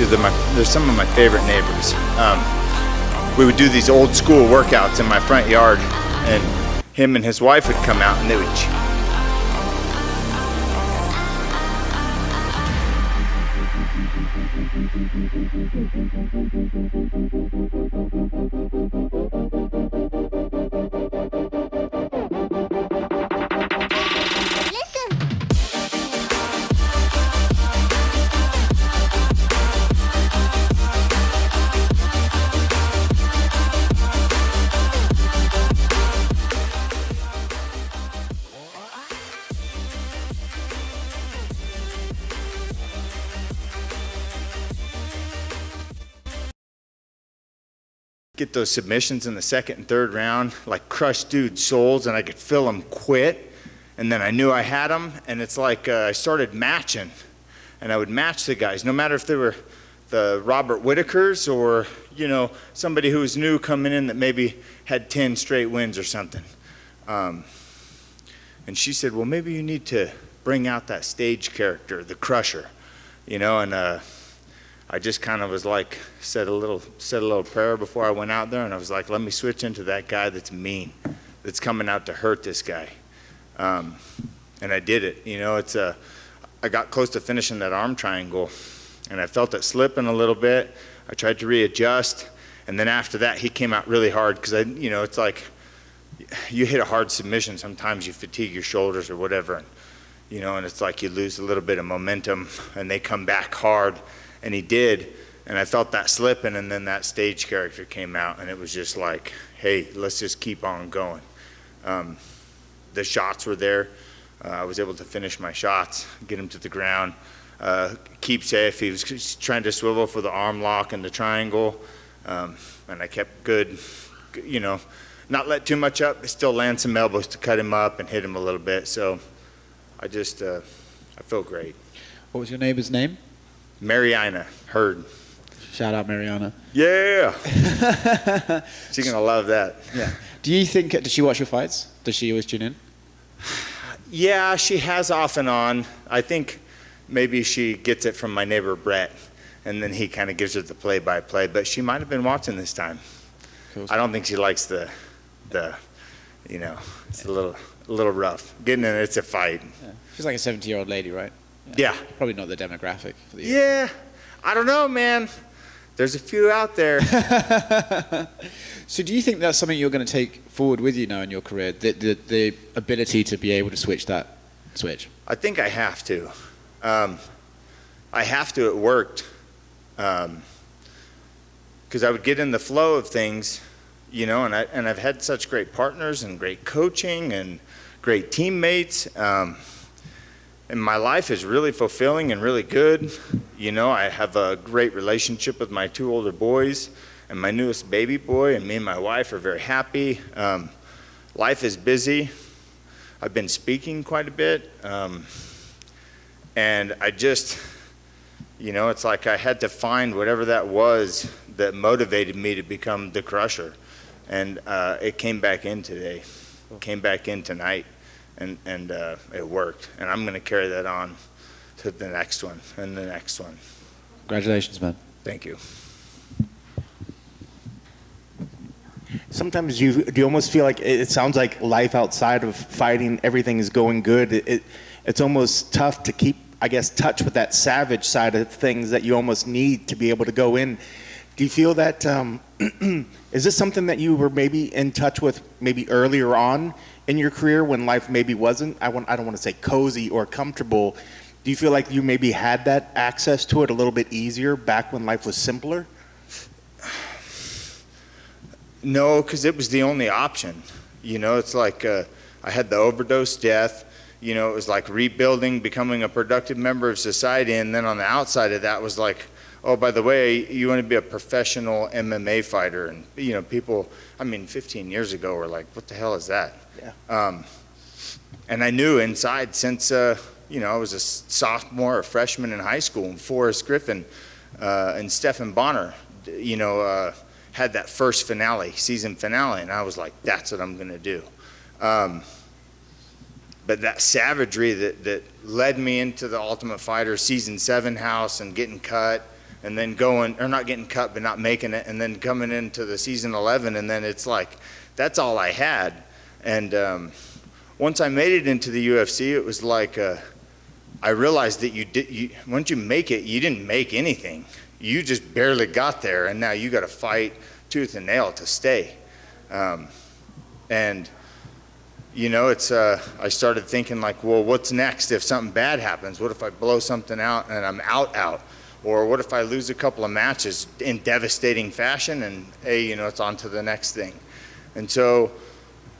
to, they're some of my favorite neighbors. We would do these old school workouts in my front yard, and him and his wife would come out and they would get those submissions in the second and third round, like crush dudes' souls, and I could feel them quit, and then I knew I had them, and it's like I started matching, and I would match the guys, no matter if they were the Robert Whitakers or, you know, somebody who was new coming in that maybe had 10 straight wins or something. And she said, well, maybe you need to bring out that stage character, the crusher, you know, and I just kind of was like, said a little prayer before I went out there, and I was like, let me switch into that guy that's mean, that's coming out to hurt this guy. And I did it, you know, I got close to finishing that arm triangle, and I felt it slipping a little bit. I tried to readjust, and then after that, he came out really hard, because you know, it's like, you hit a hard submission, sometimes you fatigue your shoulders or whatever, and, you know, and it's like you lose a little bit of momentum, and they come back hard. And he did, and I felt that slipping, and then that stage character came out, and it was just like, hey, let's just keep on going. The shots were there. I was able to finish my shots, get him to the ground, keep safe. He was trying to swivel for the arm lock and the triangle, and I kept good, you know, not let too much up, but still land some elbows to cut him up and hit him a little bit. So I just, I feel great. What was your neighbor's name? Mariana Hurd. Shout out Mariana. Yeah. She's gonna love that. Yeah. Do you think, does she watch your fights? Does she always tune in? Yeah, she has off and on. I think maybe she gets it from my neighbor Brett, and then he kind of gives her the play-by-play, but she might have been watching this time. Cool. I don't think she likes the you know, it's a little rough. Getting in it's a fight. Yeah. She's like a 70-year-old lady, right? Yeah. Probably not the demographic for the Yeah. I don't know, man. There's a few out there. So do you think that's something you're going to take forward with you now in your career, the ability to be able to switch that switch? I think I have to. I have to. It worked. Because I would get in the flow of things, you know, and I've had such great partners and great coaching and great teammates. And my life is really fulfilling and really good. You know, I have a great relationship with my 2 older boys and my newest baby boy, and me and my wife are very happy. Life is busy. I've been speaking quite a bit. And I just, you know, it's like I had to find whatever that was that motivated me to become the crusher. And it came back in today, came back in tonight. And it worked, and I'm going to carry that on to the next one and the next one. Congratulations, man. Thank you. Sometimes do you almost feel like it sounds like life outside of fighting, everything is going good. It's almost tough to keep, I guess, touch with that savage side of things that you almost need to be able to go in. Do you feel that, is this something that you were maybe in touch with maybe earlier on in your career when life maybe wasn't, I don't want to say cozy or comfortable? Do you feel like you maybe had that access to it a little bit easier back when life was simpler? No, because it was the only option. You know, it's like I had the overdose death. You know, it was like rebuilding, becoming a productive member of society, and then on the outside of that was like, oh, by the way, you want to be a professional MMA fighter. And, you know, people, I mean, 15 years ago were like, what the hell is that? Yeah. And I knew inside since, you know, I was a sophomore or freshman in high school, and Forrest Griffin and Stephen Bonner, you know, had that first finale, season finale, and I was like, that's what I'm going to do. But that savagery that led me into the Ultimate Fighter season 7 house and getting cut, and then going, or not getting cut, but not making it, and then coming into the season 11, and then it's like, that's all I had. And once I made it into the UFC, it was like, I realized that once you make it, you didn't make anything. You just barely got there, and now you got to fight tooth and nail to stay. And you know, I started thinking like, well, what's next if something bad happens? What if I blow something out and I'm out? Or what if I lose a couple of matches in devastating fashion and, hey, you know, it's on to the next thing. And so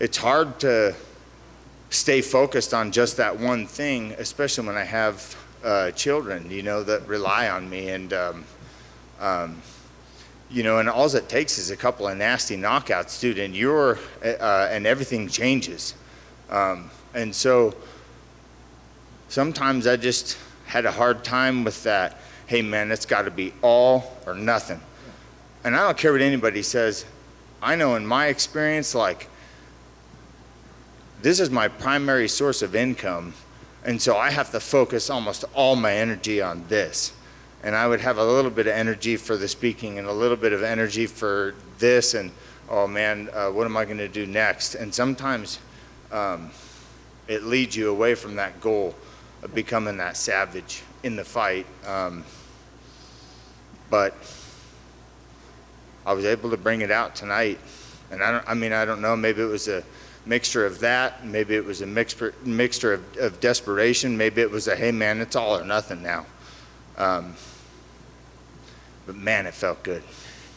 it's hard to stay focused on just that one thing, especially when I have children, you know, that rely on me. And, you know, and all it takes is a couple of nasty knockouts, dude, and and everything changes. And so sometimes I just had a hard time with that. Hey man, it's got to be all or nothing. And I don't care what anybody says. I know in my experience, like, this is my primary source of income. And so I have to focus almost all my energy on this. And I would have a little bit of energy for the speaking and a little bit of energy for this. And, oh man, what am I going to do next? And sometimes it leads you away from that goal of becoming that savage in the fight. But I was able to bring it out tonight. And I don't know, maybe it was a mixture of that. Maybe it was a mixture of desperation. Maybe it was a, hey man, it's all or nothing now. But man, it felt good.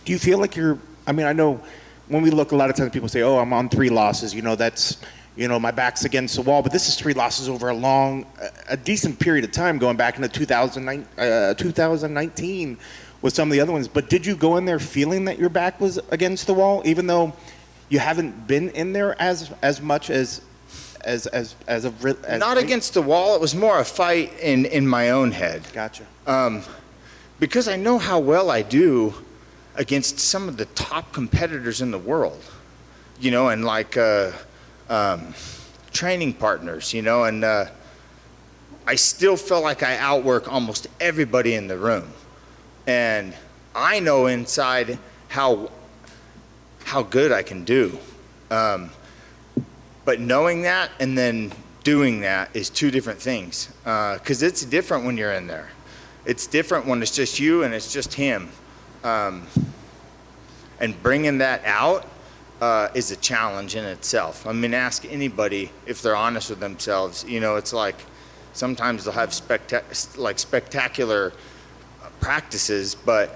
Do you feel like I know when we look, a lot of times people say, oh, I'm on 3 losses. You know, that's, you know, my back's against the wall. But this is 3 losses over a decent period of time, going back into 2019 with some of the other ones. But did you go in there feeling that your back was against the wall, even though you haven't been in there as much as not against the wall. It was more a fight in my own head. Gotcha. Because I know how well I do against some of the top competitors in the world, you know, and like training partners, you know, and I still feel like I outwork almost everybody in the room. And I know inside how good I can do. But knowing that and then doing that is 2 different things. 'Cause it's different when you're in there. It's different when it's just you and it's just him. And bringing that out is a challenge in itself. I mean, ask anybody if they're honest with themselves. You know, it's like sometimes they'll have spectacular practices, but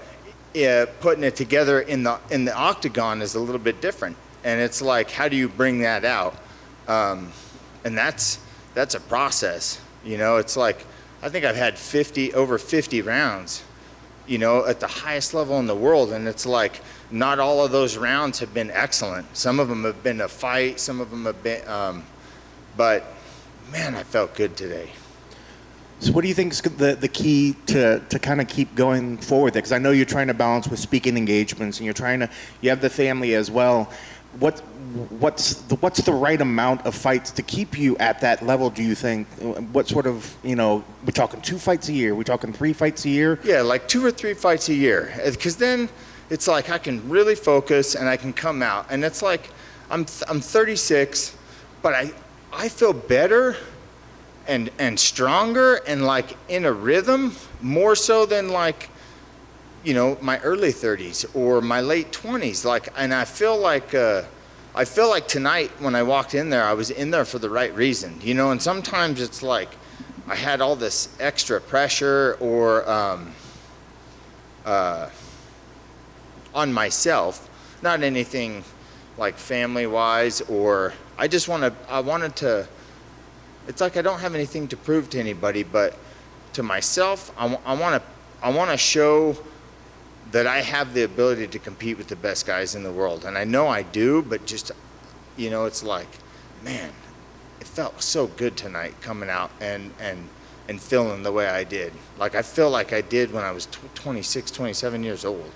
putting it together in the octagon is a little bit different. And it's like, how do you bring that out? And that's a process. You know, it's like, I think I've had over 50 rounds, you know, at the highest level in the world. And it's like, not all of those rounds have been excellent. Some of them have been a fight. Some of them have been, but man, I felt good today. So what do you think is the key to kind of keep going forward there? Because I know you're trying to balance with speaking engagements and you have the family as well. What's the right amount of fights to keep you at that level, do you think? What sort of, you know, we're talking 2 fights a year? We're talking 3 fights a year? Yeah, like 2 or 3 fights a year. Because then it's like I can really focus and I can come out. And it's like I'm 36, but I feel better and stronger and like in a rhythm more so than like, you know, my early 30s or my late 20s. Like, and I feel like tonight when I walked in there, I was in there for the right reason, you know. And sometimes it's like I had all this extra pressure or on myself, not anything like family-wise, or I wanted to. It's like I don't have anything to prove to anybody, but to myself, I want to show that I have the ability to compete with the best guys in the world. And I know I do, but just, you know, it's like, man, it felt so good tonight coming out and feeling the way I did. Like I feel like I did when I was 26, 27 years old.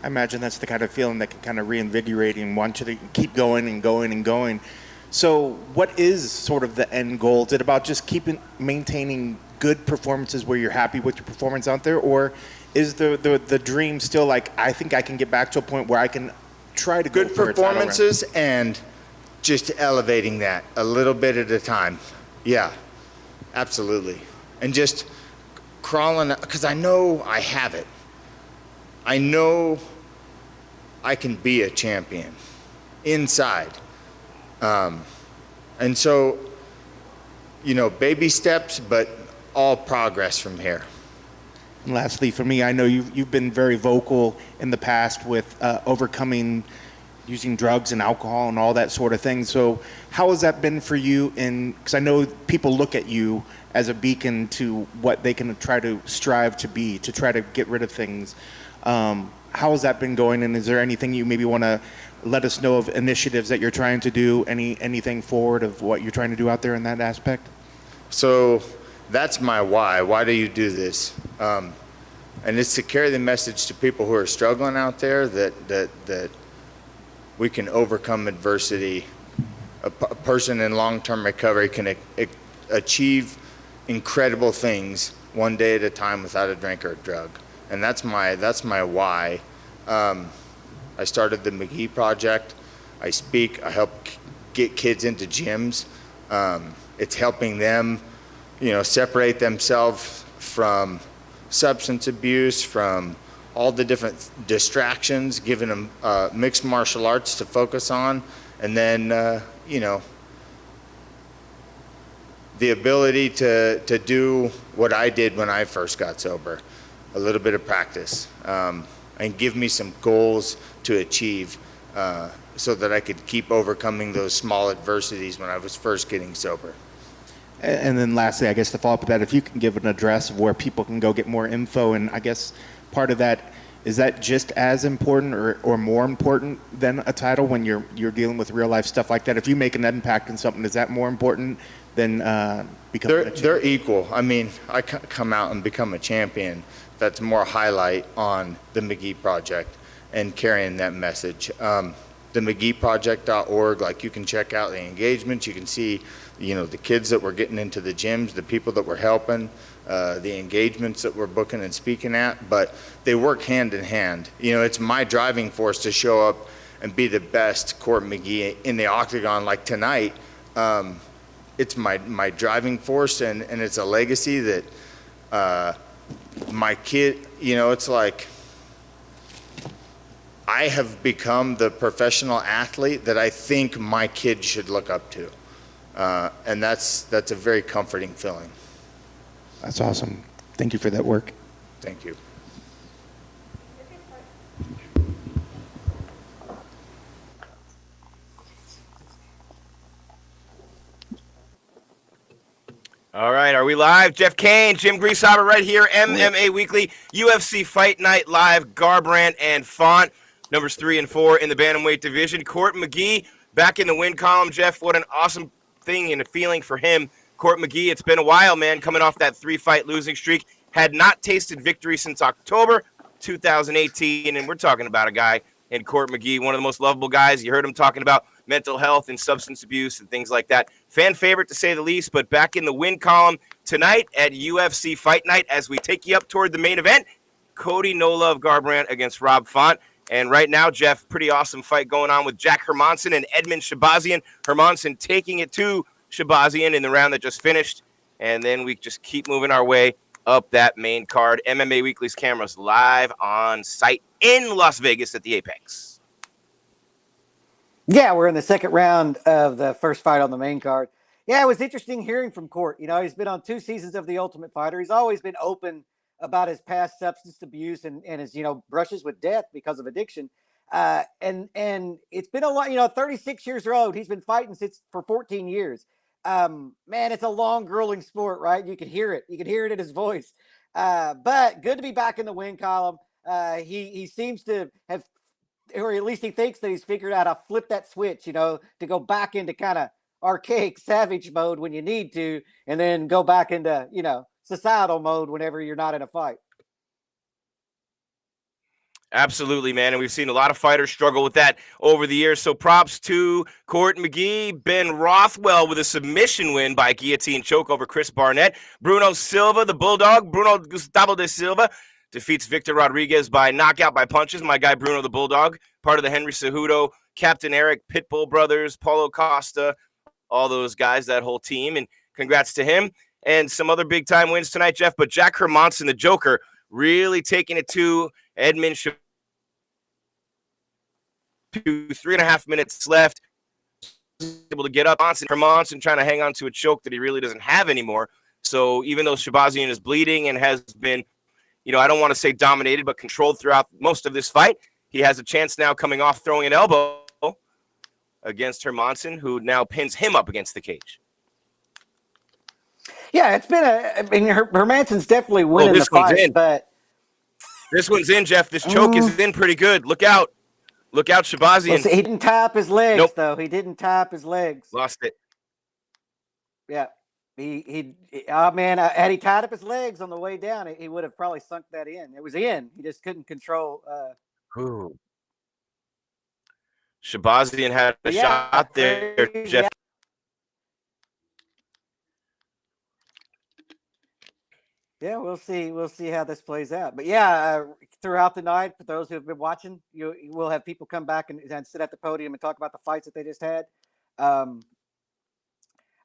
I imagine that's the kind of feeling that can kind of reinvigorate and want you to keep going and going and going. So what is sort of the end goal? Is it about just maintaining good performances where you're happy with your performance out there? Or is the dream still like, I think I can get back to a point where I can try to go Good for a title run? performances and just elevating that a little bit at a time. Yeah, absolutely. And just crawling, because I know I have it. I know I can be a champion inside. And so, baby steps, but all progress from here. And lastly, for me, I know you've been very vocal in the past with overcoming using drugs and alcohol and all that sort of thing. So how has that been for you? Because I know people look at you as a beacon to what they can try to strive to be, to try to get rid of things. How has that been going? And is there anything you maybe want to let us know of initiatives that you're trying to do? Anything forward of what you're trying to do out there in that aspect? So that's my why. Why do you do this? And it's to carry the message to people who are struggling out there that we can overcome adversity. A person in long-term recovery can achieve incredible things one day at a time without a drink or a drug. And that's my why. I started the McGee Project. I speak. I help get kids into gyms. It's helping them, separate themselves from substance abuse, from all the different distractions, giving them mixed martial arts to focus on, and then, the ability to do what I did when I first got sober, a little bit of practice, and give me some goals to achieve so that I could keep overcoming those small adversities when I was first getting sober. And then lastly, I guess to follow up with that, if you can give an address of where people can go get more info, and I guess part of that, is that just as important or more important than a title when you're dealing with real life stuff like that? If you make an impact in something, is that more important than becoming a champion? They're equal. I mean, I come out and become a champion. That's more highlight on the McGee Project and carrying that message. The McGeeProject.org, like you can check out the engagements, you can see, the kids that we're getting into the gyms, the people that we're helping, the engagements that we're booking and speaking at, but they work hand in hand. It's my driving force to show up and be the best Court McGee in the octagon like tonight. It's my driving force, and it's a legacy that my kid, it's like I have become the professional athlete that I think my kid should look up to. And that's a very comforting feeling. That's awesome. Thank you for that work. Thank you. All right, are we live? Jeff Cain, Jim Grieshaber right here, MMA Weekly, UFC Fight Night Live, Garbrandt and Font, numbers 3 and 4 in the bantamweight division. Court McGee back in the win column. Jeff, what an awesome thing and a feeling for him. Court McGee, it's been a while, man, coming off that 3-fight losing streak. Had not tasted victory since October 2018, and we're talking about a guy in Court McGee, one of the most lovable guys. You heard him talking about mental health and substance abuse and things like that. Fan favorite, to say the least, but back in the win column tonight at UFC Fight Night as we take you up toward the main event, Cody No Love Garbrandt against Rob Font. And right now, Jeff, pretty awesome fight going on with Jack Hermanson and Edmund Shabazian. Hermanson taking it to Shabazian in the round that just finished. And then we just keep moving our way up that main card. MMA Weekly's cameras live on site in Las Vegas at the Apex. Yeah, we're in the second round of the first fight on the main card. Yeah, it was interesting hearing from Court. He's been on 2 seasons of The Ultimate Fighter. He's always been open about his past substance abuse and his, brushes with death because of addiction. And it's been a lot, 36 years old. He's been fighting for 14 years. Man, it's a long, grueling sport, right? You can hear it. You can hear it in his voice. But good to be back in the win column. He seems to have, or at least he thinks that he's figured out how to flip that switch, to go back into kind of archaic savage mode when you need to, and then go back into, societal mode whenever you're not in a fight. Absolutely, man. And we've seen a lot of fighters struggle with that over the years. So props to Court McGee. Ben Rothwell with a submission win by guillotine choke over Chris Barnett. Bruno Silva, the Bulldog, Bruno Gustavo de Silva, defeats Victor Rodriguez by knockout by punches. My guy Bruno the Bulldog, part of the Henry Cejudo, Captain Eric, Pitbull Brothers, Paulo Costa, all those guys, that whole team. And congrats to him. And some other big-time wins tonight, Jeff. But Jack Hermanson, the Joker, really taking it to Edmund Shabazian. 3.5 minutes left. Able to get up. Hermanson trying to hang on to a choke that he really doesn't have anymore. So even though Shabazian is bleeding and has been, I don't want to say dominated, but controlled throughout most of this fight, he has a chance now coming off throwing an elbow against Hermanson, who now pins him up against the cage. Yeah, it's been Hermanson's definitely winning the fight, but this one's in, Jeff. This choke is in pretty good. Look out. Look out, Shabazian. He didn't tie up his legs, Nope. though. He didn't tie up his legs. Lost it. Yeah. Had he tied up his legs on the way down, he would have probably sunk that in. It was in. He just couldn't control. Shabazian had a shot there, crazy. Jeff. Yeah, we'll see. We'll see how this plays out. But yeah, throughout the night, for those who have been watching, you will have people come back and sit at the podium and talk about the fights that they just had.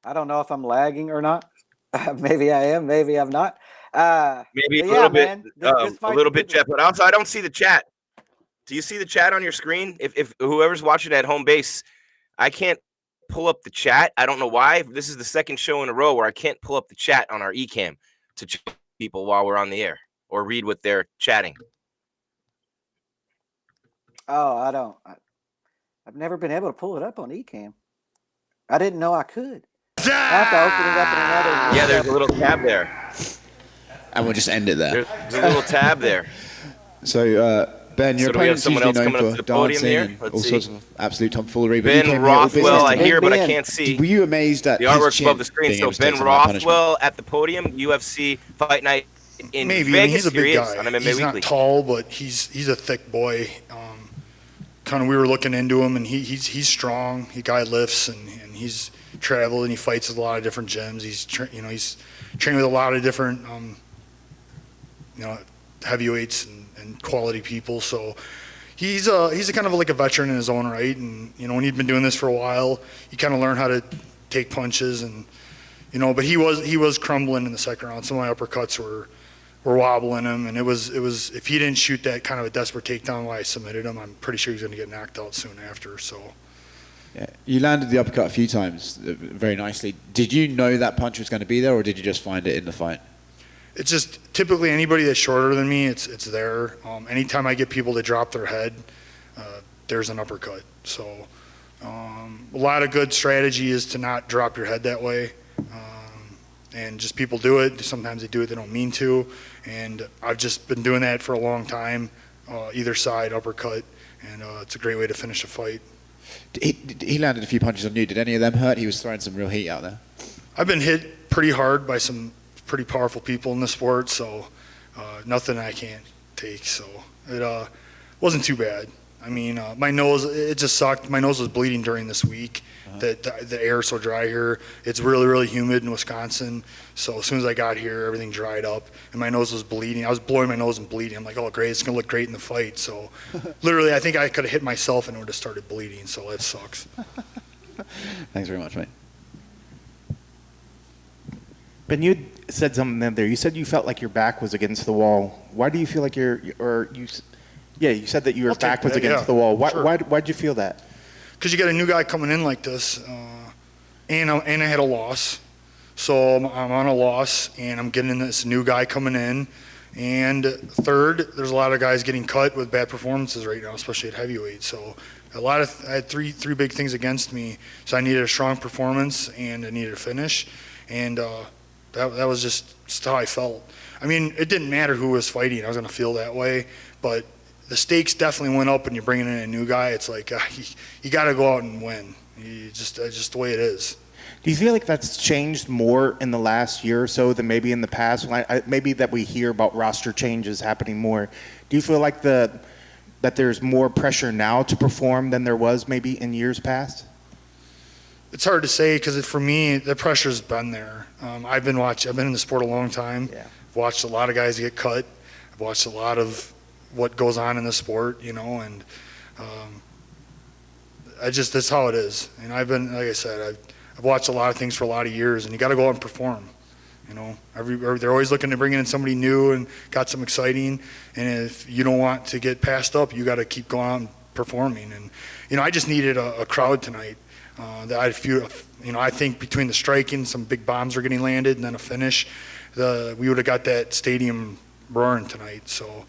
I don't know if I'm lagging or not. Maybe I am. Maybe I'm not. Maybe a little bit, Jeff. But also, I don't see the chat. Do you see the chat on your screen? If whoever's watching at home base, I can't pull up the chat. I don't know why. This is the second show in a row where I can't pull up the chat on our eCam to chat people while we're on the air or read what they're chatting. Oh, I don't. I've never been able to pull it up on eCam. I didn't know I could. I have to open it up in another. Yeah, there's a little tab there. And we'll just end it there. There's a little tab there. So, Ben, your opponent's someone usually else known coming up for to the podium dancing here? and Let's all see. sorts of absolute tomfoolery. But Ben you came here all Rothwell, I business. hear, but I Ben. can't see. Were you amazed at The his artwork's chin above the screen. being So able to Ben take some of that punishment? Rothwell at the podium, UFC Fight Night in Maybe. Vegas. He's a Here he big is guy. on MMA He's Weekly. not tall, but he's a thick boy. Kind of, we were looking into him, and he's strong. He guy lifts, and he's traveled, and he fights with a lot of different gyms. He's trained with a lot of different heavyweights and quality people. So he's a kind of like a veteran in his own right. And when he'd been doing this for a while, he kind of learned how to take punches, and but he was crumbling in the second round. Some of my uppercuts were wobbling him, and it was if he didn't shoot that kind of a desperate takedown while I submitted him, I'm pretty sure he was going to get knocked out soon after. So Yeah. You landed the uppercut a few times very nicely. Did you know that punch was going to be there, or did you just find it in the fight? it's just typically anybody that's shorter than me, it's there. Anytime I get people to drop their head, there's an uppercut. So a lot of good strategy is to not drop your head that way. And just people do it. Sometimes they do it, they don't mean to. And I've just been doing that for a long time, either side, uppercut. And it's a great way to finish a fight. He landed a few punches on you. Did any of them hurt? He was throwing some real heat out there. I've been hit pretty hard by some pretty powerful people in the sport, so nothing I can't take. So it wasn't too bad. I mean, my nose, it just sucked. My nose was bleeding during this week. The air is so dry here. It's really, really humid in Wisconsin. So as soon as I got here, everything dried up, and my nose was bleeding. I was blowing my nose and bleeding. I'm like, oh, great, it's going to look great in the fight. So literally, I think I could have hit myself and it would have started bleeding, so that sucks. Thanks very much, mate. Ben, you said something in there. You said you felt like your back was against the wall. Why do you feel like you said that your back was against the wall. Sure. Why'd you feel that? Because you got a new guy coming in like this, and I had a loss. So I'm on a loss, and I'm getting this new guy coming in. And third, there's a lot of guys getting cut with bad performances right now, especially at heavyweight. So I had three big things against me. So I needed a strong performance, and I needed a finish. And that was just how I felt. I mean, it didn't matter who was fighting. I was going to feel that way. But the stakes definitely went up when you're bringing in a new guy. It's like you got to go out and win. It's just the way it is. Do you feel like that's changed more in the last year or so than maybe in the past? Maybe that we hear about roster changes happening more. Do you feel like that there's more pressure now to perform than there was maybe in years past? It's hard to say because for me, the pressure's been there. I've been in the sport a long time. Yeah. I've watched a lot of guys get cut. I've watched a lot of what goes on in the sport, you know, and that's how it is. And I've been, like I said, I've watched a lot of things for a lot of years, and you got to go out and perform. You know, they're always looking to bring in somebody new and got some exciting. And if you don't want to get passed up, you got to keep going out and performing. And you know, I just needed a crowd tonight. I think between the striking, some big bombs are getting landed, and then a finish, we would have got that stadium roaring tonight. So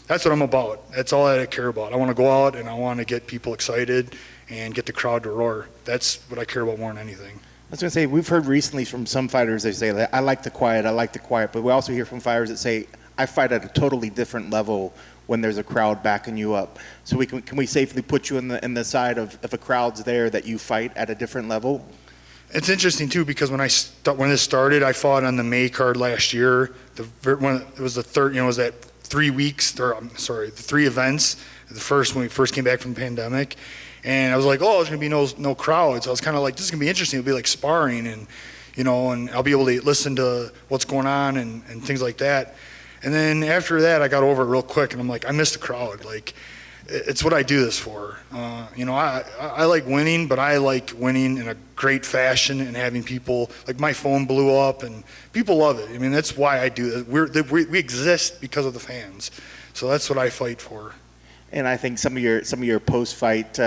that's what I'm about. That's all that I care about. I want to go out and I want to get people excited and get the crowd to roar. That's what I care about more than anything. I was going to say, we've heard recently from some fighters, they say, I like the quiet, but we also hear from fighters that say, I fight at a totally different level when there's a crowd backing you up. So can we safely put you in the side of if a crowd's there that you fight at a different level? It's interesting too, because when this started, I fought on the May card last year. It was the 3 events. The first, when we first came back from the pandemic. And I was like, oh, there's going to be no crowds. I was kind of like, this is going to be interesting. It'll be like sparring, and, you know, and I'll be able to listen to what's going on and things like that. And then after that, I got over it real quick, and I'm like, I miss the crowd. Like, it's what I do this for. You know, I like winning, but I like winning in a great fashion and having people, like my phone blew up, and people love it. I mean, that's why I do it. We exist because of the fans. So that's what I fight for. And I think some of your post-fight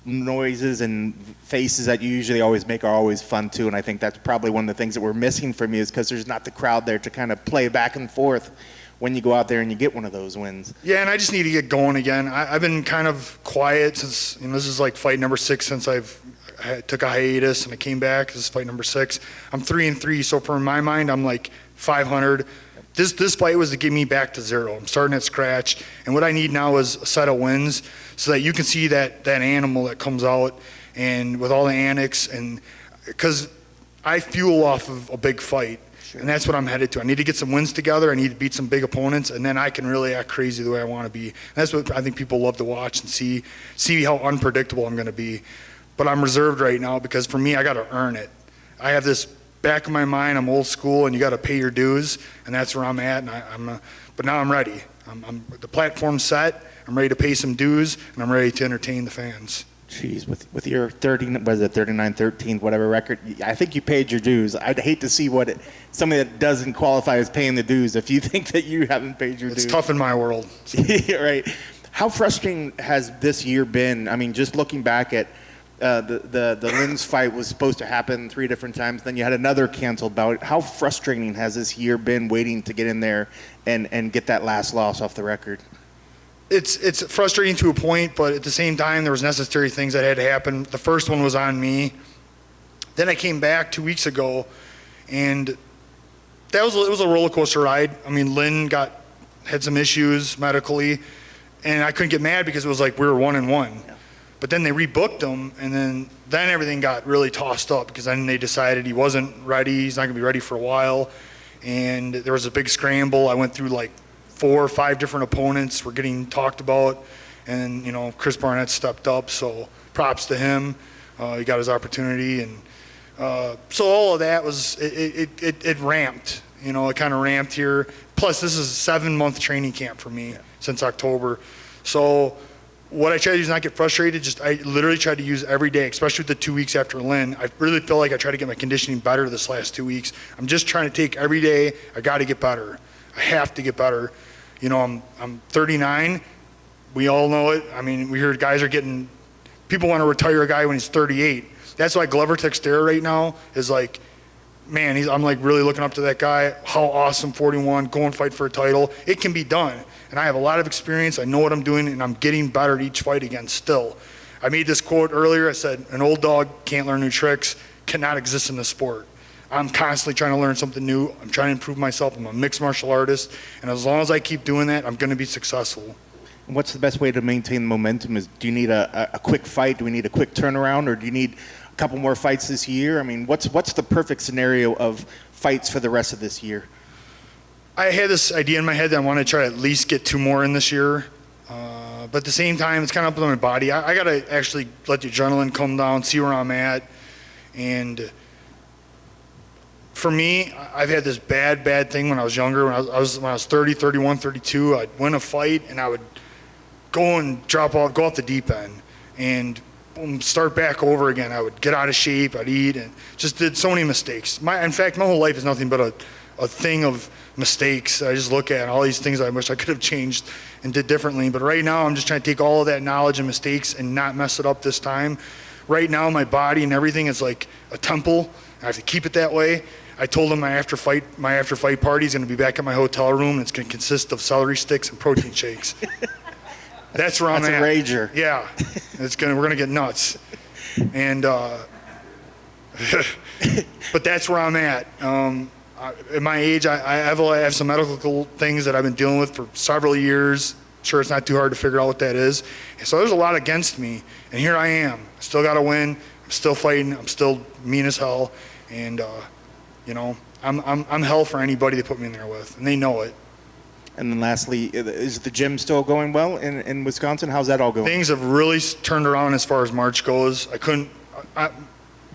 noises and faces that you usually always make are always fun too. And I think that's probably one of the things that we're missing from you, is because there's not the crowd there to kind of play back and forth when you go out there and you get one of those wins. Yeah, and I just need to get going again. I've been kind of quiet since, you know, this is like fight number 6 since I took a hiatus and I came back. This is fight number 6. I'm 3-3, so for my mind, I'm like 500. This fight was to get me back to 0. I'm starting at scratch, and what I need now is a set of wins so that you can see that animal that comes out, and with all the annex, and because I fuel off of a big fight, and that's what I'm headed to. I need to get some wins together. I need to beat some big opponents, and then I can really act crazy the way I want to be. And that's what I think people love to watch and see how unpredictable I'm going to be. But I'm reserved right now because for me, I got to earn it. I have this back of my mind, I'm old school, and you got to pay your dues, and that's where I'm at. And but now I'm ready. The platform's set. I'm ready to pay some dues, and I'm ready to entertain the fans. Jeez, with your 39-13, whatever record, I think you paid your dues. I'd hate to see somebody that doesn't qualify as paying the dues if you think that you haven't paid your dues. It's tough in my world. Right. How frustrating has this year been? I mean, just looking back at the Lynn's fight was supposed to happen 3 different times. Then you had another canceled bout. How frustrating has this year been waiting to get in there and get that last loss off the record? It's frustrating to a point, but at the same time, there was necessary things that had to happen. The first one was on me. Then I came back 2 weeks ago, and it was a roller coaster ride. I mean, Lynn had some issues medically, and I couldn't get mad because it was like we were 1-1. Yeah. But then they rebooked him, and then everything got really tossed up because then they decided he wasn't ready. He's not going to be ready for a while, and there was a big scramble. I went through like 4 or 5 different opponents were getting talked about, and you know, Chris Barnett stepped up, so props to him. He got his opportunity, and so all of that was it ramped. You know, it kind of ramped here. Plus, this is a 7-month training camp for me since October. So what I try to do is not get frustrated. I literally try to use every day, especially with the 2 weeks after Lynn. I really feel like I try to get my conditioning better this last 2 weeks. I'm just trying to take every day. I got to get better. I have to get better. You know, I'm 39. We all know it. I mean, we hear people want to retire a guy when he's 38. That's why Glover Textera right now is like, man, I'm like really looking up to that guy. How awesome, 41, go and fight for a title. It can be done. And I have a lot of experience. I know what I'm doing, and I'm getting better at each fight again still. I made this quote earlier. I said, an old dog can't learn new tricks, cannot exist in the sport. I'm constantly trying to learn something new. I'm trying to improve myself. I'm a mixed martial artist. And as long as I keep doing that, I'm going to be successful. And what's the best way to maintain momentum? Do you need a quick fight? Do we need a quick turnaround? Or do you need a couple more fights this year? I mean, what's the perfect scenario of fights for the rest of this year? I had this idea in my head that I want to try to at least get 2 more in this year. But at the same time, it's kind of up to my body. I got to actually let the adrenaline come down, see where I'm at. And for me, I've had this bad thing when I was younger. When I was 30, 31, 32, I'd win a fight and I would go and go off the deep end and start back over again. I would get out of shape, I'd eat, and just did so many mistakes. In fact, my whole life is nothing but a thing of mistakes. I just look at all these things I wish I could have changed and did differently. But right now, I'm just trying to take all of that knowledge and mistakes and not mess it up this time. Right now, my body and everything is like a temple. I have to keep it that way. I told them my after fight party is going to be back at my hotel room, and it's going to consist of celery sticks and protein shakes. That's where I'm at. That's a rager. Yeah, we're gonna get nuts, and but that's where I'm at. At my age, I have some medical things that I've been dealing with for several years. Sure, it's not too hard to figure out what that is. And so there's a lot against me, and here I am. I still got to win. I'm still fighting. I'm still mean as hell, and I'm hell for anybody they put me in there with, and they know it. And then lastly, is the gym still going well in Wisconsin? How's that all going? Things have really turned around as far as March goes.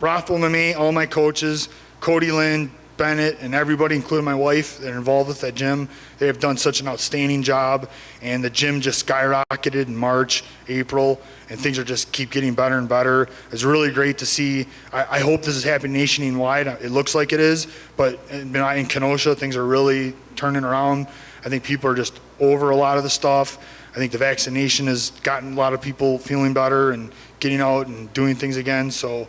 Rothwell MMA, all my coaches, Cody Lynn, Bennett, and everybody, including my wife, that are involved with that gym, they have done such an outstanding job. And the gym just skyrocketed in March, April, and things are just keep getting better and better. It's really great to see. I hope this is happening nationwide. It looks like it is, but in Kenosha, things are really turning around. I think people are just over a lot of the stuff. I think the vaccination has gotten a lot of people feeling better and getting out and doing things again. So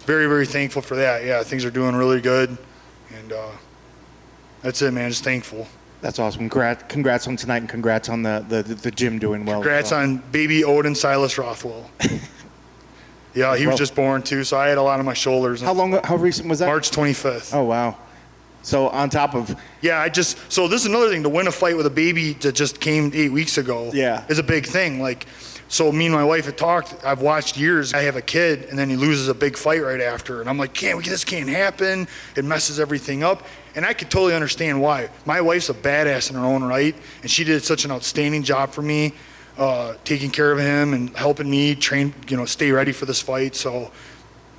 very, very thankful for that. Yeah, things are doing really good. And that's it, man. Just thankful. That's awesome. Congrats on tonight, and congrats on the gym doing well. Congrats on baby Odin Silas Rothwell. Yeah, he was just born too, so I had a lot on my shoulders. How recent was that? March 25th. Oh, wow. So on top of... Yeah, so this is another thing. To win a fight with a baby that just came 8 weeks ago is a big thing. So me and my wife had talked. I've watched years. I have a kid, and then he loses a big fight right after. And I'm like, this can't happen. It messes everything up. And I could totally understand why. My wife's a badass in her own right, and she did such an outstanding job for me, taking care of him and helping me train, stay ready for this fight. So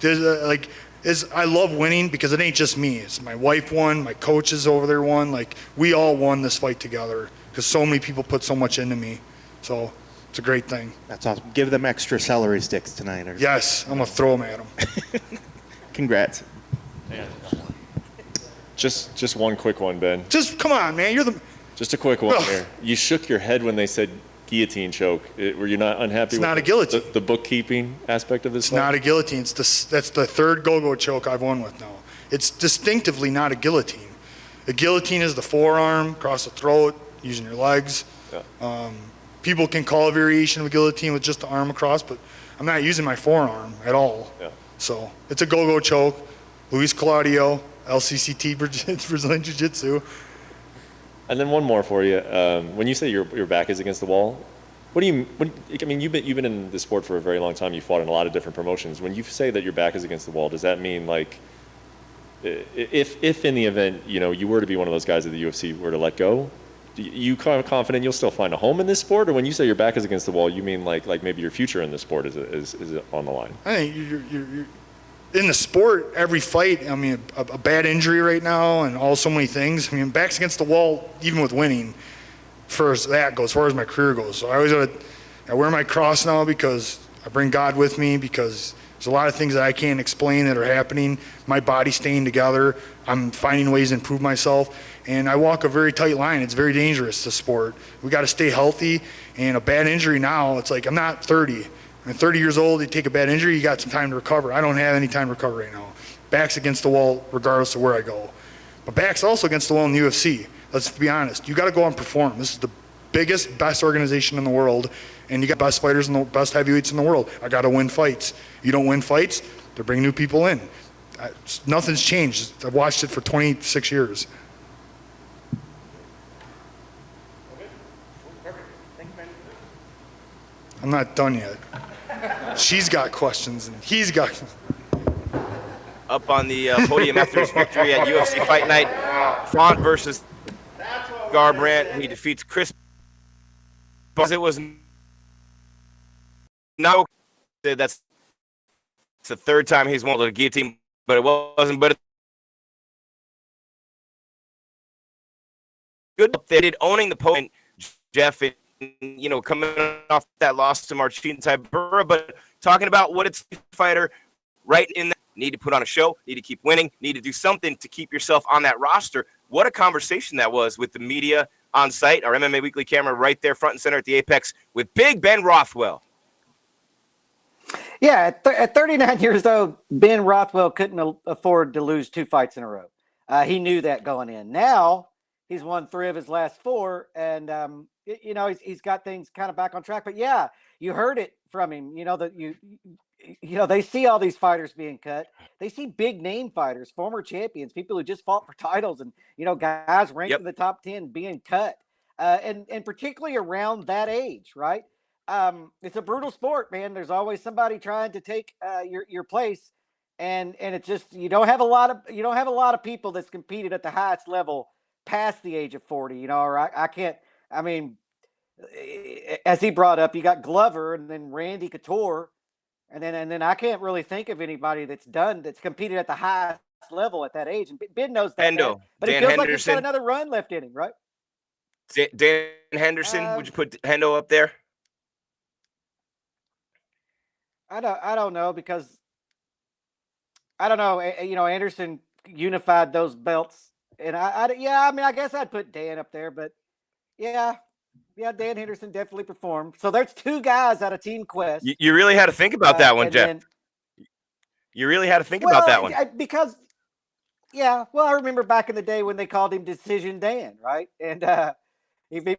there's I love winning because it ain't just me. It's my wife won, my coaches over there won. We all won this fight together because so many people put so much into me. So it's a great thing. That's awesome. Give them extra celery sticks tonight. Yes, I'm going to throw them at them. Congrats. Just one quick one, Ben. Just come on, man. Just a quick one here. You shook your head when they said guillotine choke. Were you not unhappy It's with not a guillotine. the bookkeeping aspect of this It's fight? not a guillotine. That's the third go-go choke I've won with now. It's distinctively not a guillotine. A guillotine is the forearm across the throat using your legs. Yeah. People can call a variation of a guillotine with just the arm across, but I'm not using my forearm at all. Yeah. So it's a go-go choke. Luis Claudio, LCCT Brazilian Jiu-Jitsu. And then one more for you. When you say your back is against the wall, what do you? You've been in the sport for a very long time. You fought in a lot of different promotions. When you say that your back is against the wall, does that mean if in the event you were to be one of those guys that the UFC were to let go, you kind of confident you'll still find a home in this sport? Or when you say your back is against the wall, you mean like maybe your future in this sport is on the line? I think you're in the sport, every fight, a bad injury right now and so many things. Back's against the wall, even with winning, as far as my career goes. So I wear my cross now because I bring God with me, because there's a lot of things that I can't explain that are happening. My body's staying together. I'm finding ways to improve myself. And I walk a very tight line. It's very dangerous, the sport. We got to stay healthy. And a bad injury now, it's like I'm not 30. I'm 30 years old, you take a bad injury, you got some time to recover. I don't have any time to recover right now. Back's against the wall regardless of where I go. But back's also against the wall in the UFC. Let's be honest. You got to go out and perform. This is the biggest, best organization in the world, and you got best fighters and the best heavyweights in the world. I got to win fights. You don't win fights, they bring new people in. Nothing's changed. I've watched it for 26 years. I'm not done yet. She's got questions, and he's got... Up on the podium after his victory at UFC Fight Night, Font versus Garbrandt. He defeats Chris. But it was not. That's the third time he's won the guillotine, but it wasn't. But good they did owning the opponent, Jeff, and, coming off that loss to Marcin Tybura, but talking about what it's a fighter right in that need to put on a show, need to keep winning, need to do something to keep yourself on that roster. What a conversation that was with the media on site, our MMA Weekly camera right there front and center at the Apex with Big Ben Rothwell. Yeah, at 39 years old, Ben Rothwell couldn't afford to lose 2 fights in a row. He knew that going in. Now he's won 3 of his last 4, and he's got things kind of back on track. But yeah, you heard it from him. They see all these fighters being cut. They see big name fighters, former champions, people who just fought for titles, and guys ranked in the top 10 being cut, and particularly around that age, right? It's a brutal sport, man. There's always somebody trying to take your place, and it's just you don't have a lot of people that's competed at the highest level past the age of 40. Or I can't. I mean, as he brought up, you got Glover and then Randy Couture, and then I can't really think of anybody that's competed at the highest level at that age. And Ben knows that. Hendo, but it feels like he's got another run left in him, right? Dan Henderson, would you put Hendo up there? I don't know, because I don't know. Anderson unified those belts, and I guess I'd put Dan up there, but yeah, Dan Henderson definitely performed. So there's 2 guys out of Team Quest. You really had to think about that one, Jeff. You really had to think about that one. Because, I remember back in the day when they called him Decision Dan, right? And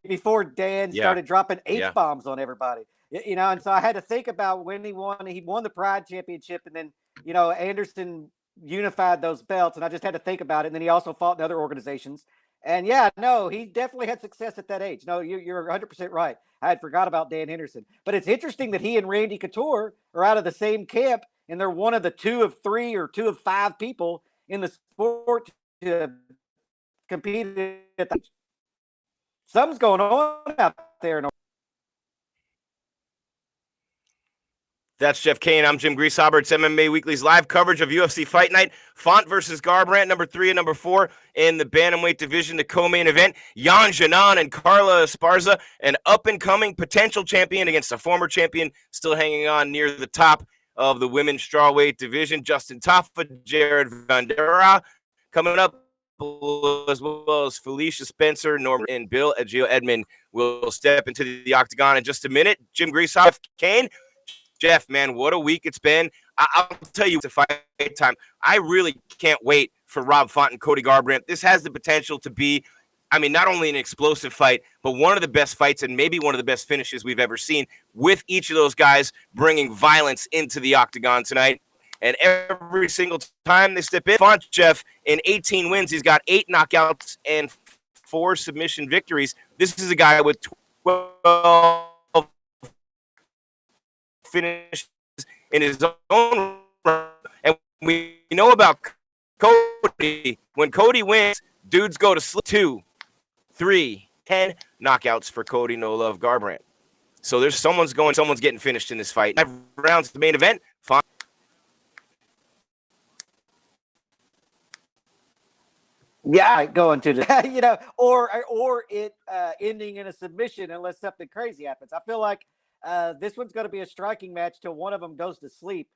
before Dan started dropping H-bombs on everybody. And so I had to think about when he won the Pride Championship, and then, Anderson unified those belts, and I just had to think about it. And then he also fought in other organizations. And he definitely had success at that age. No, you're 100% right. I had forgot about Dan Henderson. But it's interesting that he and Randy Couture are out of the same camp, and they're one of the 2 of 3 or 2 of 5 people in the sport to compete at the age. Something's going on out there. That's Jeff Cain. I'm Jim Grieshaber. It's MMA Weekly's live coverage of UFC Fight Night. Font versus Garbrandt, number 3 and number 4 in the bantamweight division, the co-main event. Yan Xiaonan and Carla Esparza, an up-and-coming potential champion against a former champion, still hanging on near the top of the women's strawweight division. Justin Taffa, Jared Vandera coming up, as well as Felicia Spencer, Norman, and Bill Agio Edmond will step into the octagon in just a minute. Jim Grieshaber, Cain. Jeff, man, what a week it's been. I'll tell you, it's a fight time. I really can't wait for Rob Font and Cody Garbrandt. This has the potential to be, not only an explosive fight, but one of the best fights and maybe one of the best finishes we've ever seen, with each of those guys bringing violence into the octagon tonight. And every single time they step in, Font, Jeff, in 18 wins, he's got 8 knockouts and 4 submission victories. This is a guy with 12 finishes in his own run. And we know about Cody. When Cody wins, dudes go to sleep. 2, 3, 10 knockouts for Cody No Love Garbrandt. So there's someone's getting finished in this fight. 5 rounds to the main event. Fine. Yeah, going to the or it ending in a submission unless something crazy happens. I feel like this one's going to be a striking match till one of them goes to sleep.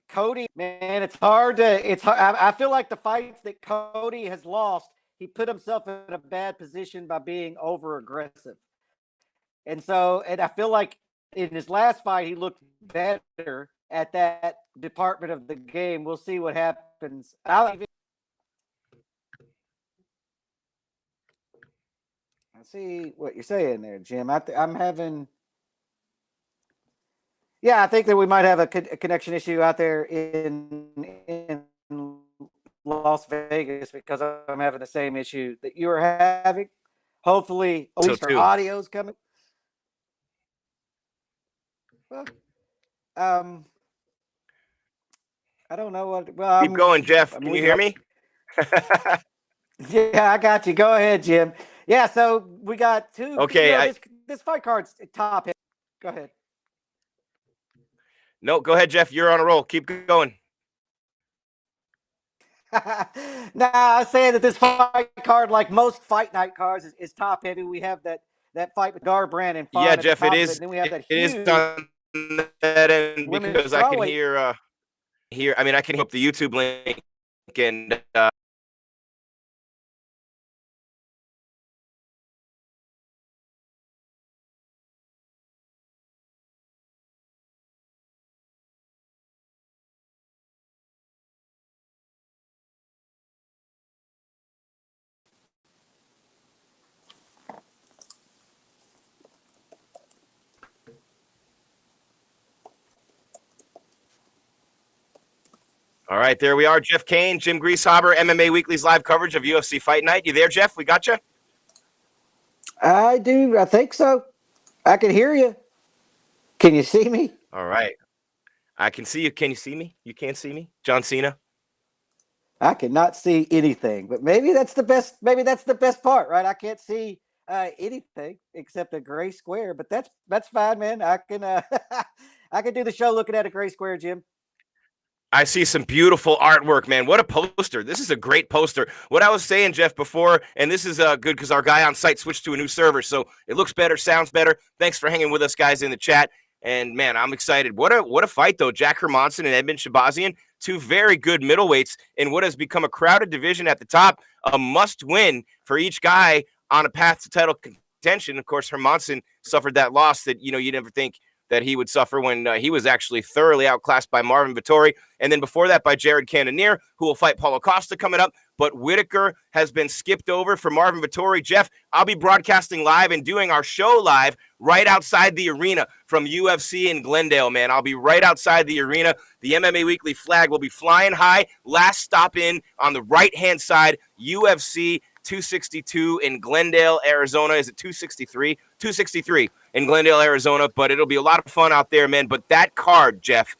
Cody, man, it's hard. I feel like the fights that Cody has lost, he put himself in a bad position by being over aggressive. And I feel like in his last fight, he looked better at that department of the game. We'll see what happens. I see what you're saying there, Jim. I'm having. Yeah, I think that we might have a connection issue out there in Las Vegas, because I'm having the same issue that you are having. Hopefully, at least our audio's coming. Well, I don't know what. Well, keep going, Jeff. Can you hear me? Yeah, I got you. Go ahead, Jim. Yeah, so we got 2. Okay, this fight card's top. Go ahead. No, go ahead, Jeff. You're on a roll. Keep going. Nah, I say that this fight card, like most fight night cards, is top heavy. We have that fight with Garbrandt and Yeah, Font at the Jeff, it top of it. is. And then we have It that is huge on that end women's because I can strawweight. hear. I mean, I can hook the YouTube link and. All right, there we are. Jeff Cain, Jim Grieshaber, MMA Weekly's live coverage of UFC Fight Night. You there, Jeff? We got you. I do. I think so. I can hear you. Can you see me? All right. I can see you. Can you see me? You can't see me? John Cena? I cannot see anything, but maybe that's the best. Maybe that's the best part, right? I can't see anything except a gray square, but that's fine, man. I can I can do the show looking at a gray square, Jim. I see some beautiful artwork, man. What a poster. This is a great poster. What I was saying, Jeff, before, and this is good because our guy on site switched to a new server, so it looks better, sounds better. Thanks for hanging with us, guys, in the chat. And, man, I'm excited. What a fight, though. Jack Hermanson and Edmund Shabazian, two very good middleweights in what has become a crowded division at the top, a must-win for each guy on a path to title contention. Of course, Hermanson suffered that loss that, you never think that he would suffer when he was actually thoroughly outclassed by Marvin Vettori. And then before that by Jared Cannonier, who will fight Paulo Costa coming up. But Whitaker has been skipped over for Marvin Vettori. Jeff, I'll be broadcasting live and doing our show live right outside the arena from UFC in Glendale, man. I'll be right outside the arena. The MMA Weekly flag will be flying high. Last stop in on the right-hand side, UFC 262 in Glendale, Arizona. Is it 263? 263 in Glendale, Arizona. But it'll be a lot of fun out there, man. But that card, Jeff,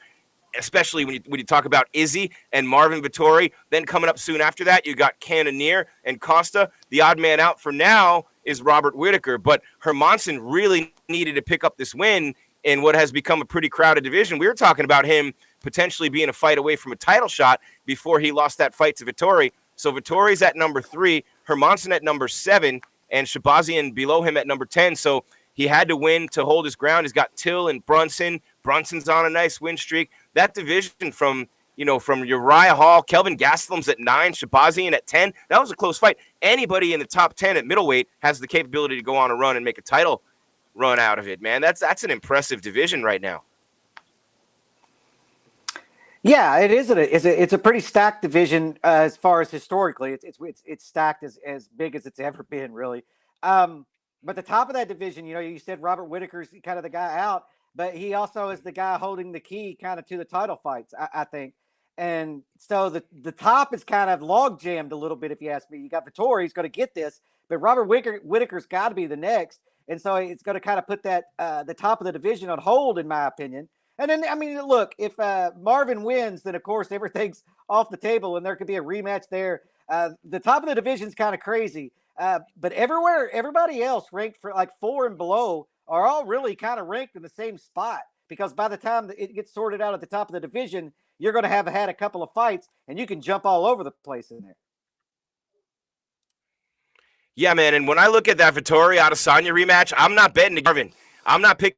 especially when you talk about Izzy and Marvin Vettori, then coming up soon after that, you got Cannonier and Costa. The odd man out for now is Robert Whitaker. But Hermanson really needed to pick up this win in what has become a pretty crowded division. We were talking about him potentially being a fight away from a title shot before he lost that fight to Vettori. So Vettori's at number 3, Hermanson at number 7, and Shabazian below him at number 10. So he had to win to hold his ground. He's got Till and Brunson. Brunson's on a nice win streak. That division from Uriah Hall, Kelvin Gastelum's at 9, Shabazian at 10. That was a close fight. Anybody in the top 10 at middleweight has the capability to go on a run and make a title run out of it, man. That's an impressive division right now. Yeah, it is. It's a pretty stacked division as far as historically. It's stacked as big as it's ever been, really. But the top of that division, you said Robert Whitaker's kind of the guy out, but he also is the guy holding the key kind of to the title fights, I think. And so the top is kind of log jammed a little bit, if you ask me. You got Vettori, he's going to get this, but Robert Whitaker's got to be the next. And so it's going to kind of put that the top of the division on hold, in my opinion. And then, I mean, look, if Marvin wins, then, of course, everything's off the table and there could be a rematch there. The top of the division is kind of crazy. But everybody else ranked for like 4 and below are all really kind of ranked in the same spot, because by the time it gets sorted out at the top of the division, you're going to have had a couple of fights and you can jump all over the place in there. Yeah, man. And when I look at that Vettori Adesanya rematch, I'm not betting against Marvin. I'm not picking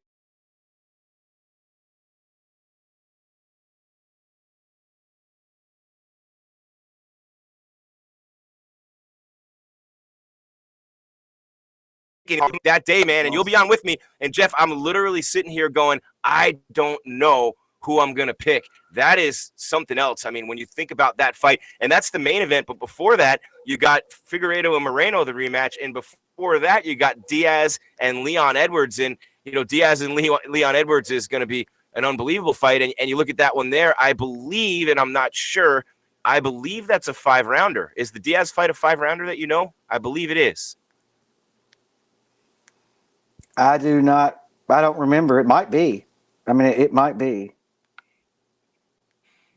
that day, man, and you'll be on with me. And Jeff, I'm literally sitting here going, I don't know who I'm going to pick. That is something else. I mean, when you think about that fight, and that's the main event, but before that, you got Figueiredo and Moreno, the rematch, and before that, you got Diaz and Leon Edwards, and, Diaz and Leon Edwards is going to be an unbelievable fight, and you look at that one there, I believe, and I'm not sure, I believe that's a 5-rounder. Is the Diaz fight a 5-rounder that you know? I believe it is. I don't remember. It might be. I mean, it might be.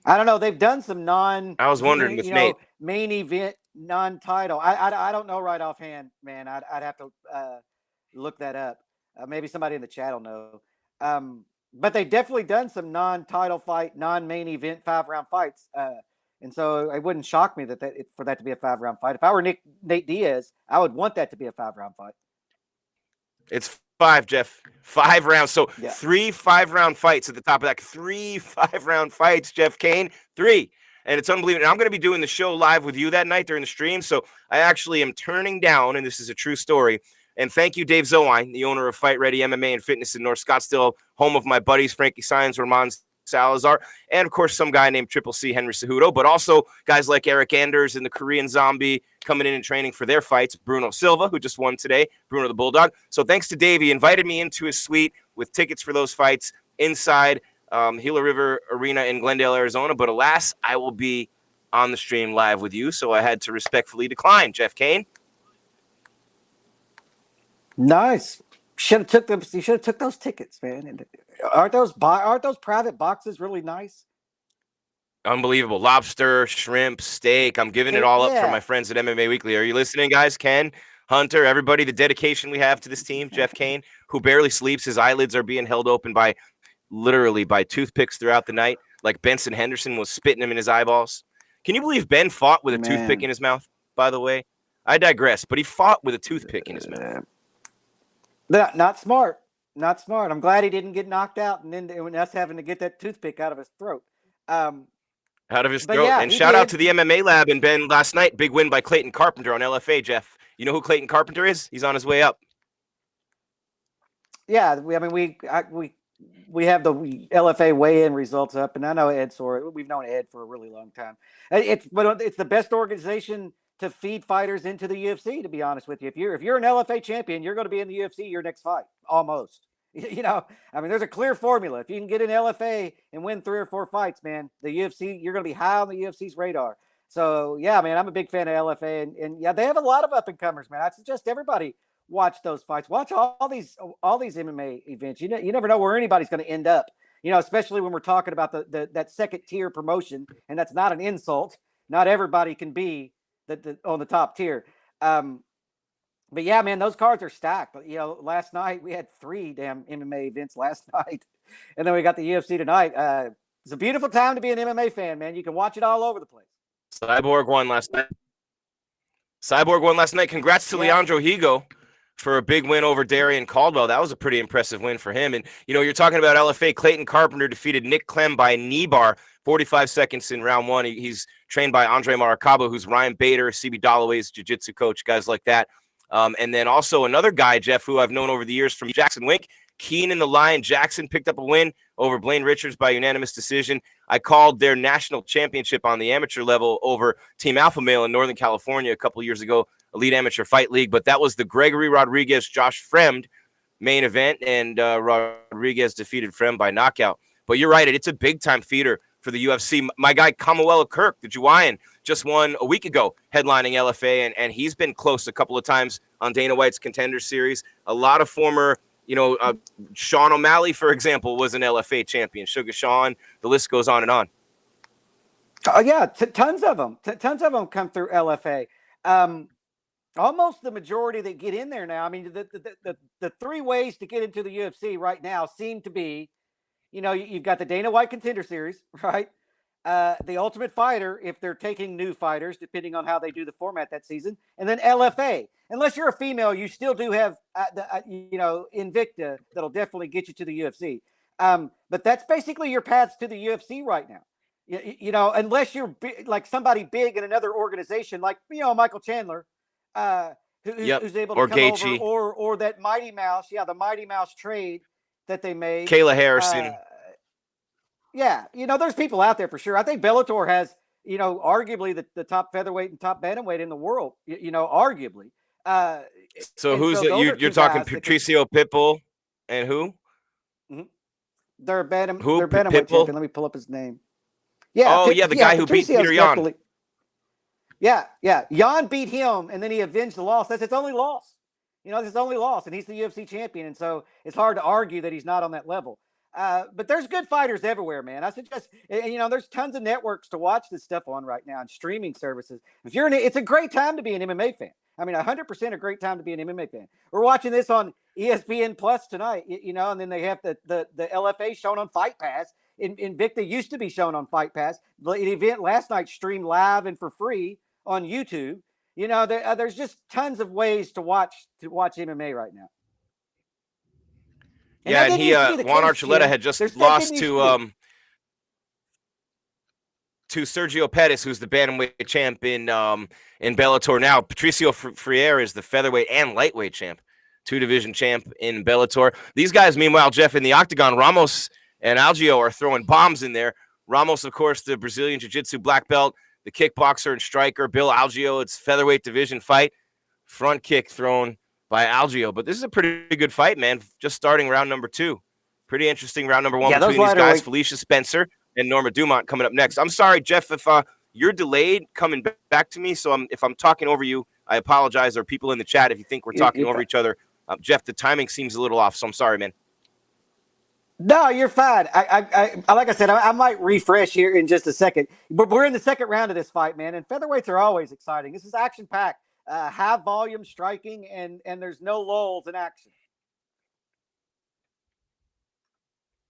I don't know. They've done some I was wondering with Nate. main event non-title. I don't know right offhand, man. I'd have to look that up. Maybe somebody in the chat will know. But they've definitely done some non-title fight, non-main event 5-round fights And so it wouldn't shock me for that to be a 5-round fight. If I were Nate Diaz, I would want that to be a 5-round fight. It's 5, Jeff. 5 rounds. So Yeah. 3 5-round fights at the top of that. 3 5-round fights, Jeff Cain. 3. And it's unbelievable. And I'm going to be doing the show live with you that night during the stream. So I actually am turning down, and this is a true story. And thank you, Dave Zowine, the owner of Fight Ready MMA and Fitness in North Scottsdale, home of my buddies, Frankie Saenz, Ramon Salazar, and of course, some guy named Triple C, Henry Cejudo, but also guys like Eric Anders and the Korean Zombie coming in and training for their fights. Bruno Silva, who just won today, Bruno the Bulldog. So thanks to Dave, he invited me into his suite with tickets for those fights inside Gila River Arena in Glendale, Arizona. But alas, I will be on the stream live with you, so I had to respectfully decline. Jeff Cain. Nice. Should have took them. You should have took those tickets, man. And aren't those private boxes really nice? Unbelievable. Lobster, shrimp, steak. I'm giving it all up for my friends at MMA Weekly. Are you listening, guys? Ken, Hunter, everybody, the dedication we have to this team. Jeff Cain, who barely sleeps. His eyelids are being held open by toothpicks throughout the night. Like Benson Henderson was spitting him in his eyeballs. Can you believe Ben fought with a toothpick in his mouth, by the way? I digress, but he fought with a toothpick in his mouth. Not smart. Not smart. I'm glad he didn't get knocked out and then us having to get that toothpick out of his throat. Out of his throat. Yeah, and shout out to the MMA Lab and Ben last night. Big win by Clayton Carpenter on LFA, Jeff. You know who Clayton Carpenter is? He's on his way up. Yeah, we have the LFA weigh-in results up, and I know Ed Sor. We've known Ed for a really long time. It's the best organization to feed fighters into the UFC, to be honest with you. If you're an LFA champion, you're going to be in the UFC your next fight, almost. There's a clear formula. If you can get an LFA and win 3 or 4 fights, man, the UFC, you're going to be high on the UFC's radar. So, yeah, man, I'm a big fan of LFA. And yeah, they have a lot of up-and-comers, man. I suggest everybody watch those fights. Watch all these MMA events. You never know where anybody's going to end up, especially when we're talking about that second-tier promotion, and that's not an insult. Not everybody can be on the top tier. But yeah, man, those cards are stacked. But last night we had 3 damn MMA events last night, and then we got the UFC tonight. It's a beautiful time to be an MMA fan, man. You can watch it all over the place. Cyborg won last night. Congrats to Leandro Higo for a big win over Darian Caldwell. That was a pretty impressive win for him. And you're talking about LFA. Clayton Carpenter defeated Nick Clem by knee bar, 45 seconds in round 1. He's trained by Andre Maracabo, who's Ryan Bader, CB Dalloway's jiu-jitsu coach, guys like that. And then also another guy, Jeff, who I've known over the years from Jackson Wink, Keenan the Lion Jackson, picked up a win over Blaine Richards by unanimous decision. I called their national championship on the amateur level over Team Alpha Male in Northern California a couple years ago, Elite Amateur Fight League. But that was the Gregory Rodriguez-Josh Fremd main event, and Rodriguez defeated Fremd by knockout. But you're right, it's a big-time feeder for the UFC. My guy Kamuela Kirk, the Juwayan, just won a week ago headlining LFA, and he's been close a couple of times on Dana White's Contender Series. A lot of former, Sean O'Malley, for example, was an LFA champion. Sugar Sean, the list goes on and on. Oh, yeah, tons of them. Tons of them come through LFA. Almost the majority that get in there now. I mean, the 3 ways to get into the UFC right now seem to be, you've got the Dana White Contender Series, right? The Ultimate Fighter, if they're taking new fighters, depending on how they do the format that season, and then LFA. Unless you're a female, you still do have, Invicta that'll definitely get you to the UFC. But that's basically your paths to the UFC right now. Unless you're like somebody big in another organization, like Michael Chandler, who's able to come Gaethje. over, or that Mighty Mouse, the Mighty Mouse trade that they made. Kayla Harrison. There's people out there for sure. I think Bellator has, arguably the top featherweight and top bantamweight in the world. Arguably. So who's you're talking Patricio Pitbull and who? Mm-hmm. They're bantamweight Pitbull? champion. Let me pull up his name. Yeah. The guy who beat Peter Yan. Yeah. Yan beat him, and then he avenged the loss. That's his only loss. It's his only loss, and he's the UFC champion, and so it's hard to argue that he's not on that level. But there's good fighters everywhere, man. I suggest, there's tons of networks to watch this stuff on right now and streaming services. It's a great time to be an MMA fan. I mean, 100% a great time to be an MMA fan. We're watching this on ESPN Plus tonight, and then they have the LFA shown on Fight Pass. Invicta used to be shown on Fight Pass. The event last night streamed live and for free on YouTube. You know, there's just tons of ways to watch MMA right now. Yeah, and Juan Archuleta had just lost to Sergio Pettis, who's the bantamweight champ in Bellator now. Patricio Freire is the featherweight and lightweight champ, 2-division champ in Bellator. These guys, meanwhile, Jeff, in the octagon, Ramos and Algio are throwing bombs in there. Ramos, of course, the Brazilian Jiu-Jitsu black belt, the kickboxer and striker. Bill Algio, it's featherweight division fight. Front kick thrown by Algio. But this is a pretty good fight, man. Just starting round number 2. Pretty interesting round number 1 between these guys. Felicia Spencer and Norma Dumont coming up next. I'm sorry, Jeff, if you're delayed coming back to me. So if I'm talking over you, I apologize. There are people in the chat if you think we're talking over each other. Jeff, the timing seems a little off, so I'm sorry, man. No, you're fine. I like I said, I might refresh here in just a second. But we're in the second round of this fight, man, and featherweights are always exciting. This is action-packed, high volume striking, and there's no lulls in action.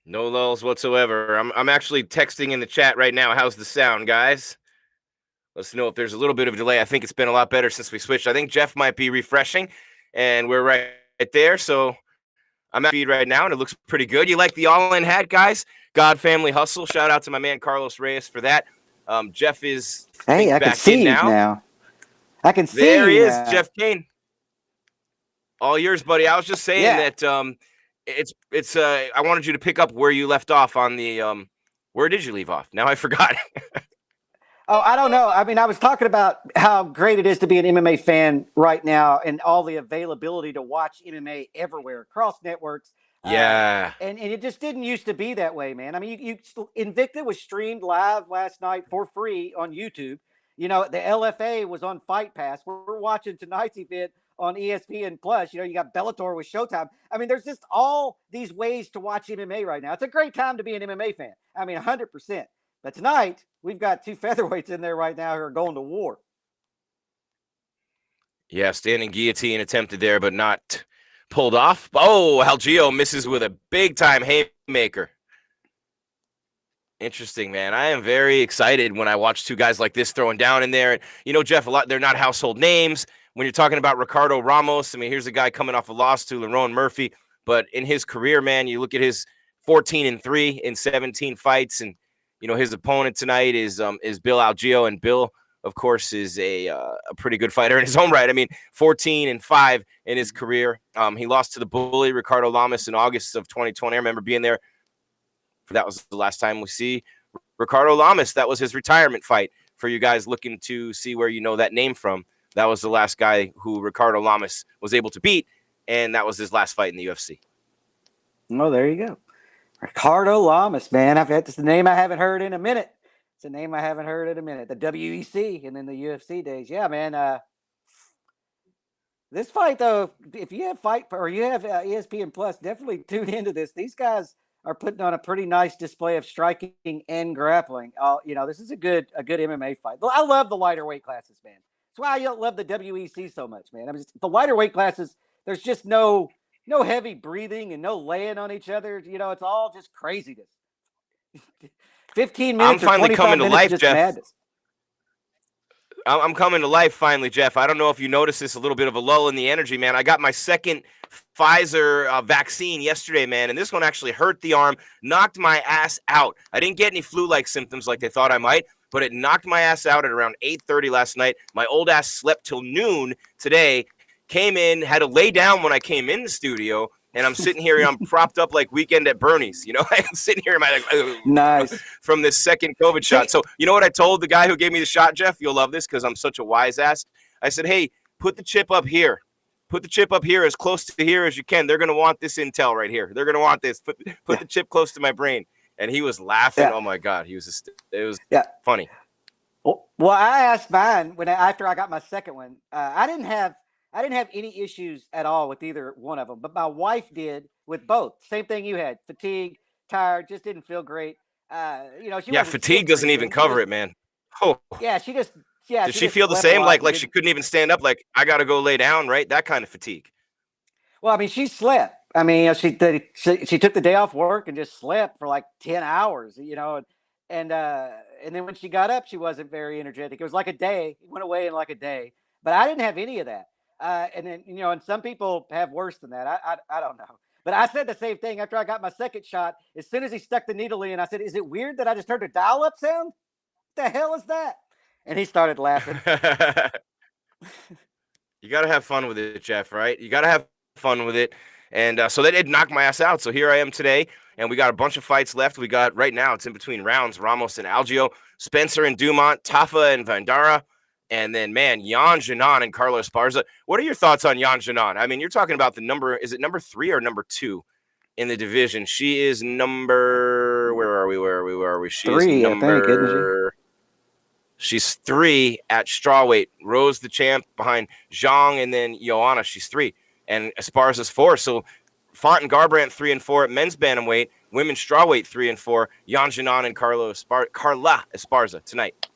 No lulls whatsoever. I'm actually texting in the chat right now. How's the sound, guys? Let's know if there's a little bit of a delay. I think it's been a lot better since we switched. I think Jeff might be refreshing, and we're right there. So I'm at feed right now, and it looks pretty good. You like the all-in hat, guys? God Family Hustle. Shout out to my man Carlos Reyes for that. Jeff is I can back see in now. I can see there he is, now. Jeff Cain. All yours, buddy. I was just saying that it's I wanted you to pick up where you left off on the where did you leave off? Now I forgot. Oh, I don't know. I mean, I was talking about how great it is to be an MMA fan right now and all the availability to watch MMA everywhere across networks. Yeah. And it just didn't used to be that way, man. I mean, Invicta was streamed live last night for free on YouTube. You know, the LFA was on Fight Pass. We're watching tonight's event on ESPN Plus. You know, you got Bellator with Showtime. I mean, there's just all these ways to watch MMA right now. It's a great time to be an MMA fan. I mean, 100%. But tonight, we've got 2 featherweights in there right now who are going to war. Yeah, standing guillotine attempted there, but not pulled off. Oh, Algio misses with a big-time haymaker. Interesting, man. I am very excited when I watch 2 guys like this throwing down in there. You know, Jeff, they're not household names. When you're talking about Ricardo Ramos, I mean, here's a guy coming off a loss to Lerone Murphy. But in his career, man, you look at his 14-3 in 17 fights, and you know, his opponent tonight is Bill Algio, and Bill, of course, is a pretty good fighter in his own right. I mean, 14-5 in his career. He lost to the bully Ricardo Ramos in August of 2020. I remember being there. That was the last time we see Ricardo Ramos. That was his retirement fight. For you guys looking to see where you know that name from, that was the last guy who Ricardo Ramos was able to beat, and that was his last fight in the UFC. Oh, there you go. Ricardo Ramos, man. It's the name I haven't heard in a minute. It's a name I haven't heard in a minute. The WEC and then the UFC days. Yeah, man. This fight, though, if you have ESPN Plus, definitely tune into this. These guys are putting on a pretty nice display of striking and grappling. You know, this is a good MMA fight. I love the lighter weight classes, man. That's why I love the WEC so much, man. I mean, the lighter weight classes, there's just no heavy breathing and no laying on each other. You know, it's all just craziness. 15 minutes. I'm finally coming to life, Jeff. Madness. I'm coming to life finally, Jeff. I don't know if you noticed this, a little bit of a lull in the energy, man. I got my second Pfizer vaccine yesterday, man, and this one actually hurt the arm, knocked my ass out. I didn't get any flu-like symptoms like they thought I might, but it knocked my ass out at around 8:30 last night. My old ass slept till noon today. Came in, had to lay down when I came in the studio, and I'm sitting here, I'm propped up like Weekend at Bernie's. You know, I'm sitting here, nice from this second COVID shot. So, you know what I told the guy who gave me the shot, Jeff? You'll love this because I'm such a wise ass. I said, hey, put the chip up here. Put the chip up here as close to here as you can. They're going to want this intel right here. They're going to want this. Put the chip close to my brain. And he was laughing. Yeah. Oh, my God. It was funny. Well, I asked mine after I got my second one. I didn't have any issues at all with either one of them, but my wife did with both. Same thing you had: fatigue, tired, just didn't feel great. You know, fatigue doesn't even cover it, man. Oh, yeah, she just Did she feel the same? Like she couldn't even stand up. Like I got to go lay down, right? That kind of fatigue. Well, I mean, she slept. I mean, she took the day off work and just slept for like 10 hours, and then when she got up, she wasn't very energetic. It was like a day. It went away in like a day. But I didn't have any of that. And then, and some people have worse than that. I don't know. But I said the same thing after I got my second shot. As soon as he stuck the needle in, I said, is it weird that I just heard a dial-up sound? What the hell is that? And he started laughing. You got to have fun with it, Jeff, right? You got to have fun with it. And so that did knock my ass out. So here I am today, and we got a bunch of fights left. We got right now, it's in between rounds, Ramos and Algio, Spencer and Dumont, Tafa and Vandara, and then, man, Yan Xiaonan and Carlos Esparza. What are your thoughts on Yan Xiaonan? I mean, you're talking about the number, is it number 3 or number 2 in the division? She is number, where are we? She 3, is number, I think, isn't she? She's 3 at strawweight. Rose the champ behind Zhang, and then Joanna, she's 3. And Esparza's 4. So Font and Garbrandt 3 and 4 at men's bantamweight, women's strawweight 3 and 4. Yan Xiaonan and Carla Esparza tonight.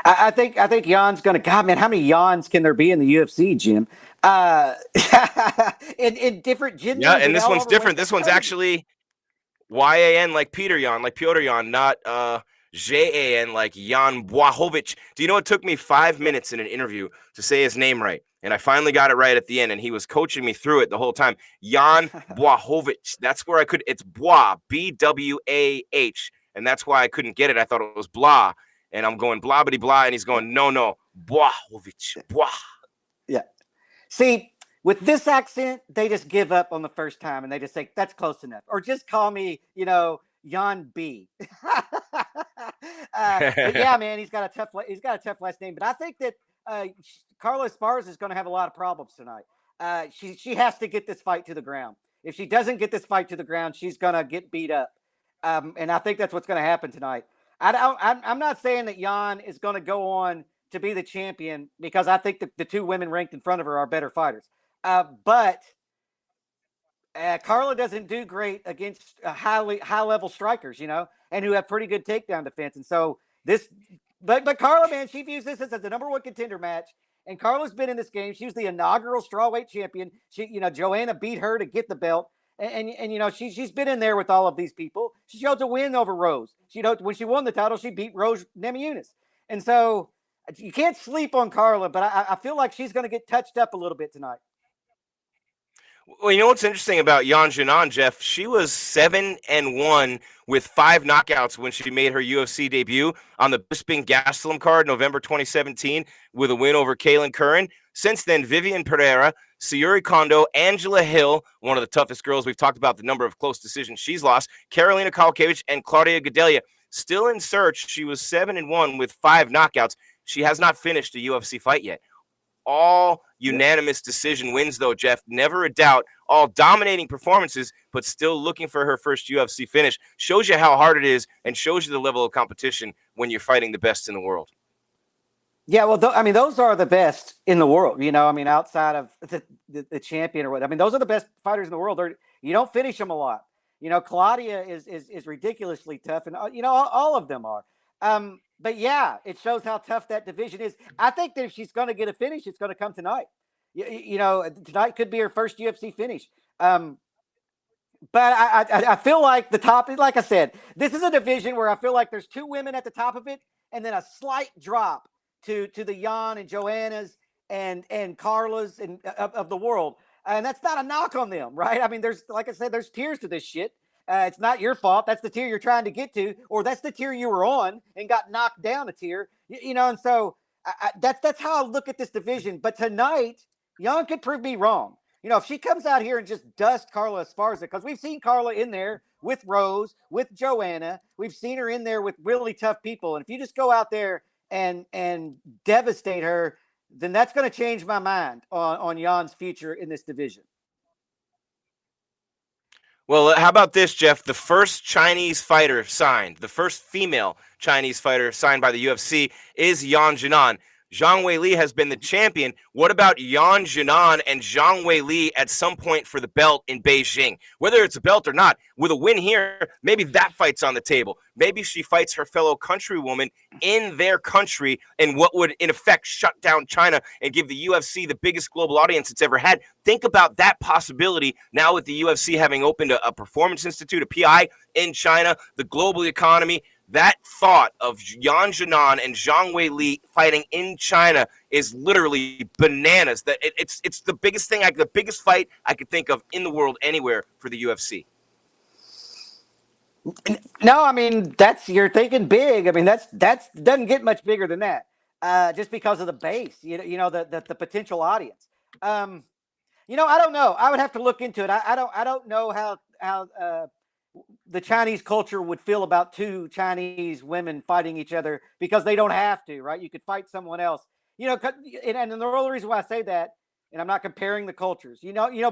I think Jan's going to. God, man, how many Jans can there be in the UFC, Jim? In different genders. Yeah, and this one's different. This one's actually YAN, like Peter Yan, like Piotr Yan, not JAN, like Jan Błachowicz. Do you know it took me 5 minutes in an interview to say his name right? And I finally got it right at the end, and he was coaching me through it the whole time. Jan Błachowicz. That's where I could. It's Bwah, BWAH, and that's why I couldn't get it. I thought it was blah, and I'm going blah bitty blah, and he's going no, Błachowicz, Bwah. Yeah. See, with this accent, they just give up on the first time, and they just say that's close enough, or just call me, Jan B. But yeah, man, he's got a tough last name. But I think that Carla Esparza is going to have a lot of problems tonight. She has to get this fight to the ground. If she doesn't get this fight to the ground, she's going to get beat up. And I think that's what's going to happen tonight. I'm not saying that Jan is going to go on to be the champion, because I think the 2 women ranked in front of her are better fighters. But Carla doesn't do great against high-level strikers, and who have pretty good takedown defense. And so but Carla, man, she views this as the number 1 contender match. And Carla's been in this game. She was the inaugural strawweight champion. Joanna beat her to get the belt. And she's been in there with all of these people. She showed a win over Rose. When she won the title, she beat Rose Namajunas. And so you can't sleep on Carla, but I feel like she's going to get touched up a little bit tonight. Well, you know what's interesting about Yan Xiaonan, Jeff? She was 7-1 with 5 knockouts when she made her UFC debut on the Bisping Gastelum card, November 2017, with a win over Kaylin Curran. Since then, Vivian Pereira, Sayuri Kondo, Angela Hill, one of the toughest girls. We've talked about the number of close decisions she's lost, Karolina Kowalkiewicz, and Claudia Gadelha. Still in search. She was 7-1 with 5 knockouts. She has not finished a UFC fight yet. All unanimous decision wins, though, Jeff. Never a doubt. All dominating performances, but still looking for her first UFC finish. Shows you how hard it is, and shows you the level of competition when you're fighting the best in the world. Yeah, well, those are the best in the world. Outside of the champion or what. Those are the best fighters in the world. You don't finish them a lot. Claudia is ridiculously tough, and all of them are. But yeah, it shows how tough that division is. I think that if she's going to get a finish, it's going to come tonight. Tonight could be her first UFC finish. But I feel like the top, like I said, this is a division where I feel like there's 2 women at the top of it, and then a slight drop to the Jan and Joannas and Carlas and of the world. And that's not a knock on them, right? There's, like I said, there's tiers to this shit. It's not your fault. That's the tier you're trying to get to, or that's the tier you were on and got knocked down a tier, And so that's how I look at this division. But tonight, Jan could prove me wrong. If she comes out here and just dusts Carla Esparza, because we've seen Carla in there with Rose, with Joanna, we've seen her in there with really tough people. And if you just go out there and devastate her, then that's going to change my mind on Jan's future in this division. Well, how about this, Jeff? The first Chinese fighter signed, the first female Chinese fighter signed by the UFC is Yan Xiaonan. Zhang Weili has been the champion. What about Yan Jinan and Zhang Weili at some point for the belt in Beijing? Whether it's a belt or not, with a win here, maybe that fight's on the table. Maybe she fights her fellow countrywoman in their country in what would, in effect, shut down China and give the UFC the biggest global audience it's ever had. Think about that possibility now with the UFC having opened a performance institute, a PI in China, the global economy. That thought of Yan Jinan and Zhang Weili fighting in China is literally bananas. That it's the biggest thing, the biggest fight I could think of in the world anywhere for the UFC. No, I mean you're thinking big. I mean that's doesn't get much bigger than that. Just because of the base, the potential audience. I don't know. I would have to look into it. I don't know how the Chinese culture would feel about two Chinese women fighting each other because they don't have to, right? You could fight someone else, and the only reason why I say that, and I'm not comparing the cultures,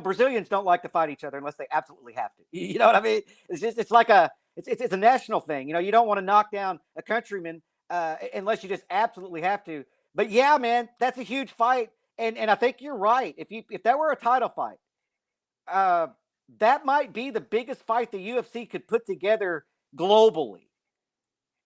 Brazilians don't like to fight each other unless they absolutely have to. You know what I mean? It's like it's a national thing. You don't want to knock down a countryman unless you just absolutely have to. But yeah, man, that's a huge fight. And I think you're right. If that were a title fight, that might be the biggest fight the UFC could put together globally.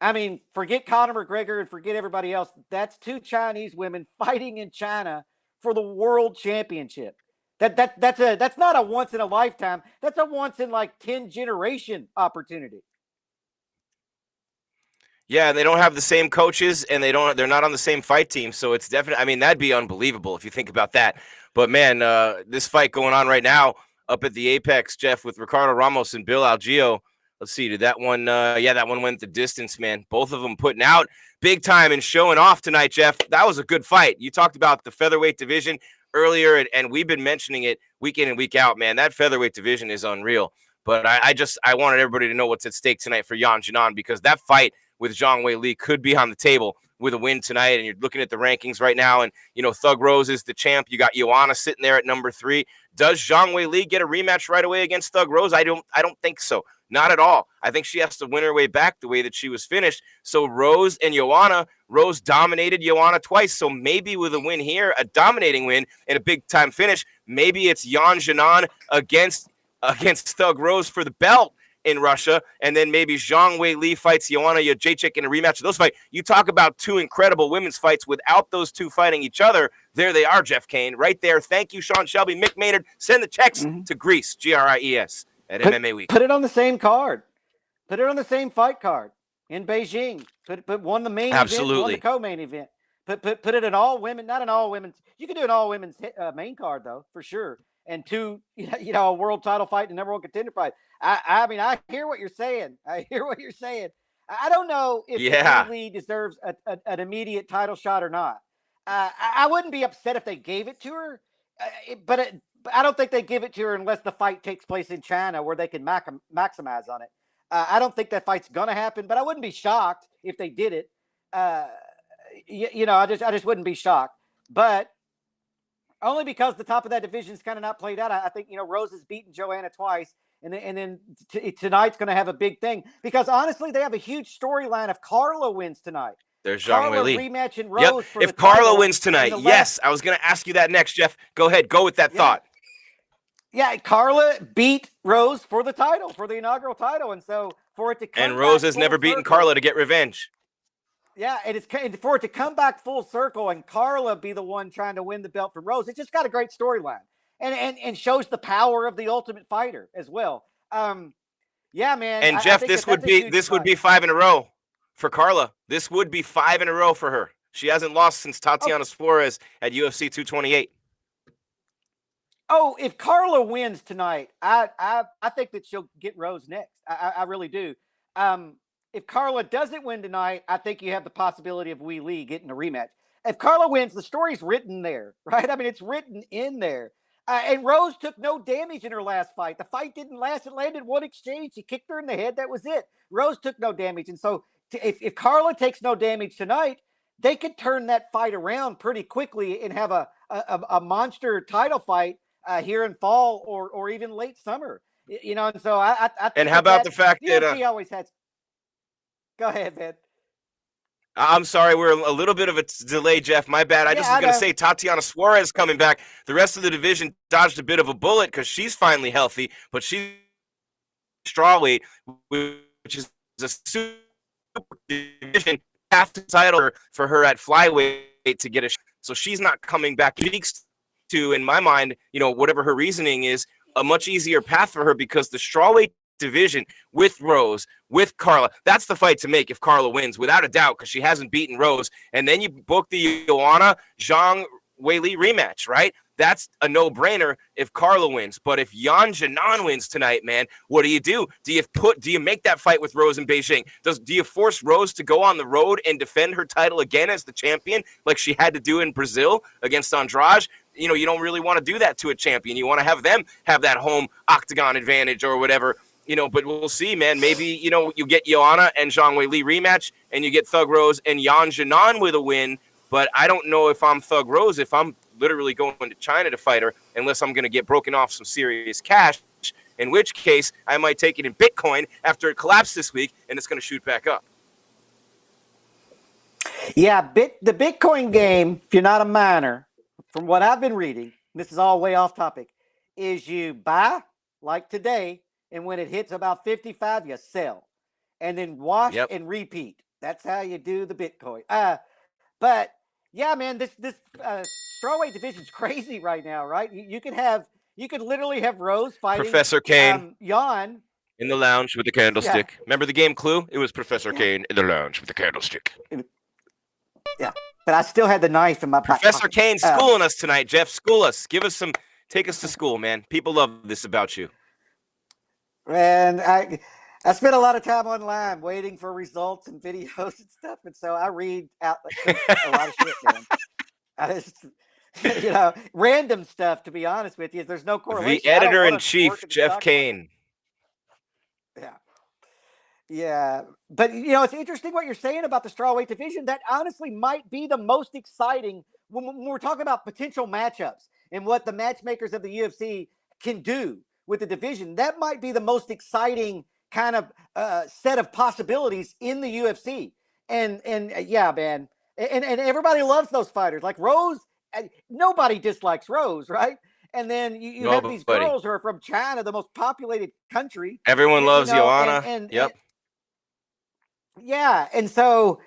I mean, forget Conor McGregor and forget everybody else. That's two Chinese women fighting in China for the world championship. That's not a once in a lifetime. That's a once in 10 generation opportunity. Yeah, and they don't have the same coaches, and they're not on the same fight team. So it's definitely, I mean, that'd be unbelievable if you think about that. But man, this fight going on right now up at the Apex, Jeff, with Ricardo Ramos and Bill Algeo. Let's see, did that one? That one went the distance, man. Both of them putting out big time and showing off tonight, Jeff. That was a good fight. You talked about the featherweight division earlier, and we've been mentioning it week in and week out, man. That featherweight division is unreal. But I wanted everybody to know what's at stake tonight for Yan Jinan, because that fight with Zhang Weili could be on the table with a win tonight. And you're looking at the rankings right now, and Thug Rose is the champ. You got Joanna sitting there at number 3. Does Zhang Weili get a rematch right away against Thug Rose? I don't think so. Not at all. I think she has to win her way back the way that she was finished. So Rose and Joanna, Rose dominated Joanna twice. So maybe with a win here, a dominating win and a big time finish, maybe it's Yan Jinan against Thug Rose for the belt in Russia, and then maybe Zhang Weili fights Joanna Jędrzejczyk in a rematch of those fights. You talk about two incredible women's fights without those two fighting each other. There they are, Jeff Cain, right there. Thank you, Sean Shelby. Mick Maynard, send the checks to Greece, Gries, at MMA Week. Put it on the same card. Put it on the same fight card in Beijing. Put one the main Absolutely. event, one the co-main event. Put it in all women, not in all women's. You can do an all women's main card though, for sure. And two, a world title fight and number one contender fight. I mean, I hear what you're saying. I don't know if Weili deserves an immediate title shot or not. I wouldn't be upset if they gave it to her, but I don't think they give it to her unless the fight takes place in China where they can maximize on it. I don't think that fight's gonna happen, but I wouldn't be shocked if they did it. I just wouldn't be shocked, but only because the top of that division is kind of not played out. I think Rose has beaten Joanna twice, and then tonight's going to have a big thing because honestly, they have a huge storyline if Carla wins tonight. There's Zhang Weili rematching Rose. Yep. If Carla wins tonight, yes, I was going to ask you that next, Jeff. Go ahead, go with that thought. Yeah, Carla beat Rose for the title, for the inaugural title, and so for it to come and Rose back has never beaten circle, Carla to get revenge. Yeah, and for it to come back full circle and Carla be the one trying to win the belt from Rose, it just got a great storyline and shows the power of the Ultimate Fighter as well. Yeah, man. And Jeff, this would be 5 in a row for Carla. This would be 5 in a row for her. She hasn't lost since Tatiana Suarez at UFC 228. Oh, if Carla wins tonight, I think that she'll get Rose next. I really do. If Carla doesn't win tonight, I think you have the possibility of Weili getting a rematch. If Carla wins, the story's written there, right? I mean, it's written in there. And Rose took no damage in her last fight. The fight didn't last. It landed one exchange. She kicked her in the head. That was it. Rose took no damage. And so if Carla takes no damage tonight, they could turn that fight around pretty quickly and have a monster title fight here in fall or even late summer. And so I think and how about the fact that UFC always has. Go ahead, man. I'm sorry, we're a little bit of a delay, Jeff. My bad. I just was going to say Tatiana Suarez coming back. The rest of the division dodged a bit of a bullet because she's finally healthy, but she's strawweight, which is a super division, half the title for her at flyweight to get a. So she's not coming back. Speaks to, in my mind, whatever her reasoning is, a much easier path for her because the strawweight division with Rose, with Carla, that's the fight to make if Carla wins, without a doubt, because she hasn't beaten Rose. And then you book the Joanna Zhang Weili rematch, right? That's a no-brainer if Carla wins. But if Yan Jinan wins tonight, man, what do? Do you make that fight with Rose in Beijing? Do you force Rose to go on the road and defend her title again as the champion, like she had to do in Brazil against Andrade? You don't really want to do that to a champion. You want to have them have that home octagon advantage or whatever. But we'll see, man. Maybe, you get Joanna and Zhang Weili rematch, and you get Thug Rose and Yan Jinan with a win. But I don't know if I'm Thug Rose, if I'm literally going to China to fight her, unless I'm going to get broken off some serious cash, in which case I might take it in Bitcoin after it collapsed this week, and it's going to shoot back up. Yeah, the Bitcoin game, if you're not a miner, from what I've been reading, this is all way off topic, is you buy, like today, and when it hits about 55, you sell. And then wash and repeat. That's how you do the Bitcoin. But, yeah, man, this strawweight division's crazy right now, right? You could literally have Rose fighting Professor Cain Jan in the lounge with the candlestick. Yeah. Remember the game Clue? It was Professor Cain in the lounge with the candlestick. Yeah, but I still had the knife in my back Professor pocket. Cain schooling us tonight, Jeff. School us. Take us to school, man. People love this about you. And I spent a lot of time online waiting for results and videos and stuff, and so I read out a lot of shit, man. I just, random stuff. To be honest with you, there's no correlation. The editor-in-chief, Jeff Cain. Yeah, but it's interesting what you're saying about the strawweight division. That honestly might be the most exciting when we're talking about potential matchups and what the matchmakers of the UFC can do with the division. That might be the most exciting kind of set of possibilities in the UFC. And yeah, man, and everybody loves those fighters. Like Rose, nobody dislikes Rose, right? And then you have these girls who are from China, the most populated country. Everyone loves Joanna. Yep. Yeah, and so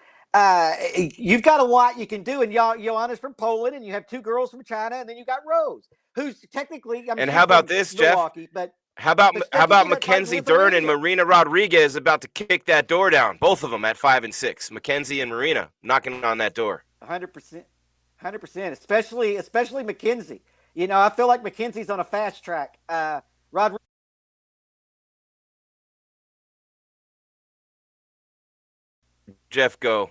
you've got a lot you can do. And Joanna's from Poland, and you have two girls from China, and then you got Rose, who's technically. And how about this, Jeff? How about Mackenzie Dern and Marina Rodriguez about to kick that door down? Both of them at 5 and 6. Mackenzie and Marina knocking on that door. 100%, especially Mackenzie. I feel like Mackenzie's on a fast track. Rodriguez. Jeff, go.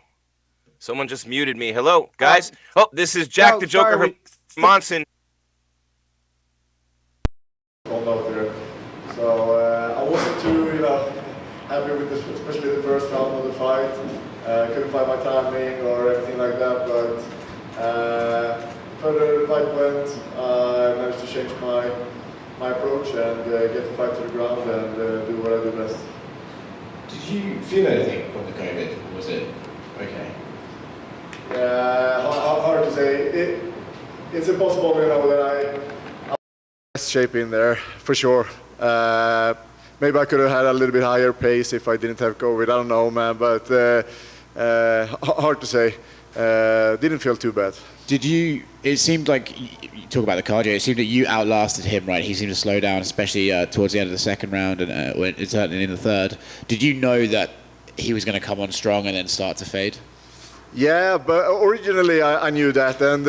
Someone just muted me. Hello, guys. This is Jack the Joker from Monson. So I wasn't too, happy with this, especially the first round of the fight. Couldn't find my timing or anything like that, but further the fight went, I managed to change my approach and get the fight to the ground and do what I do best. Did you feel anything from the COVID, or was it okay? Hard to say. It's impossible, that I best shape in there for sure. Maybe I could have had a little bit higher pace if I didn't have COVID. I don't know, man, but hard to say. Didn't feel too bad. It seemed like, you talk about the cardio, it seemed that you outlasted him, right? He seemed to slow down, especially towards the end of the second round and certainly in the third. Did you know that he was going to come on strong and then start to fade? Yeah, but originally I knew that. And,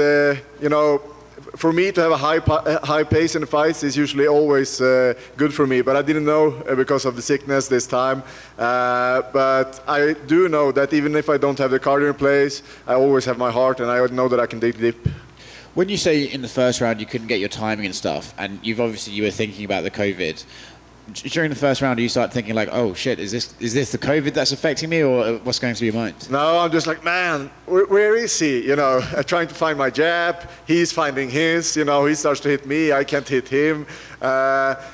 for me to have a high pace in the fights is usually always good for me. But I didn't know because of the sickness this time. But I do know that even if I don't have the cardio in place, I always have my heart, and I know that I can dig deep. When you say in the first round you couldn't get your timing and stuff, and you were thinking about the COVID, during the first round, do you start thinking like, oh shit, is this the COVID that's affecting me, or what's going through your mind? No, I'm just like, man, where is he? You know, trying to find my jab. He's finding his. You know, he starts to hit me. I can't hit him.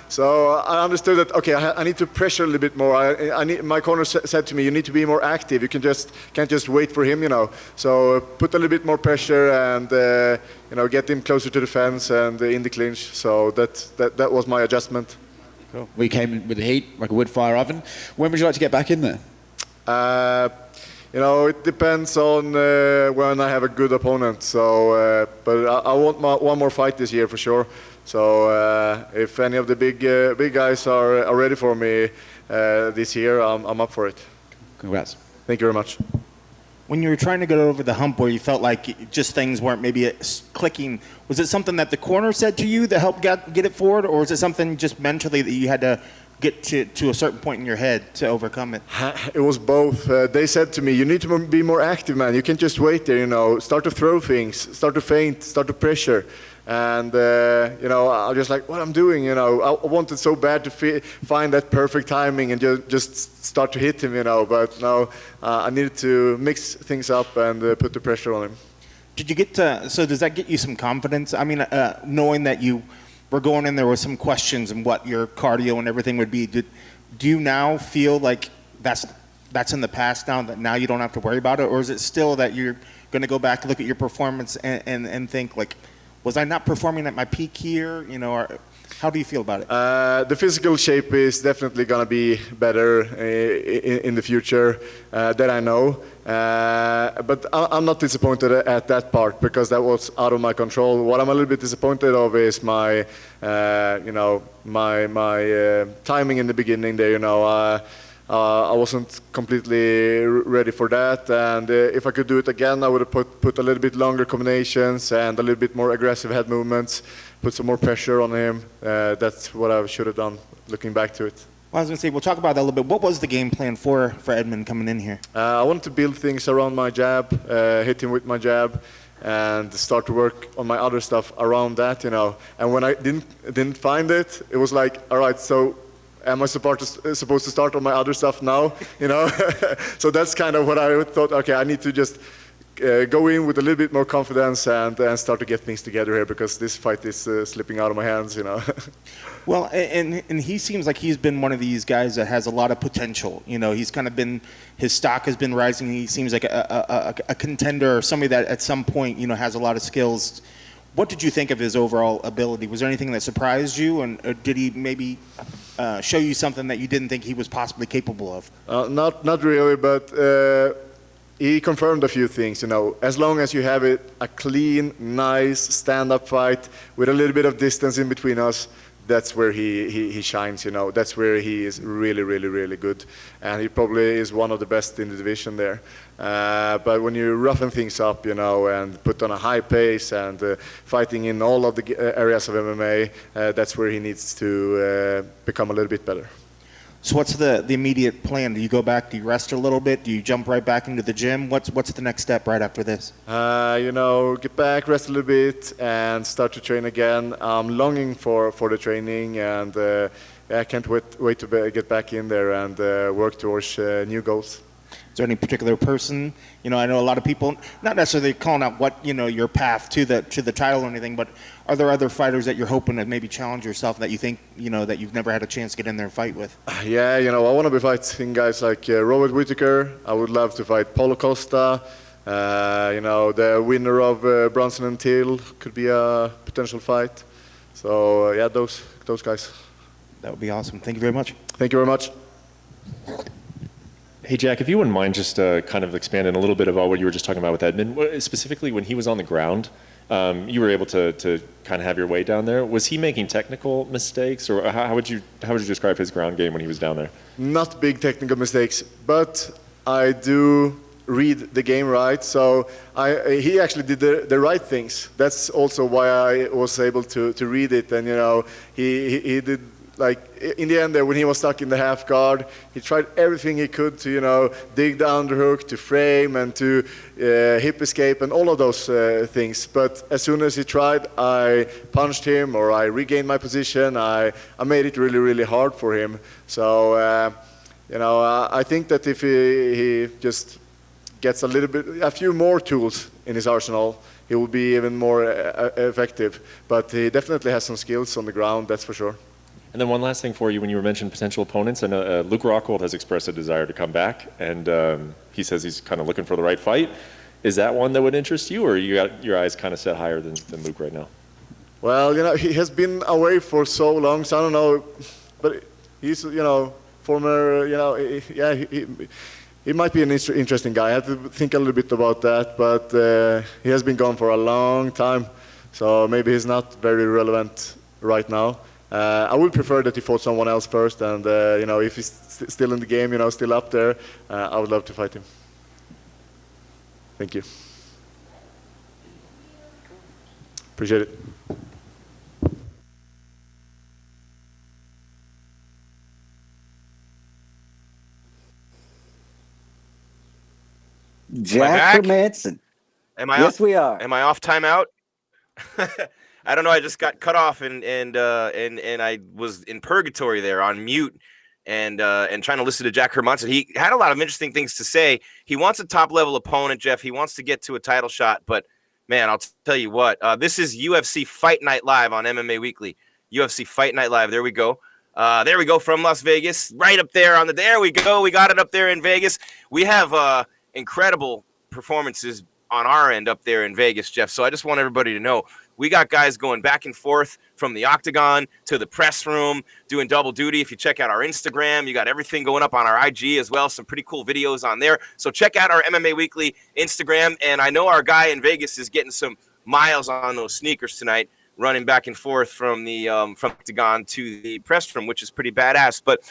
So I understood that. Okay, I need to pressure a little bit more. My corner said to me, you need to be more active. You can't just wait for him. You know, so put a little bit more pressure and you know, get him closer to the fence and in the clinch. So that was my adjustment. Cool. We came in with the heat, like a wood fire oven. When would you like to get back in there? You know, it depends on when I have a good opponent. So, but I want one more fight this year for sure. So, if any of the big guys are ready for me this year, I'm up for it. Congrats. Thank you very much. When you were trying to get over the hump where you felt like just things weren't maybe clicking, was it something that the corner said to you that helped get it forward, or was it something just mentally that you had to get to a certain point in your head to overcome it? It was both. They said to me, you need to be more active, man. You can't just wait there, you know. Start to throw things, start to feint, start to pressure. And, you know, I was just like, what I'm doing, you know. I wanted so bad to find that perfect timing and just start to hit him, you know. But no, I needed to mix things up and put the pressure on him. Did you get to, so does that get you some confidence? I mean, knowing that you were going in there with some questions and what your cardio and everything would be, do you now feel like that's in the past now, that now you don't have to worry about it? Or is it still that you're going to go back and look at your performance and think like, was I not performing at my peak here? You know, or how do you feel about it? The physical shape is definitely going to be better in the future, that I know. But I'm not disappointed at that part because that was out of my control. What I'm a little bit disappointed of is my, you know, my timing in the beginning there. You know, I wasn't completely ready for that, and if I could do it again, I would have put a little bit longer combinations and a little bit more aggressive head movements, put some more pressure on him. That's what I should have done, looking back to it. Well, I was going to say, we'll talk about that a little bit. What was the game plan for Edmund coming in here? I wanted to build things around my jab, hit him with my jab, and start to work on my other stuff around that, you know. And when I didn't find it, it was like, all right, so am I supposed to start on my other stuff now? You know, so that's kind of what I thought. Okay, I need to just go in with a little bit more confidence and start to get things together here because this fight is slipping out of my hands. You know. Well, and he seems like he's been one of these guys that has a lot of potential. You know, he's kind of been, his stock has been rising. He seems like a contender or somebody that at some point, you know, has a lot of skills. What did you think of his overall ability? Was there anything that surprised you, and did he maybe show you something that you didn't think he was possibly capable of? Not really, but he confirmed a few things. You know, as long as you have a clean, nice stand-up fight with a little bit of distance in between us, that's where he shines. You know, that's where he is really, really, really good, and he probably is one of the best in the division there. But when you roughen things up, you know, and put on a high pace and fighting in all of the areas of MMA, that's where he needs to become a little bit better. So what's the immediate plan? Do you go back, do you rest a little bit? Do you jump right back into the gym? What's the next step right after this? You know, get back, rest a little bit, and start to train again. I'm longing for the training, and I can't wait to get back in there and work towards new goals. Is there any particular person? You know, I know a lot of people, not necessarily calling out what, you know, your path to the title or anything, but are there other fighters that you're hoping to maybe challenge yourself that you think, you know, that you've never had a chance to get in there and fight with? Yeah, you know, I want to be fighting guys like Robert Whittaker. I would love to fight Paulo Costa. You know, the winner of Bronson and Till could be a potential fight. So, yeah, those guys. That would be awesome. Thank you very much. Thank you very much. Hey, Jack, if you wouldn't mind just kind of expanding a little bit about what you were just talking about with Edmund, specifically when he was on the ground, you were able to kind of have your way down there. Was he making technical mistakes, or how would you describe his ground game when he was down there? Not big technical mistakes, but I do read the game right. So he actually did the right things. That's also why I was able to read it. And you know, he did like in the end there, when he was stuck in the half guard, he tried everything he could to, you know, dig the underhook, to frame, and to hip escape, and all of those things. But as soon as he tried, I punched him, or I regained my position. I made it really, really hard for him. So, you know, I think that if he just gets a few more tools in his arsenal, he will be even more effective. But he definitely has some skills on the ground, that's for sure. And then one last thing for you, when you were mentioning potential opponents, I know Luke Rockhold has expressed a desire to come back, and he says he's kind of looking for the right fight. Is that one that would interest you, or you got your eyes kind of set higher than Luke right now? Well, you know, he has been away for so long, so I don't know, but he's, you know, former, you know, yeah, he might be an interesting guy. I have to think a little bit about that, but he has been gone for a long time, so maybe he's not very relevant right now. I would prefer that he fought someone else first, and you know, if he's still in the game, you know, still up there, I would love to fight him. Thank you. Appreciate it. Jack Hermanson. Yes, we are. Am I off timeout? I don't know. I just got cut off and I was in purgatory there on mute and trying to listen to Jack Hermanson. He had a lot of interesting things to say. He wants a top level opponent, Jeff. He wants to get to a title shot, but man, I'll tell you what. This is UFC Fight Night Live on MMA Weekly. UFC Fight Night Live. There we go. There we go from Las Vegas, right up there on the. There we go. We got it up there in Vegas. We have incredible performances on our end up there in Vegas, Jeff. So I just want everybody to know we got guys going back and forth from the octagon to the press room, doing double duty. If you check out our Instagram, you got everything going up on our IG as well. Some pretty cool videos on there. So check out our MMA Weekly Instagram. And I know our guy in Vegas is getting some miles on those sneakers tonight, running back and forth from the octagon to the press room, which is pretty badass. But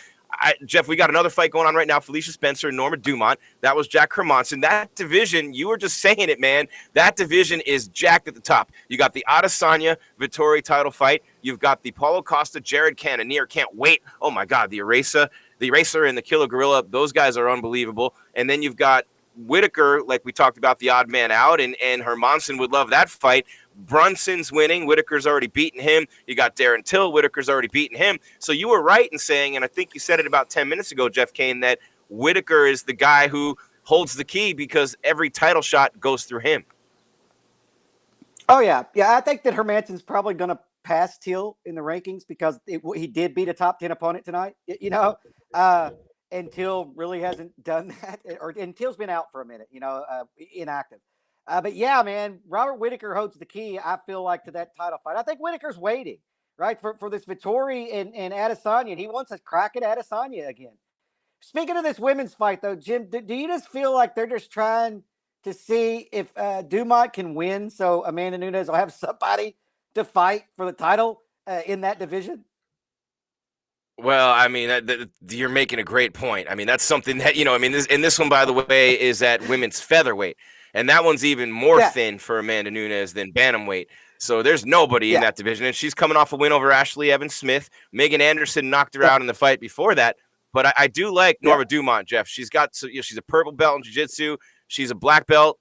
Jeff, we got another fight going on right now. Felicia Spencer and Norma Dumont. That was Jack Hermanson. That division, you were just saying it, man. That division is jacked at the top. You got the Adesanya Vettori title fight. You've got the Paulo Costa, Jared Cannonier. Can't wait. Oh, my God, the Eraser and the Killer Gorilla. Those guys are unbelievable. And then you've got Whitaker, like we talked about, the odd man out, and Hermanson would love that fight. Brunson's winning. Whitaker's already beaten him. You got Darren Till. Whitaker's already beaten him. So you were right in saying, and I think you said it about 10 minutes ago, Jeff Cain, that Whitaker is the guy who holds the key because every title shot goes through him. Oh, yeah. Yeah, I think that Hermanson's probably going to pass Till in the rankings because he did beat a top 10 opponent tonight, you know. And Till really hasn't done that. And Till's been out for a minute, you know, inactive. But yeah, man, Robert Whitaker holds the key, I feel like, to that title fight. I think Whitaker's waiting, right, for this Vettori and Adesanya. And he wants a crack at Adesanya again. Speaking of this women's fight, though, Jim, do you just feel like they're just trying to see if Dumont can win so Amanda Nunes will have somebody to fight for the title in that division? Well, I mean, you're making a great point. I mean, that's something that, you know, I mean, this one, by the way, is at women's featherweight. And that one's even more thin for Amanda Nunes than bantamweight. So there's nobody in that division. And she's coming off a win over Ashley Evans-Smith. Megan Anderson knocked her out in the fight before that. But I do like Norma Dumont, Jeff. She's got, you know, she's a purple belt in jiu-jitsu. She's a black belt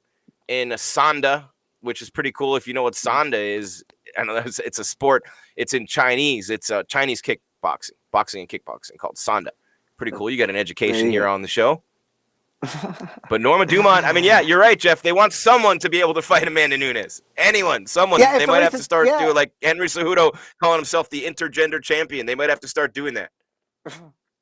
in Sanda, which is pretty cool. If you know what Sanda is, I know it's a sport. It's in Chinese. It's Chinese kickboxing, boxing and kickboxing called Sanda. Pretty cool. You got an education here on the show. But Norma Dumont, I mean, yeah, you're right, Jeff. They want someone to be able to fight Amanda Nunes. Anyone, someone. They might have to start doing like Henry Cejudo calling himself the intergender champion. They might have to start doing that.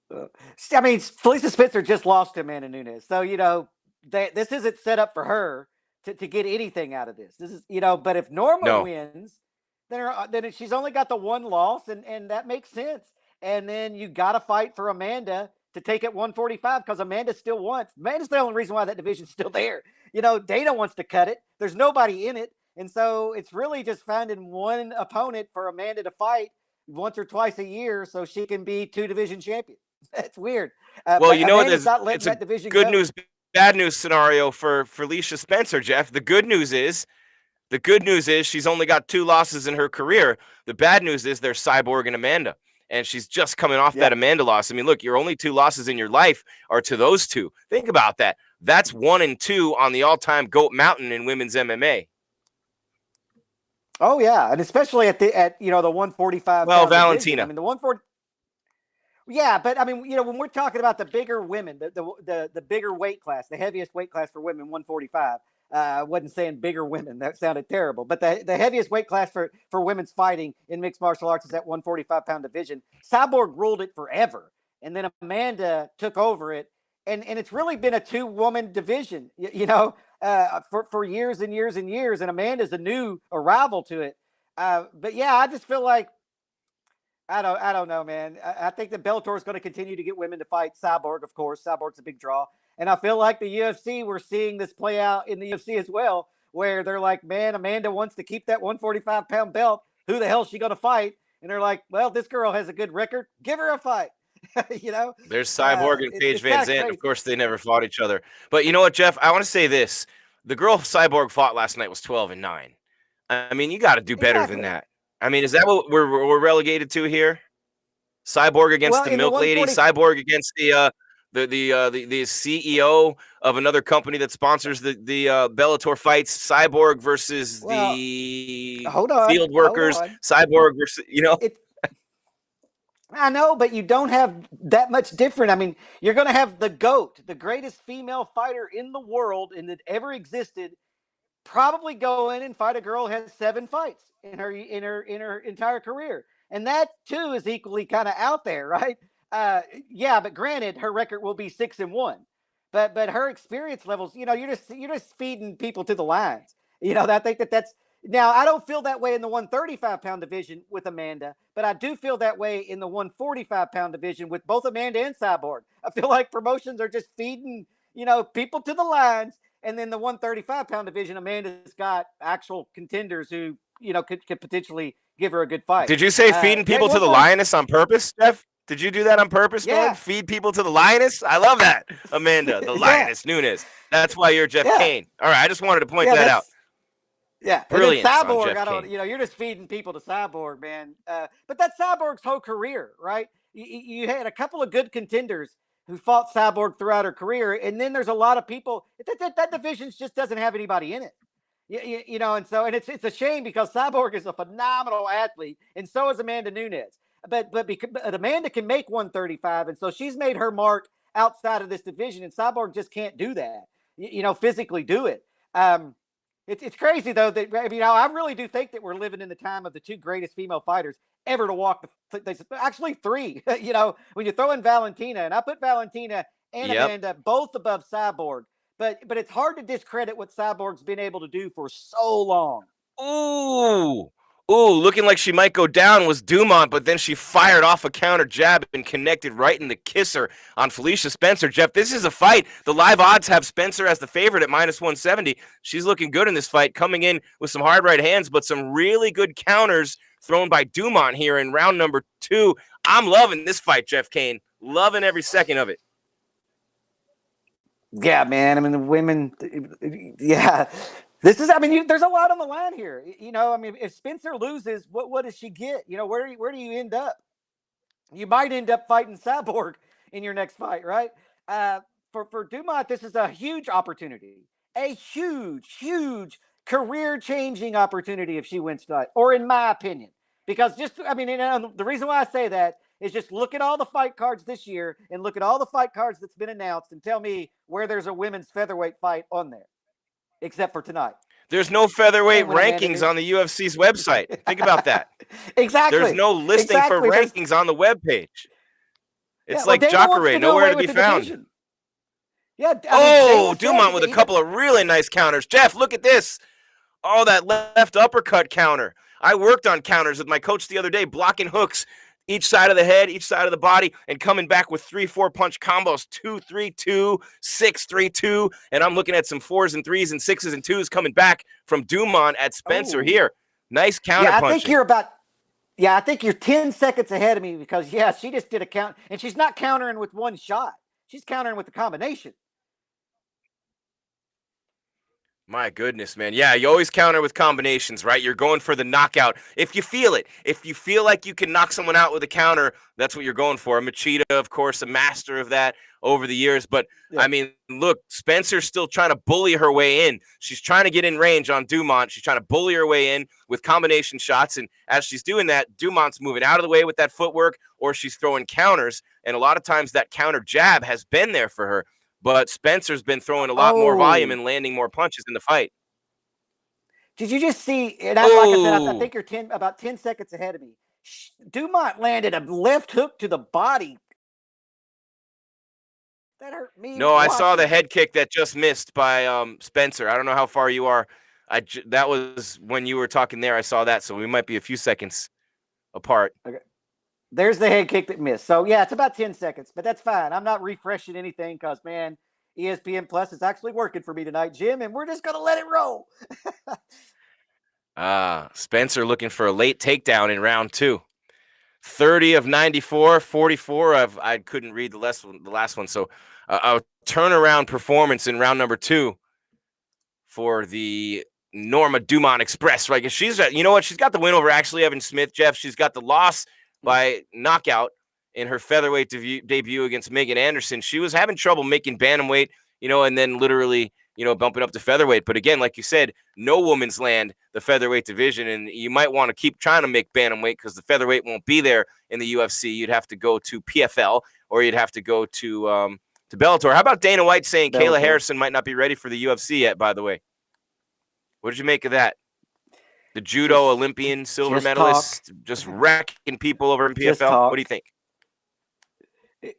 I mean, Felicia Spencer just lost to Amanda Nunes. So, you know, this isn't set up for her to get anything out of this. This is, you know, but if Norma wins, then she's only got the one loss, and that makes sense. And then you got to fight for Amanda to take it 145 because Amanda still wants. Amanda's the only reason why that division's still there. You know, Dana wants to cut it. There's nobody in it. And so it's really just finding one opponent for Amanda to fight once or twice a year so she can be two division champion. That's weird. Well, you know, it's that division good news, bad news scenario for Felicia Spencer, Jeff. The good news is she's only got 2 losses in her career. The bad news is they're Cyborg and Amanda. and she's just coming off that Amanda loss. I mean, look, your only 2 losses in your life are to those 2. Think about that. That's 1 and 2 on the all-time GOAT mountain in women's MMA. Oh yeah, and especially at the 145. Well, pound division. Valentina. I mean, the 140. Yeah, but I mean, when we're talking about the bigger women, the bigger weight class, the heaviest weight class for women, 145. I wasn't saying bigger women. That sounded terrible. But the heaviest weight class for women's fighting in mixed martial arts is that 145-pound division. Cyborg ruled it forever, and then Amanda took over it, and it's really been a 2-woman division, for years and years and years. And Amanda's a new arrival to it. But yeah, I just feel like I don't know, man. I think that Bellator is going to continue to get women to fight Cyborg. Of course, Cyborg's a big draw. And I feel like the UFC, we're seeing this play out in the UFC as well, where they're like, man, Amanda wants to keep that 145-pound belt. Who the hell is she going to fight? And they're like, well, this girl has a good record. Give her a fight. There's Cyborg and Paige Van Zandt. Of course, they never fought each other. But you know what, Jeff? I want to say this. The girl Cyborg fought last night was 12-9. I mean, you got to do better than that. I mean, is that what we're relegated to here? Cyborg against the milk lady, Cyborg against the CEO of another company that sponsors the Bellator fights, Cyborg versus the field workers, Cyborg versus, I know, but you don't have that much different. I mean, you're going to have the GOAT, the greatest female fighter in the world and that ever existed, probably go in and fight a girl who has 7 fights in her entire career. And that too is equally kind of out there, right? But granted, her record will be 6-1, but her experience levels, you're just feeding people to the lines. I think that's now. I don't feel that way in the 135-pound division with Amanda, but I do feel that way in the 145-pound division with both Amanda and Cyborg. I feel like promotions are just feeding, people to the lines, and then the 135-pound division, Amanda's got actual contenders who, could potentially give her a good fight. Did you say feeding people to the lioness on purpose, Jeff? Did you do that on purpose, man? Feed people to the lioness? I love that, Amanda, the lioness Nunes. That's why you're Jeff Cain. All right, I just wanted to point that out. Yeah, brilliant. Cyborg, you're just feeding people to Cyborg, man. But that's Cyborg's whole career, right? You had a couple of good contenders who fought Cyborg throughout her career, and then there's a lot of people that division just doesn't have anybody in it. And it's a shame because Cyborg is a phenomenal athlete, and so is Amanda Nunes. But Amanda can make 135, and so she's made her mark outside of this division, and Cyborg just can't do that. Physically do it. It's crazy though that I really do think that we're living in the time of the 2 greatest female fighters ever to walk actually 3. When you throw in Valentina, and I put Valentina and Amanda both above Cyborg. But it's hard to discredit what Cyborg's been able to do for so long. Ooh, looking like she might go down was Dumont, but then she fired off a counter jab and connected right in the kisser on Felicia Spencer. Jeff, this is a fight. The live odds have Spencer as the favorite at -170. She's looking good in this fight, coming in with some hard right hands, but some really good counters thrown by Dumont here in round number 2. I'm loving this fight, Jeff Cain. Loving every second of it. Yeah, man. I mean, the women, there's a lot on the line here. If Spencer loses, what does she get? Where do you end up? You might end up fighting Cyborg in your next fight, right? For Dumont, this is a huge opportunity, a huge career-changing opportunity if she wins tonight, or in my opinion. Because the reason why I say that is just look at all the fight cards this year and look at all the fight cards that's been announced and tell me where there's a women's featherweight fight on there, except for tonight. There's no featherweight rankings on the UFC's website. Think about that. Exactly. There's no listing for rankings on the webpage. It's like Jacare, nowhere to be found. Division. Dumont with a couple of really nice counters. Jeff, look at this. Oh, that left uppercut counter. I worked on counters with my coach the other day, blocking hooks each side of the head, each side of the body, and coming back with 3-4 punch combos, 2-3-2, 6-3-2, and I'm looking at some 4s and 3s and 6s and 2s coming back from Dumont at Spencer here. Nice counter punching. I think you're 10 seconds ahead of me because, she just did a count, and she's not countering with one shot. She's countering with a combination. My goodness, man. Yeah, you always counter with combinations, right? You're going for the knockout. If you feel it, if you feel like you can knock someone out with a counter, that's what you're going for. Machida, of course, a master of that over the years. But, Yeah. I mean, look, Spencer's still trying to bully her way in. She's trying to get in range on Dumont. She's trying to bully her way in with combination shots. And as she's doing that, Dumont's moving out of the way with that footwork, or she's throwing counters. And a lot of times that counter jab has been there for her. But Spencer's been throwing a lot more volume and landing more punches in the fight. Did you just see? And like I said, I think you're about 10 seconds ahead of me. Dumont landed a left hook to the body. That hurt me. No, I saw the head kick that just missed by Spencer. I don't know how far you are. That was when you were talking there. I saw that, so we might be a few seconds apart. Okay. There's the head kick that missed. So, yeah, it's about 10 seconds, but that's fine. I'm not refreshing anything because, man, ESPN Plus is actually working for me tonight, Jim, and we're just going to let it roll. Spencer looking for a late takedown in round 2. 30 of 94, 44 of, I couldn't read the last one. So a turnaround performance in round number 2 for the Norma Dumont Express, right? She's, you know what? She's got the win over Ashley Evans Smith, Jeff. She's got the loss by knockout in her featherweight debut against Megan Anderson. She was having trouble making bantamweight, and then literally, bumping up to featherweight. But again, like you said, no woman's land, the featherweight division, and you might want to keep trying to make bantamweight because the featherweight won't be there in the UFC. You'd have to go to PFL or you'd have to go to Bellator. How about Dana White saying Kayla Harrison might not be ready for the UFC yet, by the way? What did you make of that? The judo Olympian silver medalist just wrecking people over in PFL. What do you think?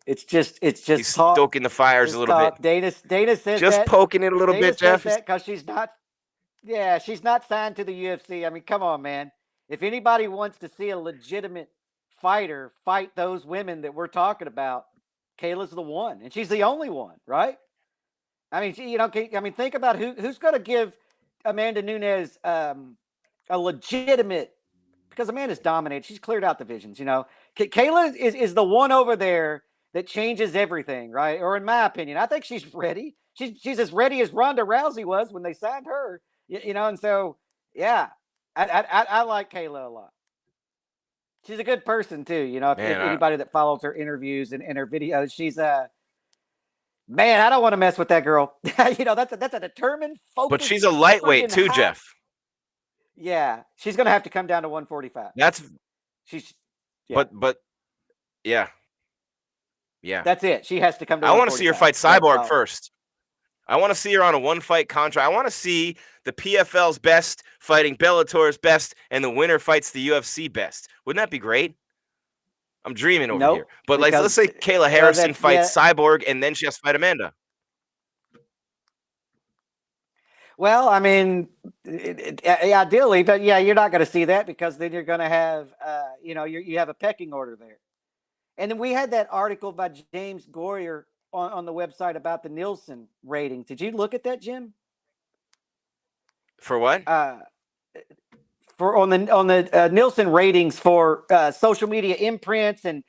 It's just He's stoking the fires a little bit. Dana says just poking it a little bit, Jeff. Because she's not signed to the UFC. I mean, come on, man. If anybody wants to see a legitimate fighter fight those women that we're talking about, Kayla's the one, and she's the only one, right? I mean, think about who's going to give Amanda Nunes a legitimate, because Amanda's dominated. She's cleared out divisions, Kayla is the one over there that changes everything, right? Or in my opinion, I think she's ready. She's as ready as Ronda Rousey was when they signed her, and so, yeah, I like Kayla a lot. She's a good person too, if anybody that follows her interviews and her videos, she's man, I don't want to mess with that girl. That's a determined, focused. But she's a lightweight too, Jeff. Yeah, she's gonna have to come down to 145. Yeah. That's it. She has to come to. I want to see her fight Cyborg first. I want to see her on a 1-fight contract. I want to see the PFL's best fighting Bellator's best, and the winner fights the UFC best. Wouldn't that be great? I'm dreaming over here. But let's say Kayla Harrison fights Cyborg, and then she has to fight Amanda. Well, I mean, ideally, but yeah, you're not going to see that because then you're going to have, you have a pecking order there. And then we had that article by James Goyer on the website about the Nielsen rating. Did you look at that, Jim? For what? On the Nielsen ratings for social media imprints and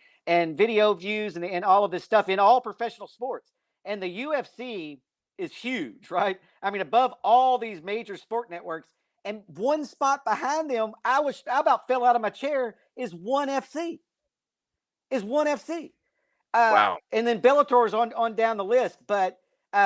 video views and all of this stuff in all professional sports. And the UFC is huge, right? I mean, above all these major sport networks, and one spot behind them, I about fell out of my chair, is ONE FC. Wow. And then Bellator is on down the list, but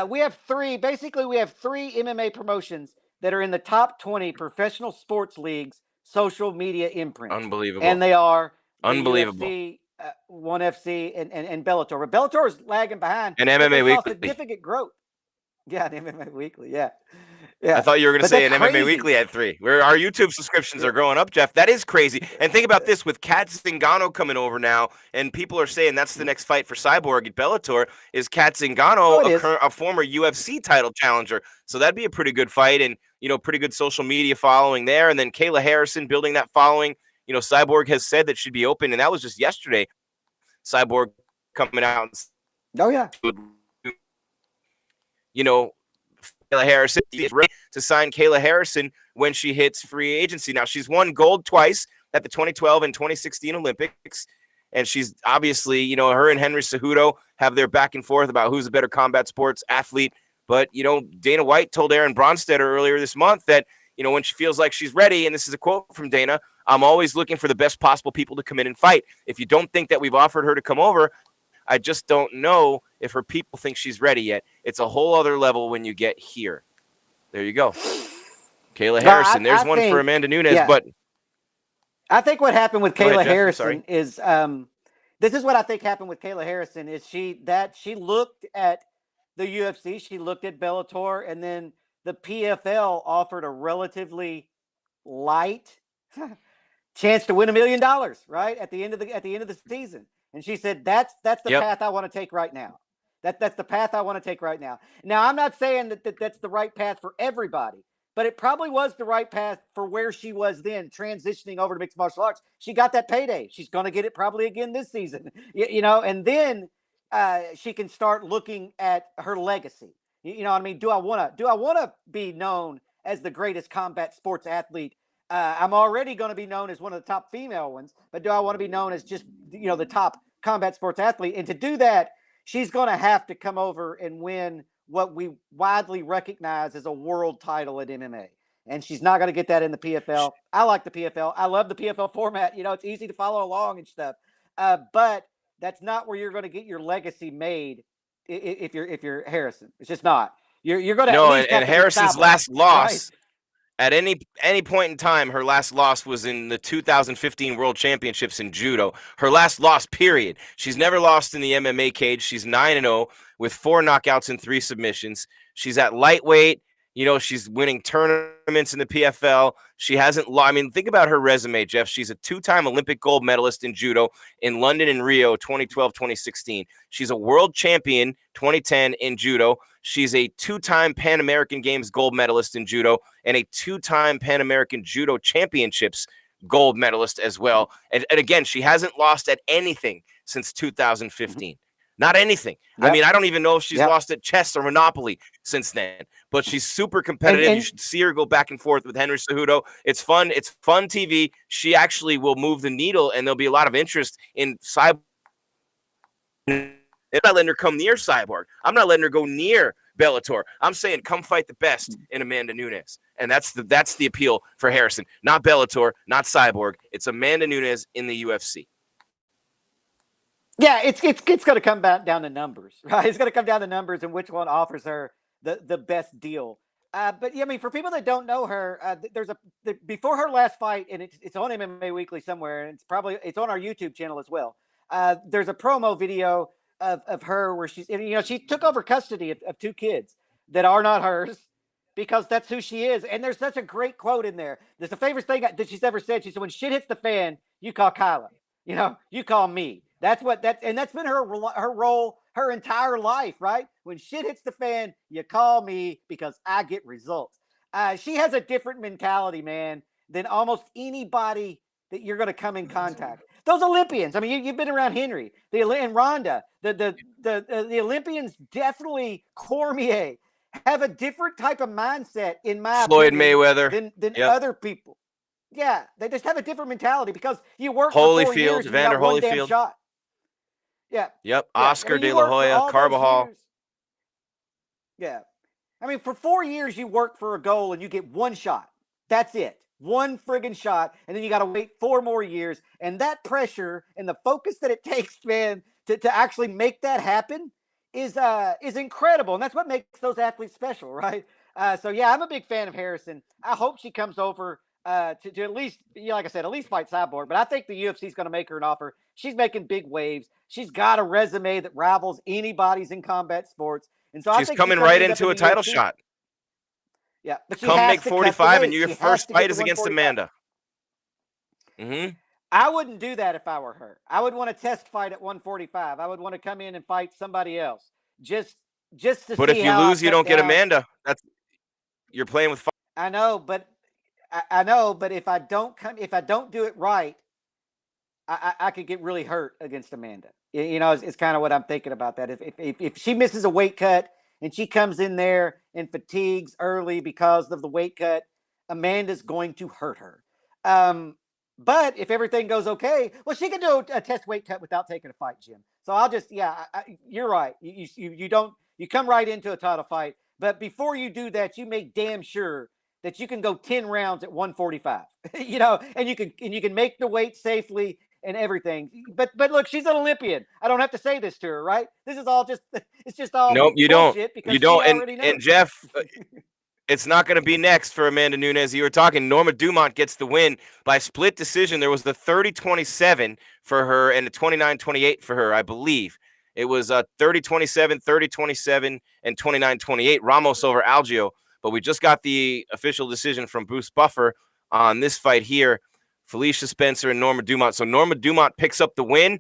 we have three MMA promotions that are in the top 20 professional sports leagues social media imprint. Unbelievable. And they are unbelievable. UFC, ONE FC and Bellator. But Bellator is lagging behind. And MMA Weekly. Significant growth. Yeah, the MMA Weekly. Yeah. Yeah. I thought you were going to say an MMA Weekly had 3. Where our YouTube subscriptions are growing up, Jeff. That is crazy. And think about this with Kat Zingano coming over now, and people are saying that's the next fight for Cyborg at Bellator. Is Kat Zingano a former UFC title challenger? So that'd be a pretty good fight, and pretty good social media following there. And then Kayla Harrison building that following. Cyborg has said that she'd be open, and that was just yesterday. Cyborg coming out. Oh yeah. Kayla Harrison is ready to sign Kayla Harrison when she hits free agency. Now, she's won gold twice at the 2012 and 2016 Olympics, and she's obviously, her and Henry Cejudo have their back and forth about who's a better combat sports athlete. But, Dana White told Aaron Bronsteter earlier this month that, when she feels like she's ready, and this is a quote from Dana, I'm always looking for the best possible people to come in and fight. If you don't think that we've offered her to come over, I just don't know if her people think she's ready yet. It's a whole other level when you get here. There you go. Kayla Harrison. There's one for Amanda Nunes, but I think what happened with Kayla ahead, Jeff, Harrison is this is what I think happened with Kayla Harrison is she looked at the UFC, she looked at Bellator, and then the PFL offered a relatively light chance to win $1 million, right? At the end of the season. And she said, that's the path I want to take right now. That's the path I want to take right now. Now, I'm not saying that that's the right path for everybody, but it probably was the right path for where she was then, transitioning over to mixed martial arts. She got that payday. She's going to get it probably again this season, and then she can start looking at her legacy. You know what I mean? Do I want to be known as the greatest combat sports athlete? I'm already going to be known as one of the top female ones, but do I want to be known as just, the top combat sports athlete? And to do that, she's going to have to come over and win what we widely recognize as a world title at MMA. And she's not going to get that in the PFL. I like the PFL. I love the PFL format. It's easy to follow along and stuff. But that's not where you're going to get your legacy made if you're Harrison. It's just not. You're going to and Harrison's last loss, right? At any point in time, her last loss was in the 2015 World Championships in judo. Her last loss, period. She's never lost in the MMA cage. She's 9-0 with 4 knockouts and 3 submissions. She's at lightweight. She's winning tournaments in the PFL. She hasn't think about her resume, Jeff. She's a 2-time Olympic gold medalist in judo in London and Rio 2012, 2016. She's a world champion 2010 in judo. She's a 2-time Pan American Games gold medalist in judo and a 2-time Pan American Judo Championships gold medalist as well. And again, she hasn't lost at anything since 2015. Not anything. Yep. I don't even know if she's lost at chess or Monopoly since then, but she's super competitive. And you should see her go back and forth with Henry Cejudo. It's fun. It's fun TV. She actually will move the needle, and there'll be a lot of interest in Cyborg. I'm not letting her come near Cyborg. I'm not letting her go near Bellator. I'm saying come fight the best in Amanda Nunes. And that's the appeal for Harrison. Not Bellator, not Cyborg. It's Amanda Nunes in the UFC. Yeah, it's going to come back down to numbers, right? It's going to come down to numbers and which one offers her the best deal. But for people that don't know her, before her last fight, and it's on MMA Weekly somewhere, and it's on our YouTube channel as well. There's a promo video of her where she took over custody of 2 kids that are not hers because that's who she is. And there's such a great quote in there. There's the favorite thing that she's ever said. She said, "When shit hits the fan, you call Kayla. You call me." That's been her role her entire life, right? When shit hits the fan, you call me because I get results. She has a different mentality, man, than almost anybody that you're going to come in contact. Those Olympians, you've been around Henry, and Ronda, the Olympians, definitely Cormier, have a different type of mindset in my Floyd opinion, Mayweather than other people. Yeah, they just have a different mentality because you work Holyfield, for 4 years, Evander Holyfield. Shot. Yeah. Yep. Oscar De La Hoya, Carbajal. Yeah. For 4 years, you work for a goal and you get 1 shot. That's it. 1 friggin' shot. And then you got to wait 4 more years. And that pressure and the focus that it takes, man, to actually make that happen is incredible. And that's what makes those athletes special, right? So, yeah, I'm a big fan of Harrison. I hope she comes over to at least, like I said, at least fight Cyborg. But I think the UFC is going to make her an offer. She's making big waves. She's got a resume that rivals anybody's in combat sports. And so she's coming right into a title shot. Yeah. But come make 45 and your first fight is against Amanda. Mm-hmm. I wouldn't do that if I were her. I would want to test fight at 145. I would want to come in and fight somebody else. Just to see. But if you lose, you don't get Amanda. You're playing with fire. I know, but if I don't do it right, I could get really hurt against Amanda. It's kind of what I'm thinking about that. If she misses a weight cut and she comes in there and fatigues early because of the weight cut, Amanda's going to hurt her. But if everything goes okay, well, she can do a test weight cut without taking a fight, Jim. So I'll just, you're right. You come right into a title fight. But before you do that, you make damn sure that you can go 10 rounds at 145, and you can make the weight safely and everything. But look, she's an Olympian. I don't have to say this to her, right? This is all it's just all Nope, you don't. bullshit because You don't. she already knows. And Jeff, it's not going to be next for Amanda Nunes. You were talking. Norma Dumont gets the win by split decision. There was the 30-27 for her and the 29-28 for her, I believe. It was 30-27, 30-27, and 29-28. Ramos over Algio. But we just got the official decision from Bruce Buffer on this fight here. Felicia Spencer and Norma Dumont. So Norma Dumont picks up the win,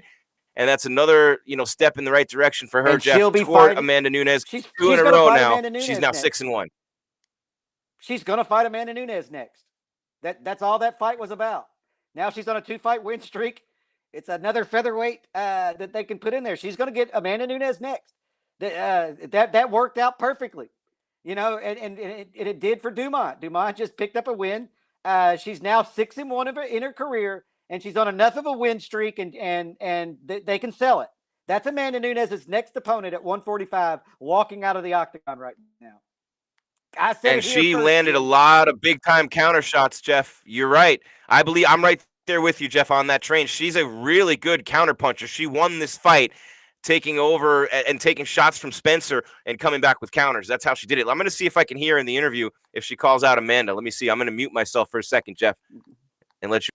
and that's another step in the right direction for her. And Jeff, she'll be toward fighting Amanda Nunes. She's Two in a gonna row fight now. Amanda Nunes She's now next. 6-1. She's going to fight Amanda Nunes next. That's all that fight was about. Now she's on a 2-fight win streak. It's another featherweight that they can put in there. She's going to get Amanda Nunes next. That worked out perfectly, and it did for Dumont. Dumont just picked up a win. She's now 6-1 in her career, and she's on enough of a win streak, and they can sell it. That's Amanda Nunes' next opponent at 145, walking out of the octagon right now. I said And she landed a lot of big-time counter shots, Jeff. You're right. I believe I'm right there with you, Jeff, on that train. She's a really good counter puncher. She won this fight taking over and taking shots from Spencer and coming back with counters. That's how she did it. I'm going to see if I can hear in the interview if she calls out Amanda. Let me see. I'm going to mute myself for a second, Jeff, and let you.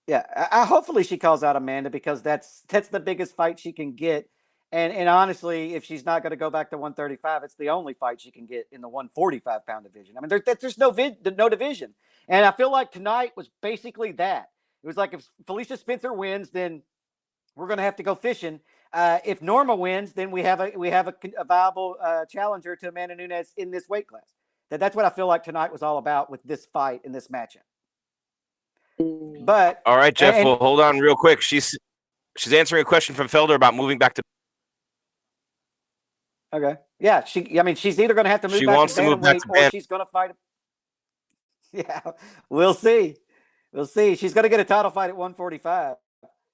Yeah, hopefully she calls out Amanda because that's the biggest fight she can get. And honestly, if she's not going to go back to 135, it's the only fight she can get in the 145-pound division. I mean, there's no division. And I feel like tonight was basically that. It was like if Felicia Spencer wins, then we're going to have to go fishing. If Norma wins, then we have a viable challenger to Amanda Nunes in this weight class. That's what I feel like tonight was all about with this fight and this matchup. But all right, Jeff. Well, hold on real quick. She's answering a question from Felder about moving back to. Okay. Yeah, she's either going to have to move She back wants to to move back bantamweight to or she's going to fight. Yeah, we'll see. We'll see. She's going to get a title fight at 145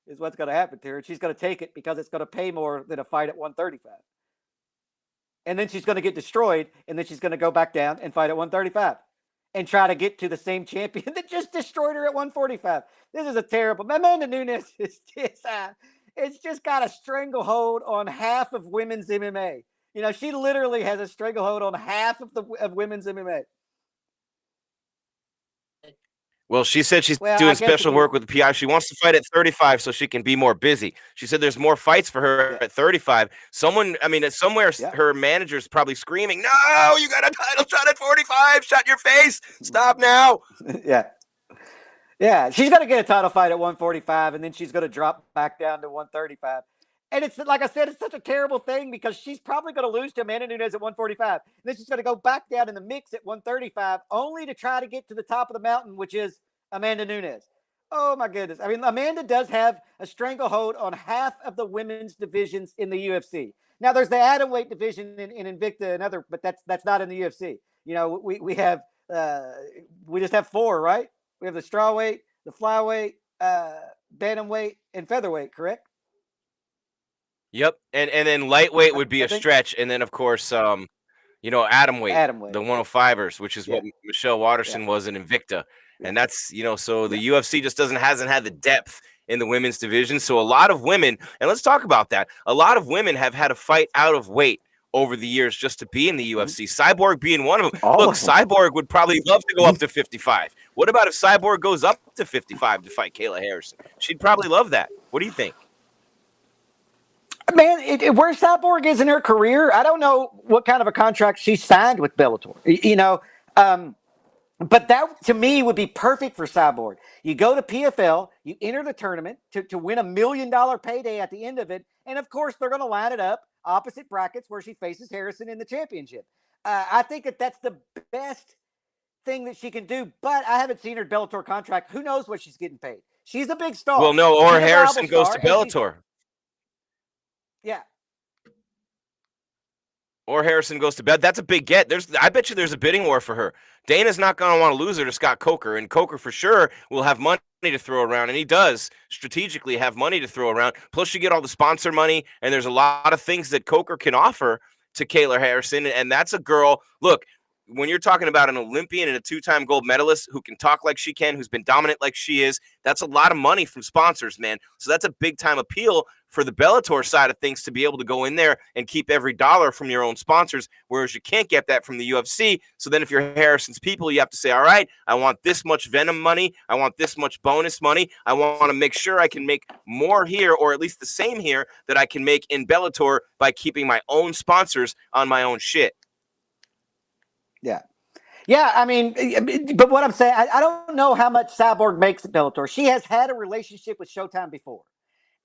is what's going to happen to her. She's going to take it because it's going to pay more than a fight at 135. And then she's going to get destroyed, and then she's going to go back down and fight at 135 and try to get to the same champion that just destroyed her at 145. This is a terrible. Amanda Nunes is just, it's just got a stranglehold on half of women's MMA. She literally has a stranglehold on half of women's MMA. Well, she said she's doing special work with the PI. She wants to fight at 35 so she can be more busy. She said there's more fights for her at 35. Somewhere her manager's probably screaming, "No, you got a title shot at 45. Shut your face. Stop now." Yeah, she's going to get a title fight at 145, and then she's going to drop back down to 135. And it's like I said, it's such a terrible thing because she's probably going to lose to Amanda Nunes at 145. And then she's going to go back down in the mix at 135 only to try to get to the top of the mountain, which is Amanda Nunes. Oh, my goodness. I mean, Amanda does have a stranglehold on half of the women's divisions in the UFC. Now, there's the atomweight division in Invicta and other, but that's not in the UFC. We have we just have 4, right? We have the strawweight, the flyweight, bantamweight, and featherweight, correct? Yep, and then lightweight would be a stretch, and then of course, atomweight, the 105ers, which is what Michelle Watterson was in Invicta, and that's so the UFC just hasn't had the depth in the women's division. So a lot of women, and let's talk about that. A lot of women have had to fight out of weight over the years just to be in the UFC. Cyborg being one of them. Look, Cyborg would probably love to go up to 55. What about if Cyborg goes up to 55 to fight Kayla Harrison? She'd probably love that. What do you think? Man, where Cyborg is in her career, I don't know what kind of a contract she signed with Bellator. But that, to me, would be perfect for Cyborg. You go to PFL, you enter the tournament to win $1 million payday at the end of it, and of course, they're going to line it up opposite brackets where she faces Harrison in the championship. I think that's the best thing that she can do, but I haven't seen her Bellator contract. Who knows what she's getting paid? She's a big star. Well, no, or Harrison goes to Bellator. Yeah. Or Harrison goes to bed. That's a big get. I bet you there's a bidding war for her. Dana's not going to want to lose her to Scott Coker, and Coker for sure will have money to throw around, and he does strategically have money to throw around. Plus, you get all the sponsor money, and there's a lot of things that Coker can offer to Kayla Harrison. And that's a girl, look, when you're talking about an Olympian and a 2-time gold medalist who can talk like she can, who's been dominant like she is, that's a lot of money from sponsors, man. So that's a big-time appeal for the Bellator side of things to be able to go in there and keep every dollar from your own sponsors, whereas you can't get that from the UFC. So then if you're Harrison's people, you have to say, all right, I want this much Venom money. I want this much bonus money. I want to make sure I can make more here, or at least the same here that I can make in Bellator by keeping my own sponsors on my own shit. Yeah. Yeah, I mean, but what I'm saying, I don't know how much Cyborg makes at Bellator. She has had a relationship with Showtime before,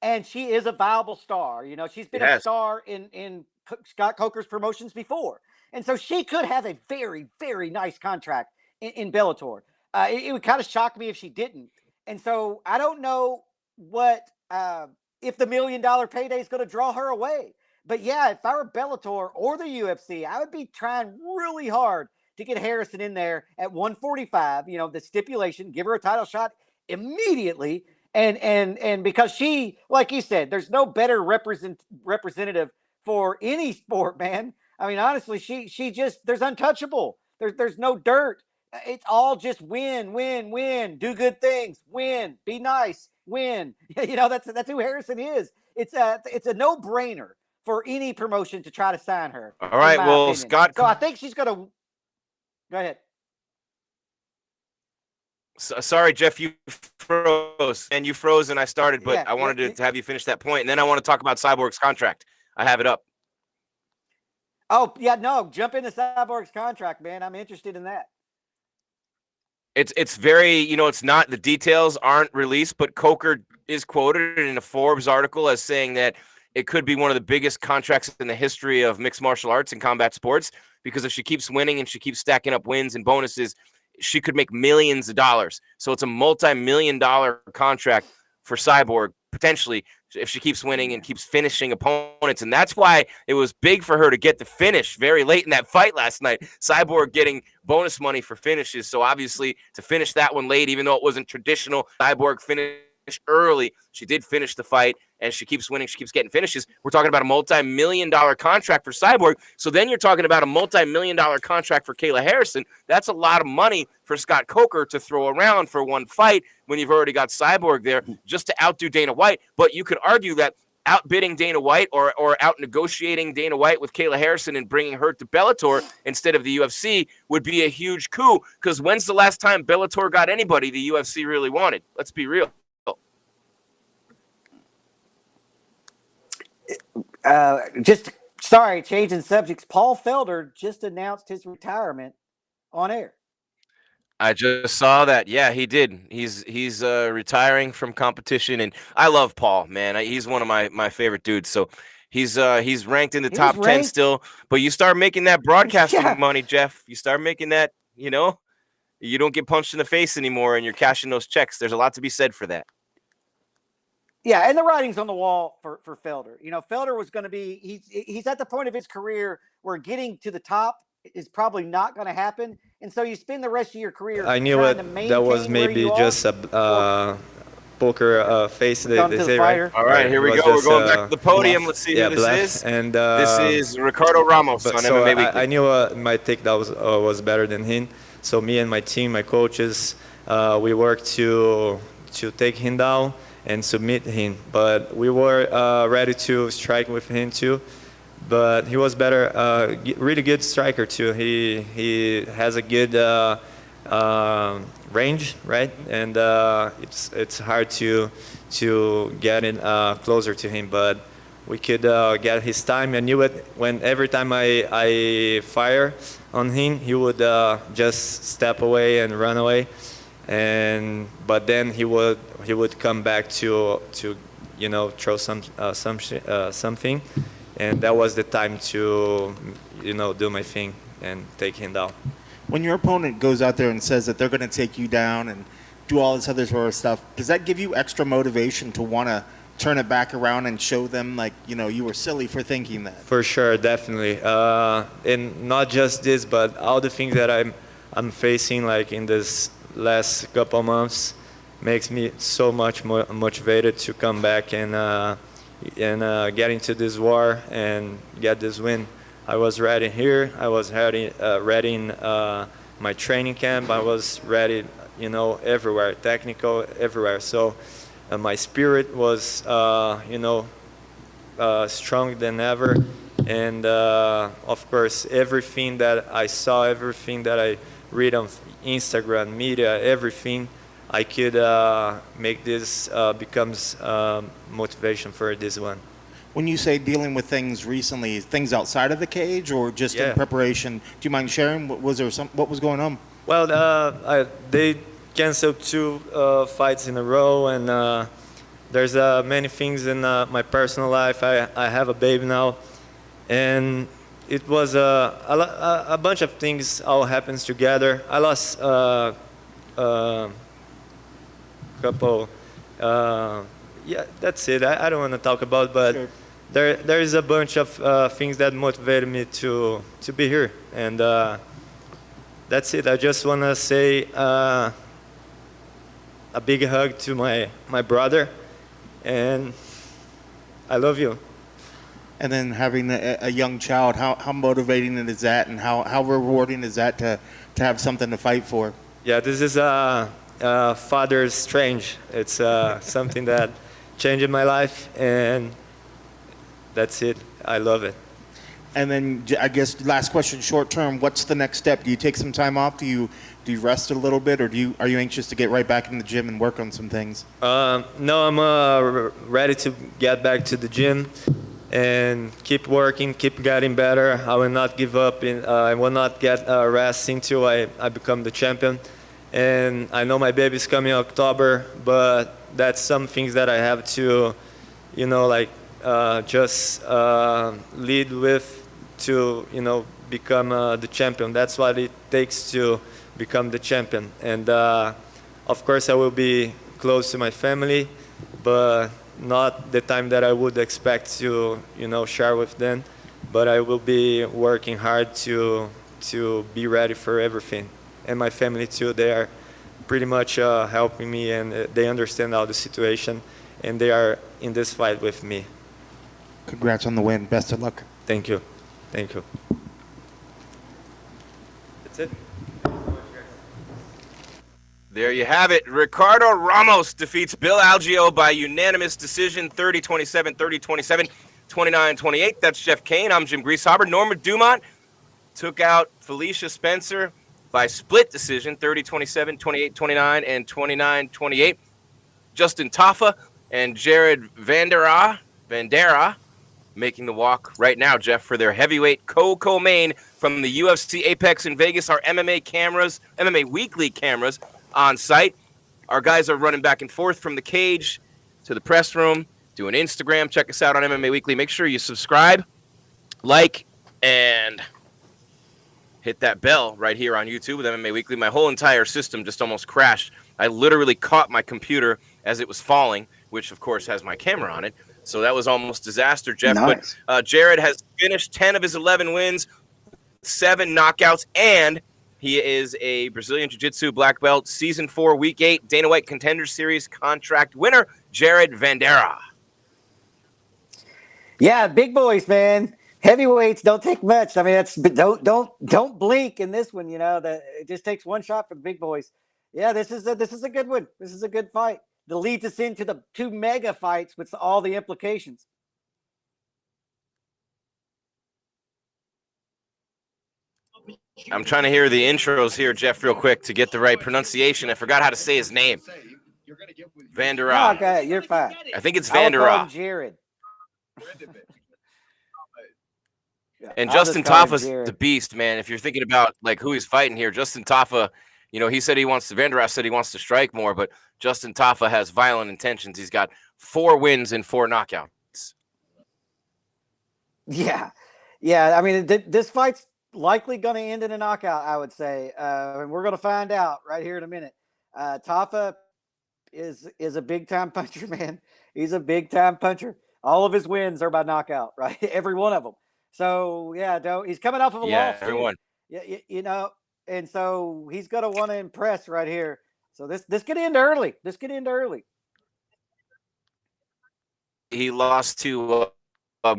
and she is a viable star. You know, she's been a star in Scott Coker's promotions before. And so she could have a very, very nice contract in Bellator. It would kind of shock me if she didn't. And so I don't know what if the $1 million payday is going to draw her away. But yeah, if I were Bellator or the UFC, I would be trying really hard to get Harrison in there at 145, you know, the stipulation, give her a title shot immediately. And because she, like you said, there's no better representative for any sport, man. I mean, honestly, she just, there's untouchable. There's no dirt. It's all just win, win, win, do good things, win, be nice, win. You know, that's who Harrison is. It's a no-brainer for any promotion to try to sign her. All right, well, opinion. Scott. So I think she's going to go ahead. Sorry, Jeff, you froze. And you froze and I started, but I wanted to have you finish that point. And then I want to talk about Cyborg's contract. I have it up. Oh, yeah, no, jump into Cyborg's contract, man. I'm interested in that. It's very, you know, it's not, the details aren't released, but Coker is quoted in a Forbes article as saying that it could be one of the biggest contracts in the history of mixed martial arts and combat sports, because if she keeps winning and she keeps stacking up wins and bonuses, she could make millions of dollars. So it's a multi-million-dollar contract for Cyborg, potentially, if she keeps winning and keeps finishing opponents. And that's why it was big for her to get the finish very late in that fight last night. Cyborg getting bonus money for finishes. So obviously to finish that one late, even though it wasn't traditional, Cyborg finished early. She did finish the fight, and she keeps winning. She keeps getting finishes. We're talking about a multi-million-dollar contract for Cyborg. So then you're talking about a multi-million-dollar contract for Kayla Harrison. That's a lot of money for Scott Coker to throw around for one fight when you've already got Cyborg there just to outdo Dana White. But you could argue that outbidding Dana White or out-negotiating Dana White with Kayla Harrison and bringing her to Bellator instead of the UFC would be a huge coup, because when's the last time Bellator got anybody the UFC really wanted? Let's be real. Changing subjects. Paul Felder just announced his retirement on air. I just saw that. Yeah, he did. He's retiring from competition, and I love Paul, man. He's one of my favorite dudes. So he's ranked in the top 10 still. But you start making that broadcasting money, Jeff. You start making that, you know, you don't get punched in the face anymore, and you're cashing those checks. There's a lot to be said for that. Yeah, and the writing's on the wall for Felder. You know, Felder was going to be, he's at the point of his career where getting to the top is probably not going to happen. And so you spend the rest of your career. I knew it. That was maybe just a poker face, they say, right? All right, here we go. We're going back to the podium. Let's see who this is. And, this is Ricardo Ramos on MMA Weekly. I knew my takedown was better than him. So me and my team, my coaches, we worked to take him down and submit him. But we were ready to strike with him too. But he was better, really good striker too. He has a good range, right? And it's hard to get in closer to him. But we could get his time. I knew it when every time I fire on him, he would just step away and run away. But then he would come back to you know, throw something. And that was the time to, you know, do my thing and take him down. When your opponent goes out there and says that they're going to take you down and do all this other sort of stuff, does that give you extra motivation to want to turn it back around and show them, like, you know, you were silly for thinking that? For sure, definitely. And not just this, but all the things that I'm facing, like in this last couple months, makes me so much more motivated to come back and get into this war and get this win. I was ready here. I was ready in my training camp. I was ready, everywhere, technical, everywhere. So my spirit was, stronger than ever. And of course, everything that I saw, everything that I read on Instagram, media, everything, I could make this becomes motivation for this one. When you say dealing with things recently, things outside of the cage or just in preparation, do you mind sharing? What was going on? Well, they canceled 2 fights in a row, and there's many things in my personal life. I have a baby now, and it was a bunch of things all happens together. I lost couple. Yeah, that's it. I don't want to talk about, but sure. There is a bunch of things that motivated me to be here, and that's it. I just want to say a big hug to my brother, and I love you. And then having a young child, how motivating is that, and how rewarding is that to have something to fight for? Yeah, this is father's strange. It's something that changed my life, and that's it. I love it. And then I guess last question, short term, what's the next step? Do you take some time off? Do you rest a little bit, or are you anxious to get right back in the gym and work on some things? No, I'm ready to get back to the gym and keep working, keep getting better. I will not give up. I will not get rest until I become the champion. And I know my baby's coming in October, but that's some things that I have to, just lead with to, become the champion. That's what it takes to become the champion. And of course, I will be close to my family, but not the time that I would expect to, share with them. But I will be working hard to be ready for everything. And my family too, they are pretty much helping me, and they understand all the situation, and they are in this fight with me. Congrats on the win. Best of luck. Thank you. Thank you. That's it. There you have it. Ricardo Ramos defeats Bill Algeo by unanimous decision, 30-27, 30-27, 29-28. That's Jeff Cain. I'm Jim Grieshaber. Norma Dumont took out Felicia Spencer by split decision, 30-27, 28-29, and 29-28. Justin Tafa and Jared Vandera making the walk right now, Jeff, for their heavyweight co-main from the UFC Apex in Vegas. Our MMA Weekly cameras on site. Our guys are running back and forth from the cage to the press room, doing Instagram. Check us out on MMA Weekly. Make sure you subscribe, like, and hit that bell right here on YouTube with MMA Weekly. My whole entire system just almost crashed. I literally caught my computer as it was falling, which, of course, has my camera on it. So that was almost disaster, Jeff. Nice. But Jared has finished 10 of his 11 wins, 7 knockouts, and he is a Brazilian Jiu-Jitsu black belt, Season 4, Week 8, Dana White Contender Series contract winner, Jared Vandera. Yeah, big boys, man. Heavyweights don't take much. I mean, don't blink in this one. That it just takes one shot for the big boys. Yeah, this is a good one. This is a good fight. That leads us into the 2 mega fights with all the implications. I'm trying to hear the intros here, Jeff, real quick to get the right pronunciation. I forgot how to say his name. Vandera. Okay, you're fine. I think it's Vandera. Jared. And Justin Tafa's the beast, man. If you're thinking about who he's fighting here, Justin Tafa, he said Vandera said he wants to strike more, but Justin Tafa has violent intentions. He's got 4 wins and 4 knockouts. Yeah. I mean, this fight's likely going to end in a knockout, I would say. And we're going to find out right here in a minute. Tafa is a big-time puncher, man. He's a big-time puncher. All of his wins are by knockout, right? Every one of them. So, yeah, he's coming off of a loss. Everyone. Yeah, and so he's going to want to impress right here. So this could end early. He lost to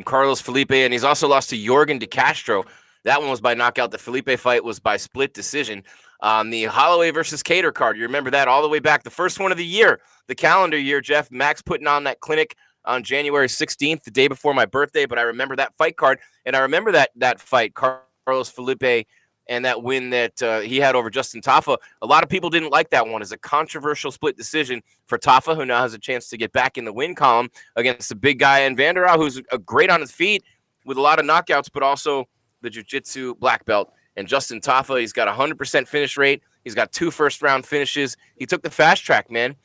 Carlos Felipe, and he's also lost to Jorgen De Castro. That one was by knockout. The Felipe fight was by split decision. The Holloway versus Cater card, you remember that all the way back. The first one of the year, the calendar year, Jeff. Max putting on that clinic on January 16th, the day before my birthday, but I remember that fight card, and I remember that fight, Carlos Felipe, and that win that he had over Justin Tafa. A lot of people didn't like that one as a controversial split decision for Tafa, who now has a chance to get back in the win column against the big guy in Vandera, who's great on his feet with a lot of knockouts, but also the jiu-jitsu black belt. And Justin Tafa, he's got 100% finish rate. He's got 2 first-round finishes. He took the fast track, man.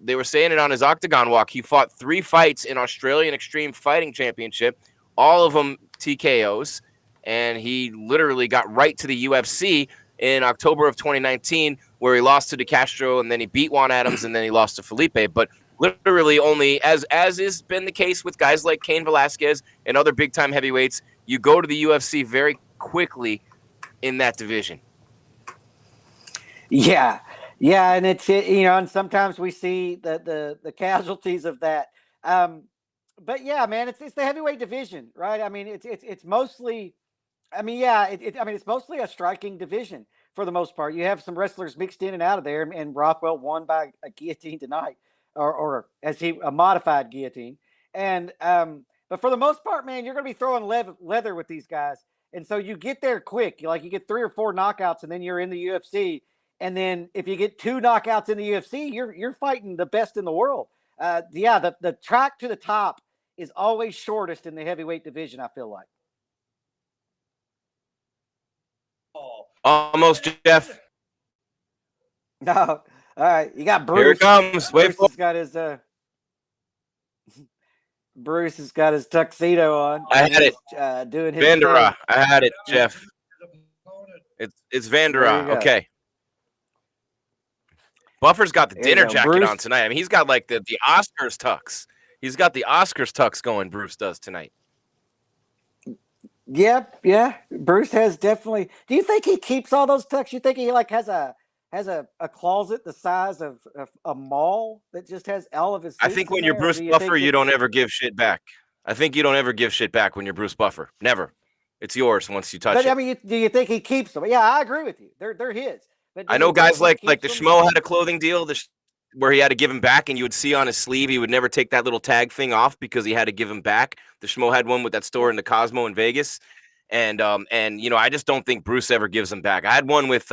They were saying it on his Octagon walk. He fought 3 fights in Australian Extreme Fighting Championship, all of them TKOs, and he literally got right to the UFC in October of 2019, where he lost to De Castro, and then he beat Juan Adams, and then he lost to Felipe. But literally only, as has been the case with guys like Cain Velasquez and other big-time heavyweights, you go to the UFC very quickly in that division. Yeah, and it's and sometimes we see the casualties of that. But yeah, man, it's the heavyweight division, right? I mean, it's mostly, it's mostly a striking division for the most part. You have some wrestlers mixed in and out of there, and Rothwell won by a guillotine tonight, or a modified guillotine, and but for the most part, man, you're going to be throwing leather with these guys. And so you get there quick. You get 3 or 4 knockouts, and then you're in the UFC. And then if you get 2 knockouts in the UFC, you're fighting the best in the world. The track to the top is always shortest in the heavyweight division, I feel like. Almost, Jeff. No. All right. You got Bruce. Here it comes. Wait for it. Bruce has got his tuxedo on. I had it. Doing his Vandera. I had it, Jeff. It's Vandera. Okay. Buffer's got the dinner jacket on tonight. I mean, he's got like the Oscars tux. He's got the Oscars tux going, Bruce does tonight. Yep, yeah. Bruce has definitely. Do you think he keeps all those tucks? You think he has a closet the size of a mall that just has all of his suits? I think when you're Bruce Buffer, you don't ever give shit back. I think you don't ever give shit back when you're Bruce Buffer. Never. It's yours once you touch it. I mean, do you think he keeps them? Yeah, I agree with you. They're his. But I know guys like the Schmo had a clothing deal where he had to give him back, and you would see on his sleeve he would never take that little tag thing off because he had to give him back. The Schmo had one with that store in the Cosmo in Vegas. And I just don't think Bruce ever gives them back. I had one with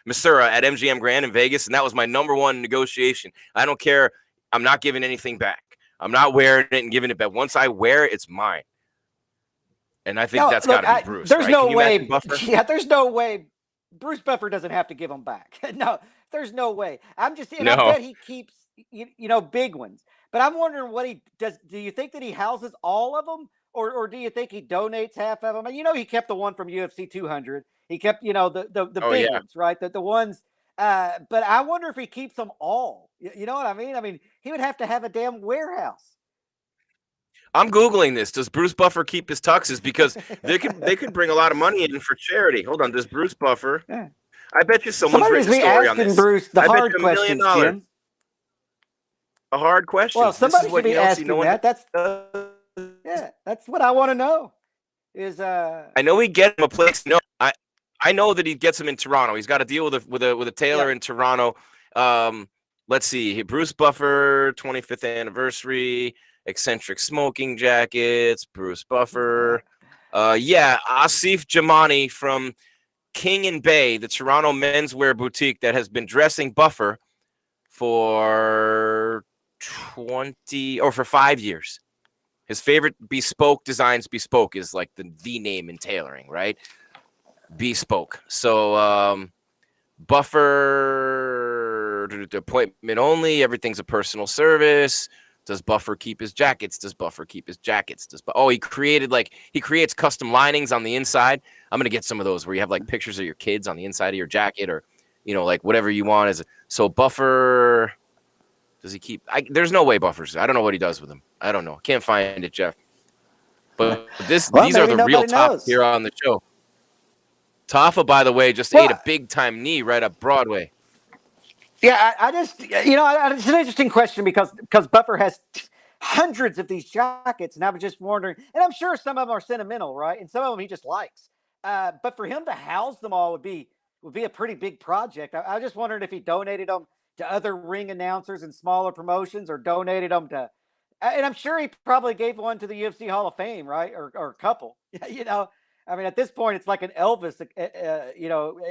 Masura at MGM Grand in Vegas, and that was my number 1 negotiation. I don't care. I'm not giving anything back. I'm not wearing it and giving it back. Once I wear it, it's mine. And I think that's got to be Bruce. There's right? no way. Yeah, there's no way. Bruce Buffer doesn't have to give them back. No, there's no way. I'm just saying. No. I bet he keeps big ones. But I'm wondering what he does. Do you think that he houses all of them? Or do you think he donates half of them? He kept the one from UFC 200. He kept, the big ones, right? The ones. But I wonder if he keeps them all. You know what I mean? I mean, he would have to have a damn warehouse. I'm Googling this. Does Bruce Buffer keep his tuxes? Because they could bring a lot of money in for charity. Hold on. Does Bruce Buffer? Yeah. I bet you someone's written a story on this. Bruce the hard questions, Jim. A hard question. Well, somebody should be asking that. Yeah, that's what I want to know. I know he gets him a place. No, I know that he gets him in Toronto. He's got a deal with a tailor in Toronto. Let's see. Bruce Buffer 25th anniversary, eccentric smoking jackets. Bruce Buffer. Asif Jamani from King and Bay, the Toronto menswear boutique that has been dressing Buffer for 5 years. His favorite bespoke designs. Bespoke is like the name in tailoring, right? Bespoke. So Buffer appointment only. Everything's a personal service. Does Buffer keep his jackets? He creates custom linings on the inside. I'm gonna get some of those where you have like pictures of your kids on the inside of your jacket, or like whatever you want. So Buffer. Does he keep? There's no way Buffer's. I don't know what he does with them. I don't know. Can't find it, Jeff. But these are the real top here on the show. Tafa, by the way, just ate a big time knee right up Broadway. Yeah, I just it's an interesting question because Buffer has hundreds of these jackets, and I was just wondering, and I'm sure some of them are sentimental, right? And some of them he just likes. But for him to house them all would be a pretty big project. I was just wondering if he donated them to other ring announcers and smaller promotions, or donated them to, and I'm sure he probably gave one to the UFC Hall of Fame, right? Or a couple, you know. I mean, at this point, it's like an Elvis,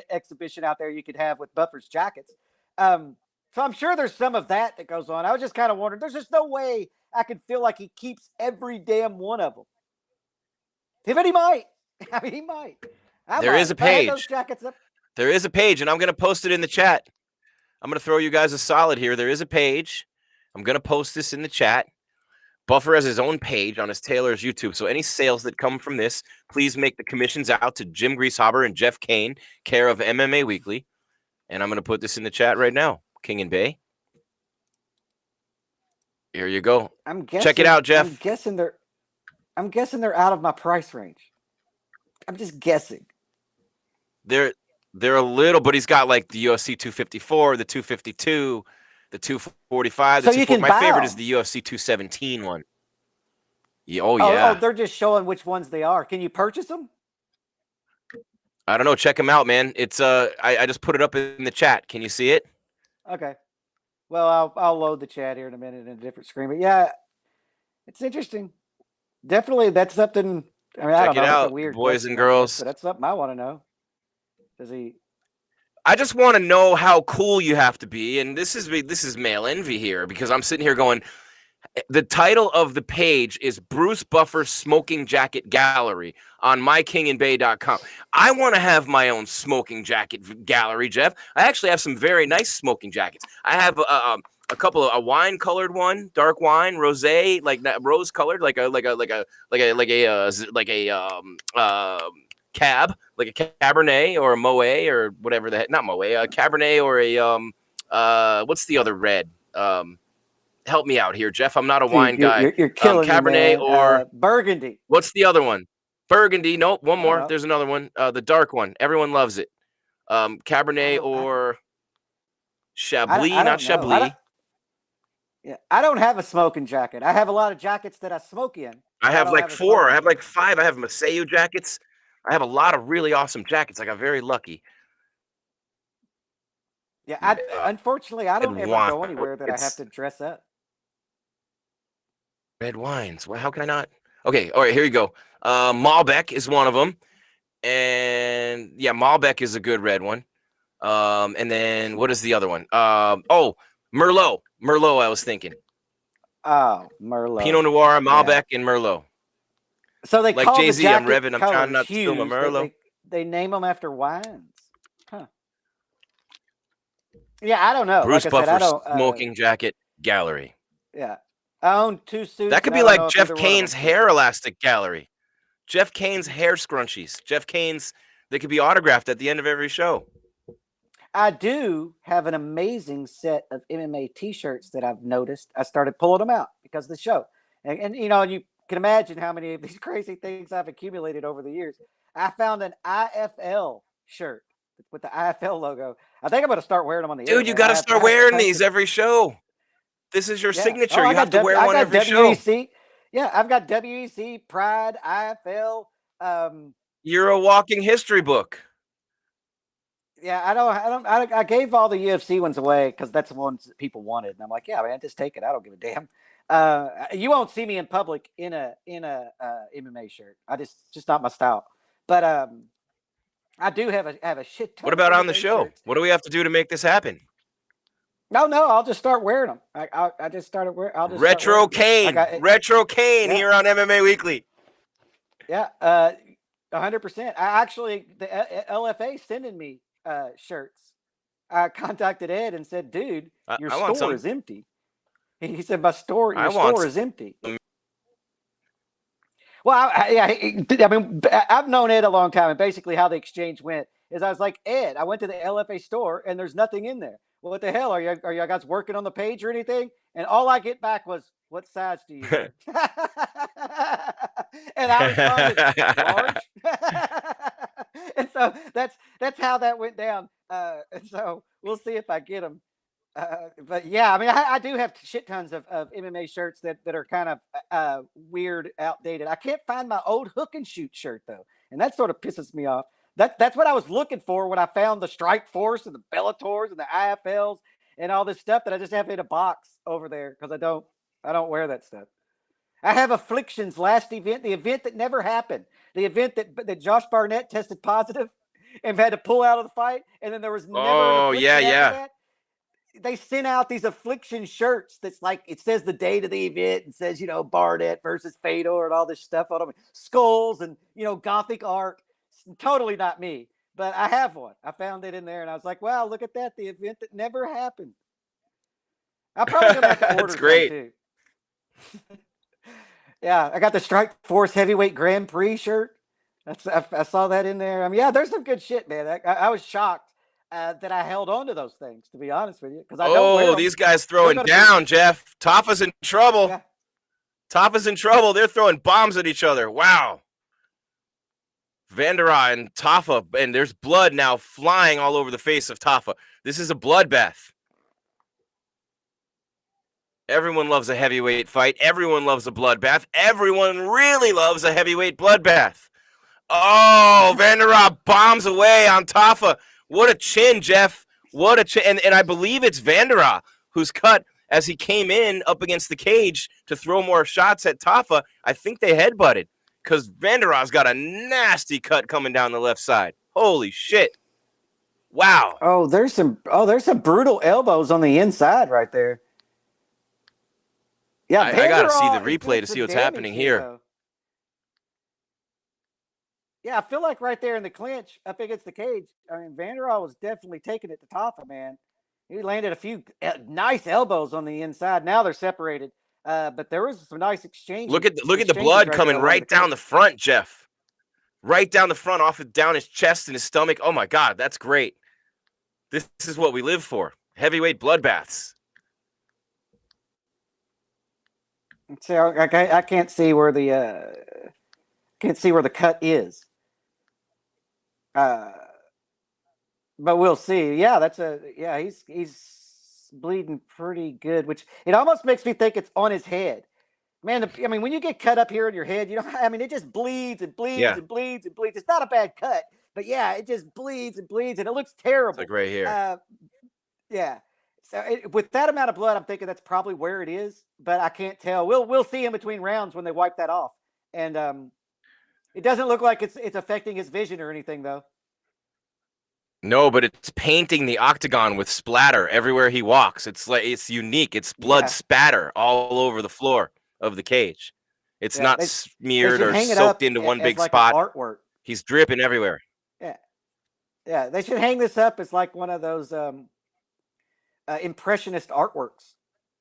exhibition out there you could have with Buffer's jackets. So I'm sure there's some of that goes on. I was just kind of wondering. There's just no way I could feel like he keeps every damn one of them. But he might. I mean, he might. There is a page. Those jackets up. There is a page, and I'm going to post it in the chat. I'm going to throw you guys a solid here. There is a page. I'm going to post this in the chat. Buffer has his own page on his Taylor's YouTube. So any sales that come from this, please make the commissions out to Jim Grieshaber and Jeff Cain, care of MMA Weekly. And I'm going to put this in the chat right now. King and Bay. Here you go. Check it out, Jeff. I'm guessing they're out of my price range. I'm just guessing. They're a little, but he's got like the UFC 254, the 252, the 245. So you can my favorite them. is the UFC 217 one. Yeah, yeah. Oh, they're just showing which ones they are. Can you purchase them? I don't know. Check them out, man. It's I just put it up in the chat. Can you see it? Okay. Well, I'll load the chat here in a minute in a different screen. But yeah, it's interesting. Definitely, that's something. I mean, I don't know. Check it out, it's a weird boys question, and girls. but that's something I want to know. Does he? I just want to know how cool you have to be, and this is male envy here, because I'm sitting here going, the title of the page is Bruce Buffer Smoking Jacket Gallery on mykingandbay.com. I want to have my own smoking jacket gallery, Jeff. I actually have some very nice smoking jackets. I have a couple of a wine colored one, dark wine, rosé, like that rose colored, like a cab, like a Cabernet or a Moet or whatever the heck, not Moet, a Cabernet or a what's the other red? Help me out here, Jeff. I'm not a wine guy. You're killing Cabernet me, man. or Burgundy. What's the other one? Burgundy. Nope. One more. know. There's another one. The dark one. Everyone loves it. Cabernet or Chablis, I not don't know. Chablis. I don't have a smoking jacket. I have a lot of jackets that I smoke in. I have don't like have a 4. I smoking have like 5. I have Maseo jackets. I have a lot of really awesome jackets. I got very lucky. Yeah, unfortunately, I don't ever wine. go anywhere that I have to dress up. Red wines. Well, how can I not? Okay, all right, here you go. Malbec is one of them. And yeah, Malbec is a good red one. And then what is the other one? Oh, Merlot. Merlot, I was thinking. Oh, Merlot. Pinot Noir, Malbec, and Merlot. So they Like call Jay-Z, the I'm jacket revving. I'm trying colors not to spill my hues, but Merlot. They name them after wines. Huh. Yeah, I don't know. Bruce like I said, I Buffer don't, Smoking Jacket Gallery. Yeah. I own 2 suits. That could and be I don't like know if Jeff either one of Cain's them- hair elastic gallery. Jeff Cain's hair scrunchies. Jeff Cain's, they could be autographed at the end of every show. I do have an amazing set of MMA T-shirts that I've noticed. I started pulling them out because of the show, and you know, you can imagine how many of these crazy things I've accumulated over the years. I found an IFL shirt with the IFL logo. I think I'm going to start wearing them on the air. Dude, you got to start wearing these every show. This is your signature. Oh, you have to wear one every WEC. show. Yeah, I've got WEC, Pride, IFL. You're a walking history book. Yeah, I gave all the UFC ones away because that's the ones that people wanted, and I'm like, yeah, man, just take it. I don't give a damn. You won't see me in public in a MMA shirt. Just not my style. But I do have a shit ton. What about of on the MMA show? shirts. What do we have to do to make this happen? No, I'll just start wearing them. I just started wearing. I'll just Retro start wearing them. Cain, Retro Cain Yeah. here on MMA Weekly. Yeah, 100%. I actually the LFA sending me shirts. I contacted Ed and said, "Dude, your I want store some. is empty." He said, "My store, I your want store is empty." Well, I mean, I've known Ed a long time, and basically how the exchange went is I was like, Ed, I went to the LFA store and there's nothing in there. Well, what the hell? Are you guys working on the page or anything? And all I get back was, what size do you need? And I responded, large. And so that's how that went down. And so we'll see if I get them. But yeah, I mean, I do have shit tons of MMA shirts that are kind of weird, outdated. I can't find my old hook and shoot shirt though, and that sort of pisses me off. That's what I was looking for when I found the Strike Force and the Bellators and the IFLs and all this stuff that I just have in a box over there because I don't wear that stuff. I have Affliction's last event, the event that never happened, the event that Josh Barnett tested positive and had to pull out of the fight, and then there was never an Affliction after that. They sent out these Affliction shirts that's like, it says the date of the event and says, Barnett versus Fedor and all this stuff on them. Skulls and, Gothic art. Totally not me, but I have one. I found it in there and I was like, wow, look at that. The event that never happened. I'm probably going to have to order That's great. too. Yeah, I got the Strike Force Heavyweight Grand Prix shirt. I saw that in there. I mean, yeah, there's some good shit, man. I was shocked that I held on to those things, to be honest with you, because I don't wear them. These guys throwing down, Jeff. Tafa's in trouble. Yeah. Tafa's in trouble. They're throwing bombs at each other. Wow. Vandera and Tafa, and there's blood now flying all over the face of Tafa. This is a bloodbath. Everyone loves a heavyweight fight. Everyone loves a bloodbath. Everyone really loves a heavyweight bloodbath. Oh, Vandera bombs away on Tafa. What a chin, Jeff. What a chin. And I believe it's Vandera who's cut as he came in up against the cage to throw more shots at Tafa. I think they headbutted because Vandera's got a nasty cut coming down the left side. Holy shit. Wow. Oh, there's some brutal elbows on the inside right there. Yeah, I got to see the replay to see what's happening here. Though. Yeah, I feel like right there in the clinch up against the cage, I mean, Vandera was definitely taking it to Tafa, man. He landed a few nice elbows on the inside. Now they're separated, but there was some nice exchange. Look at the blood coming right down the front, Jeff. Right down the front, down his chest and his stomach. Oh my God, that's great. This is what we live for: heavyweight bloodbaths. See, I can't see where the cut is. But we'll see. Yeah, he's bleeding pretty good, which it almost makes me think it's on his head. Man, I mean, when you get cut up here in your head, I mean, it just bleeds and bleeds and bleeds and bleeds. It's not a bad cut, but yeah, it just bleeds and bleeds, and it looks terrible. It's like right here. Yeah. So with that amount of blood, I'm thinking that's probably where it is, but I can't tell. We'll see in between rounds when they wipe that off, and it doesn't look like it's affecting his vision or anything, though. No, but it's painting the octagon with splatter everywhere he walks. It's like it's unique. It's blood spatter all over the floor of the cage. It's not smeared or soaked into one big spot. Artwork. He's dripping everywhere. Yeah. They should hang this up as like one of those impressionist artworks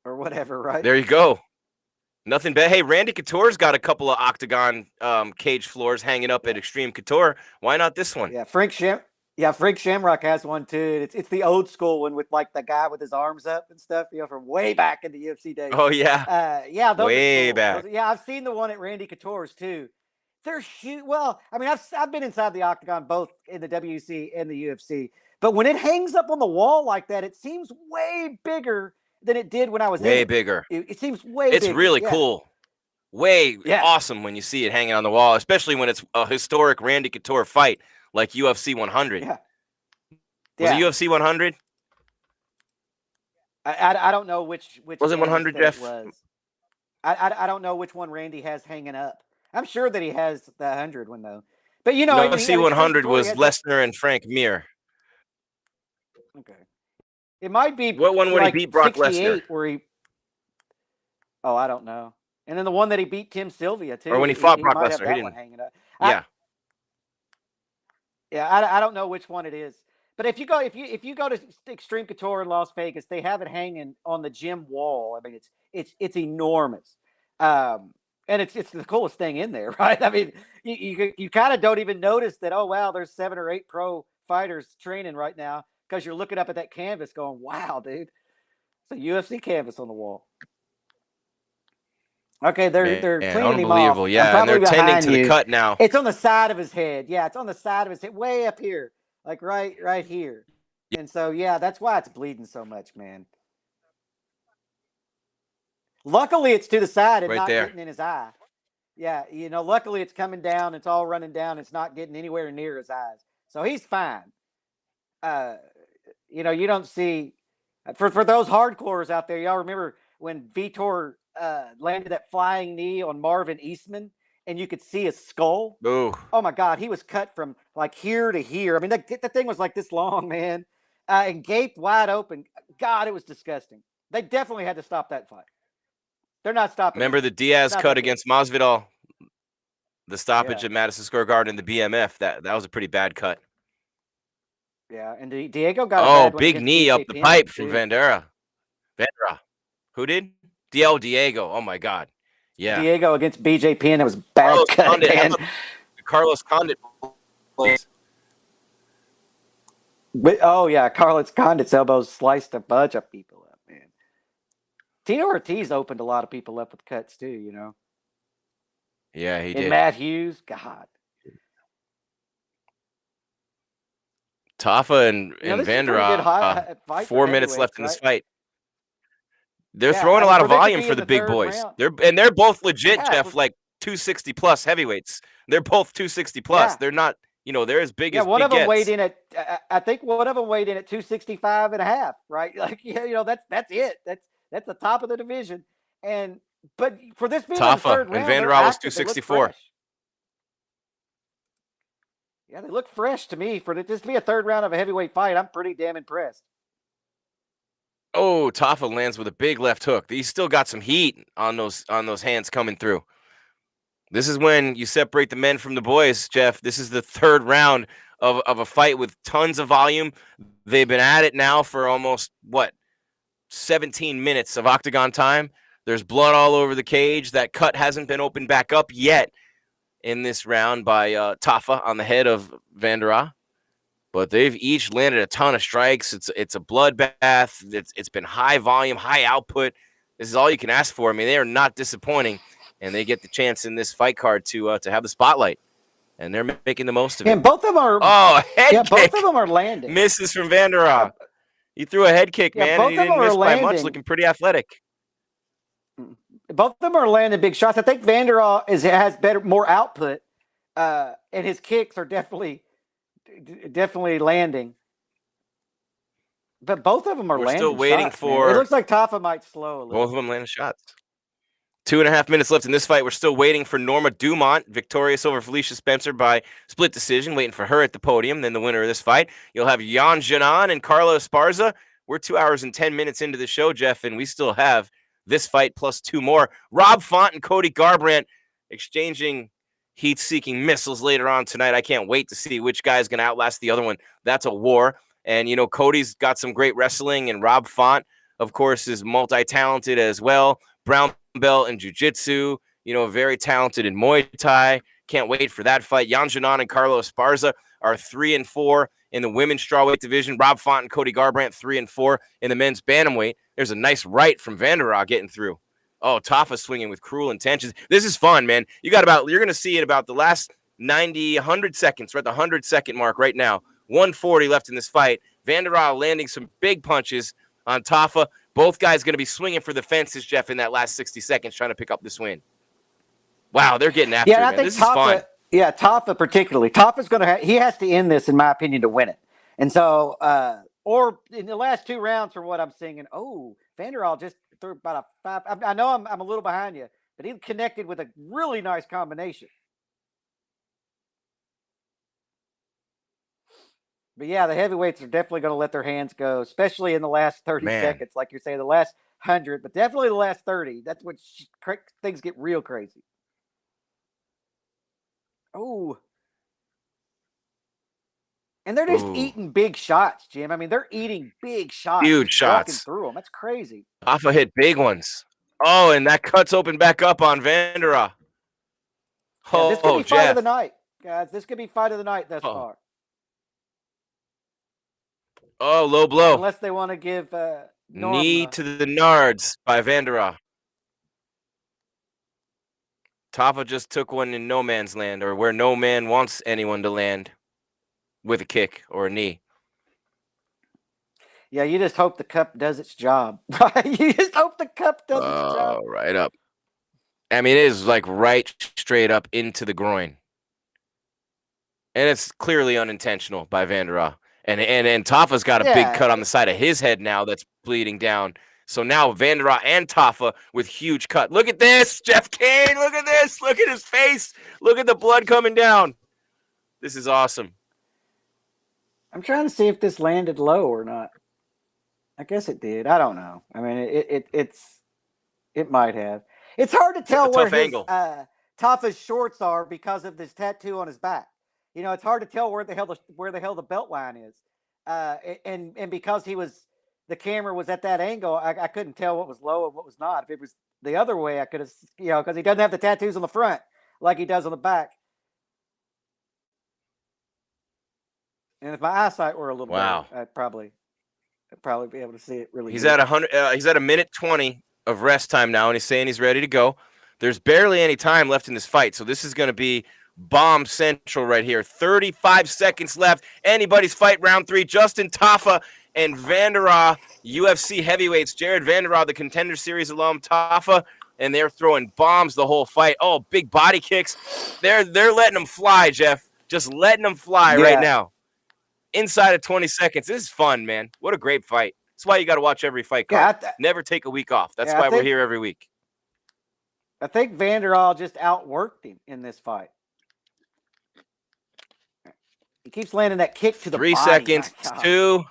or whatever, right? There you go. Nothing bad. Hey, Randy Couture's got a couple of octagon cage floors hanging up at Extreme Couture. Why not this one? Yeah, Frank Shamrock has one too. It's the old school one with like the guy with his arms up and stuff, from way back in the UFC days. Oh yeah. Those way cool. back. I've seen the one at Randy Couture's too. They're huge. Well, I mean, I've been inside the octagon both in the WC and the UFC. But when it hangs up on the wall like that, it seems way bigger than it did when I was way in bigger. It seems way It's bigger. really cool. Way awesome when you see it hanging on the wall, especially when it's a historic Randy Couture fight like UFC 100. Yeah. Was it UFC 100? I don't know which was it 100, Jeff? Was. I don't know which one Randy has hanging up. I'm sure that he has the 100 one though. But UFC 100 was Lesnar and Frank Mir. Okay. It might be what one would he beat Brock Lesnar? Where he? Oh, I don't know. And then the one that he beat Tim Sylvia too. Or when he fought Brock Lesnar, he didn't. Hanging up. Yeah. I don't know which one it is. But if you go to Extreme Couture in Las Vegas, they have it hanging on the gym wall. I mean, it's enormous, and it's the coolest thing in there, right? I mean, you kind of don't even notice that. Oh wow, there's 7 or 8 pro fighters training right now because you're looking up at that canvas, going, "Wow, dude, it's a UFC canvas on the wall." Okay, they're cleaning him off. Yeah, and they're tending to the cut now. It's on the side of his head. Yeah, it's on the side of his head, way up here. Like right here. And so, yeah, that's why it's bleeding so much, man. Luckily, it's to the side and Right not there. getting in his eye. Yeah, luckily it's coming down. It's all running down. It's not getting anywhere near his eyes. So he's fine. You don't see for those hardcores out there. Y'all remember when Vitor landed that flying knee on Marvin Eastman, and you could see his skull. Ooh. Oh my God, he was cut from like here to here. I mean, the thing was like this long, man, and gaped wide open. God, it was disgusting. They definitely had to stop that fight. They're not stopping. Remember the Diaz cut against Masvidal? The stoppage at Madison Square Garden in the BMF. That was a pretty bad cut. Yeah, and Diego got a bad one big against knee BJ up the Penn, pipe too. from Vandera. Who did? Diego. Oh my God. Yeah. Diego against BJ Penn. It was bad cut, man. Carlos Condit. Carlos Condit's elbows sliced a bunch of people up, man. Tito Ortiz opened a lot of people up with cuts too, Yeah, he and did. Matt Hughes, God. Tafa and This is a pretty Vandera, good fight for 4 minutes left heavyweights, in this right? fight. They're Yeah, throwing a lot of for them to volume be for in the the big third boys. round. They're both legit, Yeah, Jeff, like 260 plus heavyweights. They're both 260 plus. Yeah. They're not, they're as big Yeah, as one big of them gets. weighed in at. I think one of them weighed in at 265 and a half, right? Like, that's it. That's the top of the division. But for this being in the Tafa third and round, they're Vandera was active. They look 264. fresh. Yeah, they look fresh to me. For this to be a third round of a heavyweight fight, I'm pretty damn impressed. Oh, Tafa lands with a big left hook. He's still got some heat on those hands coming through. This is when you separate the men from the boys, Jeff. This is the third round of a fight with tons of volume. They've been at it now for almost, 17 minutes of octagon time. There's blood all over the cage. That cut hasn't been opened back up yet in this round by Tafa on the head of Vandera. But they've each landed a ton of strikes. It's a bloodbath. It's been high volume, high output. This is all you can ask for. I mean, they are not disappointing, and they get the chance in this fight card to have the spotlight, and they're making the most of it. And both of them are. Head kick. Both of them are landing. Misses from Vandera. He threw a head kick, man, both and he of them didn't are miss by much, landing. looking pretty athletic. Both of them are landing big shots. I think Vandera has more output, and his kicks are definitely landing. But both of them are We're landing. still waiting shots, for- man. It looks like Tafa might slow a little. Both of them landing shots. 2.5 minutes left in this fight. We're still waiting for Norma Dumont, victorious over Felicia Spencer by split decision, waiting for her at the podium. Then the winner of this fight. You'll have Jan Janan and Carla Esparza. We're 2 hours and 10 minutes into the show, Jeff, and we still have this fight plus 2 more. Rob Font and Cody Garbrandt exchanging heat-seeking missiles later on tonight. I can't wait to see which guy is going to outlast the other one. That's a war. And, Cody's got some great wrestling, and Rob Font, of course, is multi-talented as well. Brown belt in jiu-jitsu, very talented in Muay Thai. Can't wait for that fight. Jan Janan and Carlos Esparza are 3-4 in the women's strawweight division. Rob Font and Cody Garbrandt 3-4 in the men's bantamweight. There's a nice right from Vandera getting through. Oh, Tafa swinging with cruel intentions. This is fun, man. You're going to see it about the last 90, 100 seconds. We're at the 100-second mark right now. 140 left in this fight. Vandera landing some big punches on Tafa. Both guys going to be swinging for the fences, Jeff, in that last 60 seconds trying to pick up this win. Wow, they're getting after it, man. I think This is fun. Tafa particularly. Tafa's going to he has to end this, in my opinion, to win it. And so, or in the last 2 rounds, from what I'm seeing, Vandera just threw about a 5. I know I'm a little behind you, but he connected with a really nice combination. But yeah, the heavyweights are definitely going to let their hands go, especially in the last 30 seconds, like you're saying, the last 100, but definitely the last 30. That's when things get real crazy. Oh. And they're just eating big shots, Jim. I mean, they're eating big shots. Huge just walking shots. through them. That's crazy. Tafa hit big ones. Oh, and that cuts open back up on Vandera. Yeah, this could be fight Jeff. of the night, guys. This could be fight of the night thus far. Oh, low blow. Unless they want to give Norma. Knee to the nards by Vandera. Tafa just took one in no man's land, or where no man wants anyone to land, with a kick or a knee. Yeah, you just hope the cup does its job. Right? You just hope the cup does its job. Oh, right up. I mean, it is like right straight up into the groin. And it's clearly unintentional by Vanderhaar. And Tafa's got a big cut on the side of his head now that's bleeding down. So now Vanderhaar and Tafa with huge cut. Look at this, Jeff Cain. Look at this. Look at his face. Look at the blood coming down. This is awesome. I'm trying to see if this landed low or not. I guess it did. I don't know. I mean, it might have. It's hard to tell where his Tafa's shorts are because of this tattoo on his back. You know, it's hard to tell where the hell the belt line is. And because the camera was at that angle, I couldn't tell what was low and what was not. If it was the other way, I could have, because he doesn't have the tattoos on the front like he does on the back. And if my eyesight were a little better, I'd probably be able to see it really. He's at 100. He's at 1:20 of rest time now, and he's saying he's ready to go. There's barely any time left in this fight, so this is going to be bomb central right here. 35 seconds left. Anybody's fight, round 3. Justin Tafa and Vanderhaar, UFC heavyweights. Jared Vanderhaar, the Contender Series alum, Tafa, and they're throwing bombs the whole fight. Oh, big body kicks. They're letting them fly, Jeff. Just letting them fly right now. Inside of 20 seconds. This is fun, man. What a great fight. That's why you got to watch every fight card. Never take a week off. That's why we're here every week. I think Vanderhaar just outworked him in this fight. He keeps landing that kick to the 3 body. seconds, 2.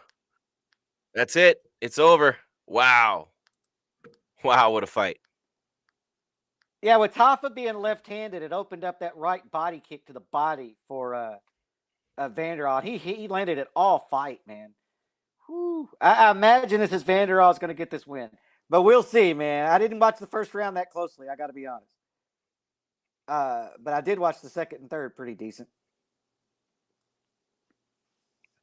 That's it. It's over. Wow. Wow, what a fight. Yeah, with Tafa being left-handed, it opened up that right body kick to the body for Vanderhaar. He landed it all fight, man. Whew. I imagine this is Vanderhaar's going to get this win. But we'll see, man. I didn't watch the first round that closely, I got to be honest. But I did watch the second and third pretty decent.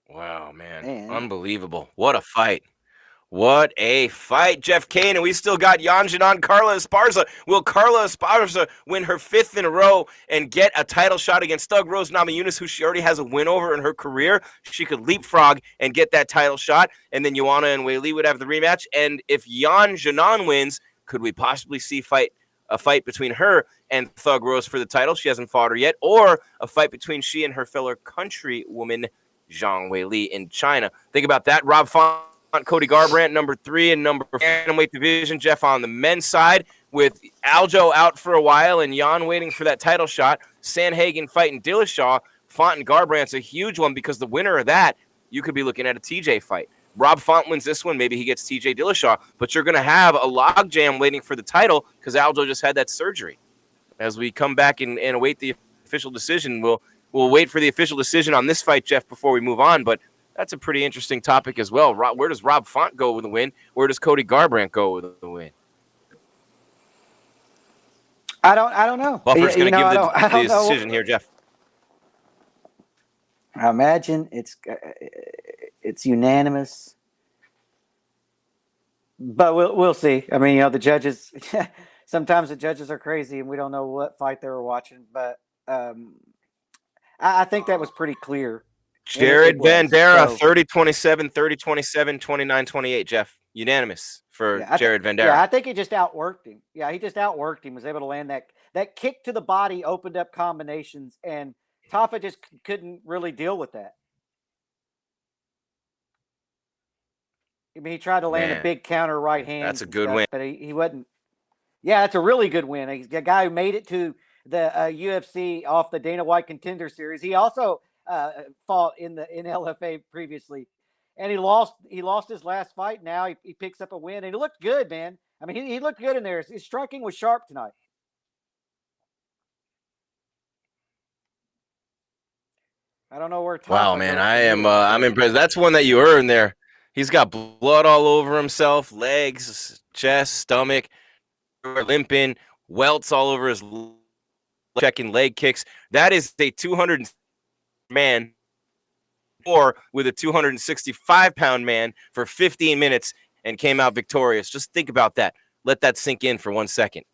Wow, man. Unbelievable. What a fight. What a fight, Jeff Cain. And we still got Janjinon Carla Esparza. Will Carla Esparza win her 5th in a row and get a title shot against Thug Rose Namajunas, who she already has a win over in her career? She could leapfrog and get that title shot. And then Joanna and Weili would have the rematch. And if Janjinon wins, could we possibly see a fight between her and Thug Rose for the title? She hasn't fought her yet. Or a fight between she and her fellow countrywoman, Zhang Weili, in China. Think about that. Rob Font, Cody Garbrandt, number 3 and number 4 bantamweight division. Jeff on the men's side with Aljo out for a while and Jan waiting for that title shot. Sandhagen fighting Dillashaw. Font and Garbrandt's a huge one because the winner of that, you could be looking at a TJ fight. Rob Font wins this one. Maybe he gets TJ Dillashaw. But you're going to have a logjam waiting for the title because Aljo just had that surgery. As we come back and await the official decision, we'll wait for the official decision on this fight, Jeff, before we move on. But that's a pretty interesting topic as well. Where does Rob Font go with the win? Where does Cody Garbrandt go with the win? I don't know. Buffer's going to give the decision here, Jeff. I imagine it's unanimous, but we'll see. I mean, the judges. Sometimes the judges are crazy, and we don't know what fight they were watching. But I think that was pretty clear. Jared Vanderhaar, 30-27, 30-27, 29-28, Jeff. Unanimous for Jared Vanderhaar. Yeah, I think he just outworked him. Yeah, he just outworked him, was able to land that kick to the body, opened up combinations, and Tafa just couldn't really deal with that. I mean, he tried to land a big counter right hand. That's a good win. But he wasn't. Yeah, that's a really good win. He's a guy who made it to the UFC off the Dana White Contender Series. He also fought in LFA previously, and he lost his last fight. Now he picks up a win, and he looked good, man. I mean, he looked good in there. His striking was sharp tonight. I don't know where. Wow, man, I'm impressed. That's one that you earned there. He's got blood all over himself, legs, chest, stomach, limping, welts all over his checking leg kicks. That is a 200 man or with a 265-pound man for 15 minutes and came out victorious. Just think about that. Let that sink in for 1 second.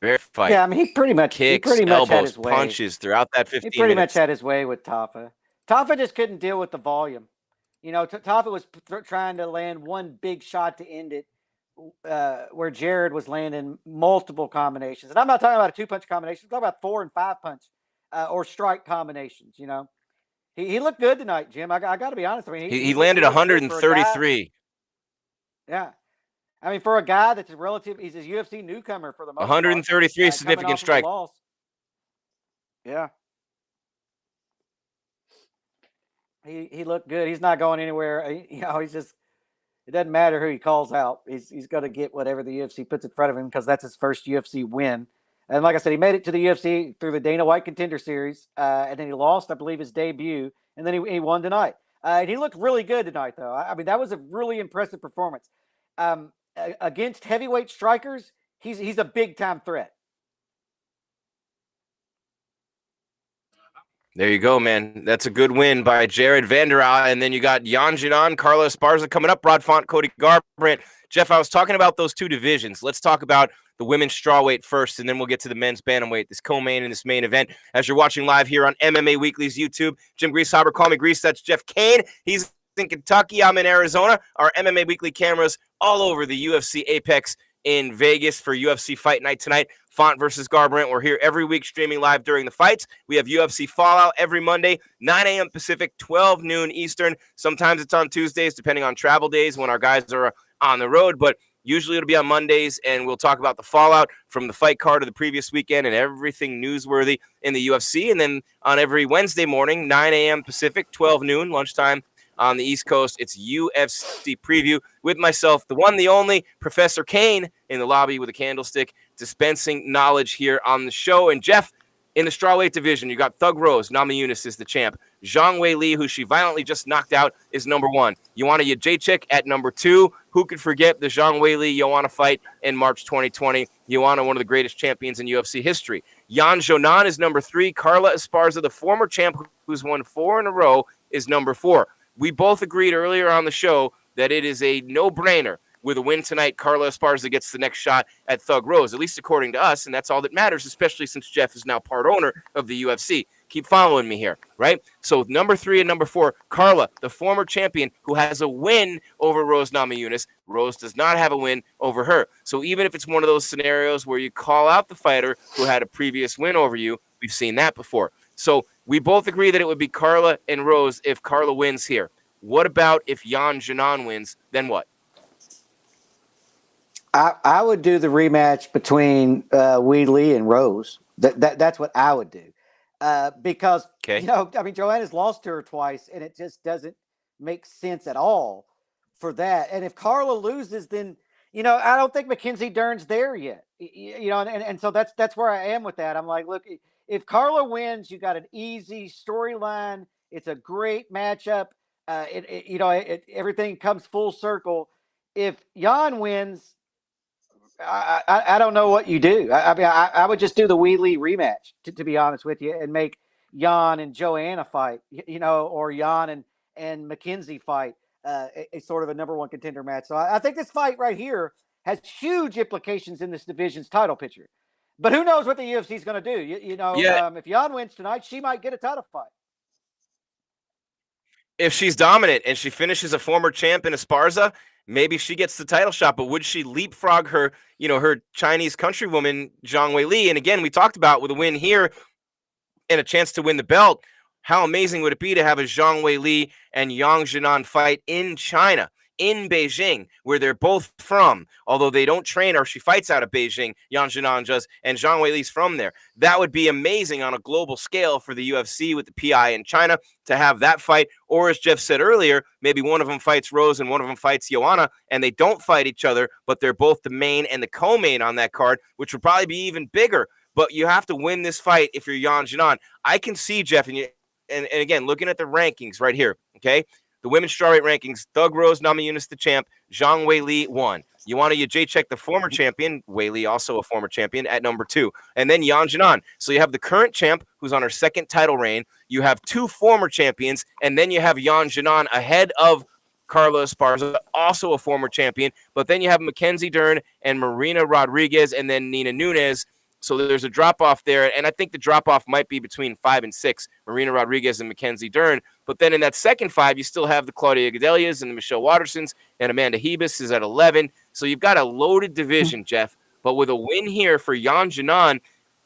Very fight. Yeah, I mean, he pretty much kicks, elbows, elbows, had his way. Punches throughout that 15 minutes. He pretty much had his way with Tafa. Tafa just couldn't deal with the volume. Tafa was trying to land one big shot to end it, where Jared was landing multiple combinations. And I'm not talking about a 2-punch combination. I'm talking about 4 and 5-punch or strike combinations. He looked good tonight, Jim. I got to be honest. I mean, he landed 133. Yeah. I mean, for a guy that's he's a UFC newcomer for the most 133 part, significant strike. Yeah. He looked good. He's not going anywhere. He's just, it doesn't matter who he calls out. He's going to get whatever the UFC puts in front of him because that's his first UFC win. And like I said, he made it to the UFC through the Dana White Contender Series, and then he lost, I believe, his debut, and then he won tonight. And he looked really good tonight, though. I mean, that was a really impressive performance. Against heavyweight strikers, he's a big-time threat. There you go, man. That's a good win by Jared Vanderaa. And then you got Jan Jinan, Carla Esparza coming up, Rod Font, Cody Garbrandt. Jeff, I was talking about those two divisions. Let's talk about the women's strawweight first, and then we'll get to the men's bantamweight, this co-main and this main event. As you're watching live here on MMA Weekly's YouTube, Jim Grieshaber, call me Grease. That's Jeff Cain. He's in Kentucky. I'm in Arizona. Our MMA Weekly cameras all over the UFC Apex in Vegas for UFC Fight Night tonight. Font versus Garbrandt. We're here every week streaming live during the fights. We have UFC Fallout every Monday, 9 a.m. Pacific, 12 noon Eastern. Sometimes it's on Tuesdays, depending on travel days when our guys are on the road, but usually it'll be on Mondays, and we'll talk about the fallout from the fight card of the previous weekend and everything newsworthy in the UFC. And then on every Wednesday morning, 9 a.m. Pacific, 12 noon, lunchtime on the East Coast, it's UFC Preview with myself, the one, the only, Professor Cain, in the lobby with a candlestick, dispensing knowledge here on the show. And Jeff, in the strawweight division, you got Thug Rose. Namajunas is the champ. Zhang Weili, who she violently just knocked out, is number 1. Joanna Jędrzejczyk at number 2. Who could forget the Zhang Weili-Joanna fight in March 2020? Joanna, one of the greatest champions in UFC history. Jan Jinan is number 3. Carla Esparza, the former champ who's won 4 in a row, is number 4. We both agreed earlier on the show that it is a no-brainer. With a win tonight, Carla Esparza gets the next shot at Thug Rose, at least according to us, and that's all that matters, especially since Jeff is now part owner of the UFC. Keep following me here, right? So number 3 and number 4, Carla, the former champion who has a win over Rose Namajunas. Rose does not have a win over her. So even if it's one of those scenarios where you call out the fighter who had a previous win over you, we've seen that before. So we both agree that it would be Carla and Rose if Carla wins here. What about if Jan Jinan wins? Then what? I would do the rematch between Weili and Rose. That's what I would do. Because, Joanna's lost to her twice, and it just doesn't make sense at all for that. And if Carla loses, then, I don't think Mackenzie Dern's there yet. And so that's where I am with that. I'm like, look, if Carla wins, you got an easy storyline. It's a great matchup. Everything comes full circle. If Jan wins, I don't know what you do. I would just do the Weili rematch, to be honest with you, and make Jan and Joanna fight, or Jan and Mackenzie fight, a sort of a number 1 contender match. So I think this fight right here has huge implications in this division's title picture. But who knows what the UFC is going to do? If Jan wins tonight, she might get a title fight. If she's dominant and she finishes a former champ in Esparza, maybe she gets the title shot, but would she leapfrog her, her Chinese countrywoman, Zhang Weili? And again, we talked about with a win here and a chance to win the belt, how amazing would it be to have a Zhang Weili and Yang Jinan fight in China, in Beijing, where they're both from, although they don't train, or she fights out of Beijing, Yang Jinan does, and Zhang Weili's from there. That would be amazing on a global scale for the UFC with the PI in China to have that fight. Or as Jeff said earlier, maybe one of them fights Rose and one of them fights Joanna, and they don't fight each other, but they're both the main and the co-main on that card, which would probably be even bigger. But you have to win this fight if you're Yang Jinan. I can see, Jeff, and again, looking at the rankings right here, okay? The women's strawweight rankings, Thug Rose Namajunas the champ, Zhang Weili 1. Joanna Jędrzejczyk, the former champion, Weili also a former champion, at number 2. And then Jan Jinan. So you have the current champ who's on her second title reign. You have 2 former champions, and then you have Jan Jinan ahead of Carla Esparza, also a former champion. But then you have Mackenzie Dern and Marina Rodriguez and then Nina Nunes. So there's a drop-off there, and I think the drop-off might be between 5 and 6, Marina Rodriguez and Mackenzie Dern. But then in that second 5, you still have the Claudia Gadelias and the Michelle Watersons, and Amanda Hebus is at 11. So you've got a loaded division, Jeff. But with a win here for Yan Jinan,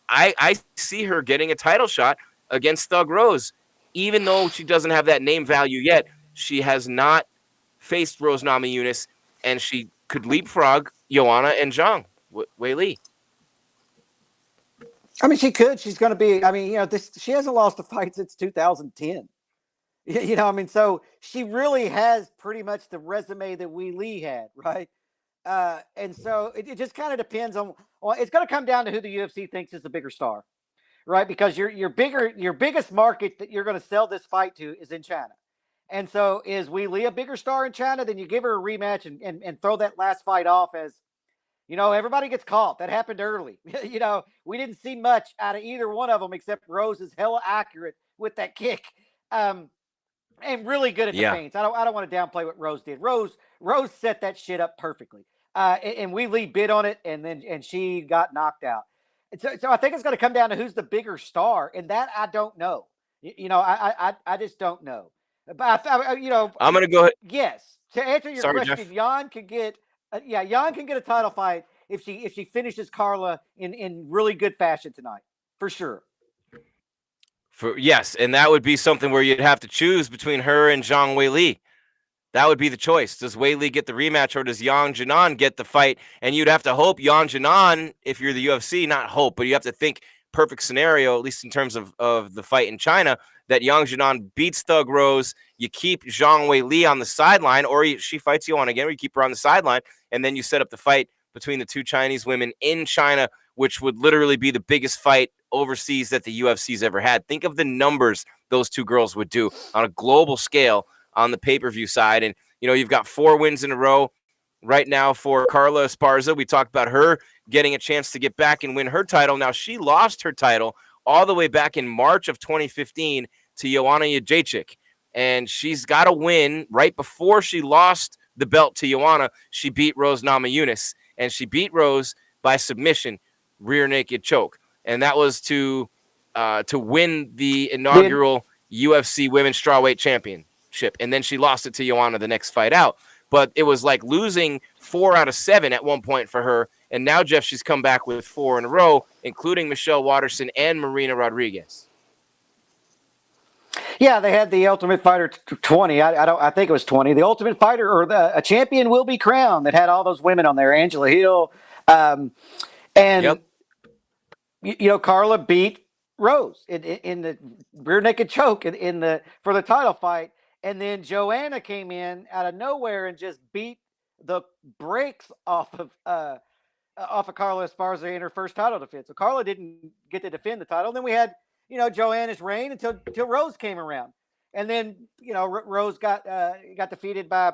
I see her getting a title shot against Thug Rose. Even though she doesn't have that name value yet, she has not faced Rose Namajunas, and she could leapfrog Joanna and Zhang Weili. I mean, she could. She's going to be. I mean, she hasn't lost a fight since 2010. I mean, so she really has pretty much the resume that Weili had, right? And so it just kind of depends on. Well, it's going to come down to who the UFC thinks is the bigger star, right? Because your biggest market that you're going to sell this fight to is in China. And so is Weili a bigger star in China? Then you give her a rematch and throw that last fight off as, everybody gets caught. That happened early. We didn't see much out of either one of them except Rose is hella accurate with that kick. And really good at the feints. I don't want to downplay what Rose did. Rose set that shit up perfectly. And Weili bid on it, and she got knocked out. And so I think it's going to come down to who's the bigger star, and that I don't know. I just don't know. But I'm going to go ahead. Yes, to answer your question, Jeff. Yan can get a title fight if she finishes Carla in really good fashion tonight, for sure. Yes, and that would be something where you'd have to choose between her and Zhang Weili. That would be the choice. Does Weili get the rematch, or does Yan Jinan get the fight? And you'd have to hope Yan Jinan, if you're the UFC, not hope, but you have to think perfect scenario, at least in terms of the fight in China, that Yan Jinan beats Thug Rose. You keep Zhang Weili on the sideline, or she fights Joanna again, or you keep her on the sideline, and then you set up the fight between the two Chinese women in China, which would literally be the biggest fight overseas that the UFC's ever had. Think of the numbers those two girls would do on a global scale on the pay-per-view side. And, you've got 4 wins in a row right now for Carla Esparza. We talked about her getting a chance to get back and win her title. Now, she lost her title all the way back in March of 2015 to Joanna Jędrzejczyk. And she's got to win right before she lost the belt to Joanna. She beat Rose Namajunas, and she beat Rose by submission, rear naked choke. And that was to win the inaugural UFC Women's Strawweight Championship. And then she lost it to Joanna the next fight out. But it was like losing 4 out of 7 at one point for her. And now, Jeff, she's come back with 4 in a row, including Michelle Waterson and Marina Rodriguez. Yeah, they had the Ultimate Fighter 20. I think it was 20. The Ultimate Fighter, or a champion will be crowned, that had all those women on there. Angela Hill, and Carla beat Rose in the rear naked choke for the title fight, and then Joanna came in out of nowhere and just beat the brakes off of Carla Esparza in her first title defense. So Carla didn't get to defend the title. Then we had Joanna's reign until Rose came around, and then Rose got defeated by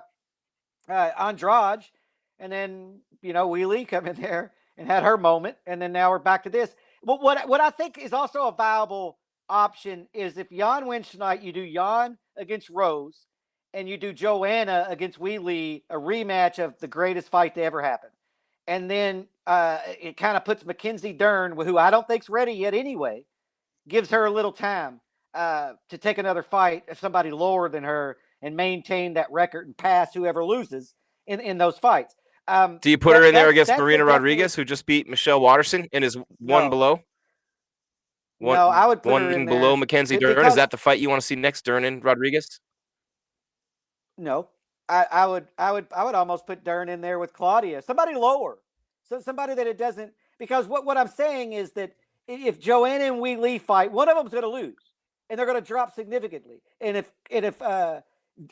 Andrade, and then Weili come in there and had her moment, and then now we're back to this. But what I think is also a viable option is if Yan wins tonight, you do Yan against Rose, and you do Joanna against Weili, a rematch of the greatest fight to ever happen, and then it kind of puts Mackenzie Dern, who I don't think's ready yet anyway, gives her a little time to take another fight if somebody lower than her and maintain that record and pass whoever loses in those fights. Do you put her in there against Marina Rodriguez, who just beat Michelle Waterson and is one below? No, I would put her in below there. Mackenzie Dern. Is that the fight you want to see next, Dern and Rodriguez? No, I would almost put Dern in there with Claudia, somebody lower, so somebody that it doesn't, because what I'm saying is that if Joanna and Weili fight, one of them's going to lose, and they're going to drop significantly. And if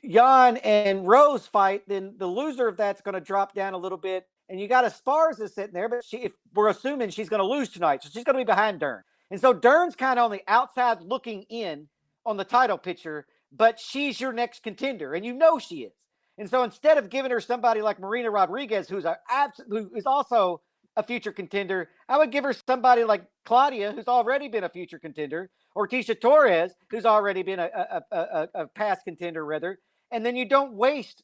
Yan and Rose fight, then the loser of that's going to drop down a little bit. And you got Esparza sitting there, but if we're assuming she's going to lose tonight, so she's going to be behind Dern. And so Dern's kind of on the outside looking in on the title picture, but she's your next contender, and she is. And so instead of giving her somebody like Marina Rodriguez, who is also a future contender, I would give her somebody like Claudia, who's already been a future contender, or Tisha Torres, who's already been a past contender, rather. And then you don't waste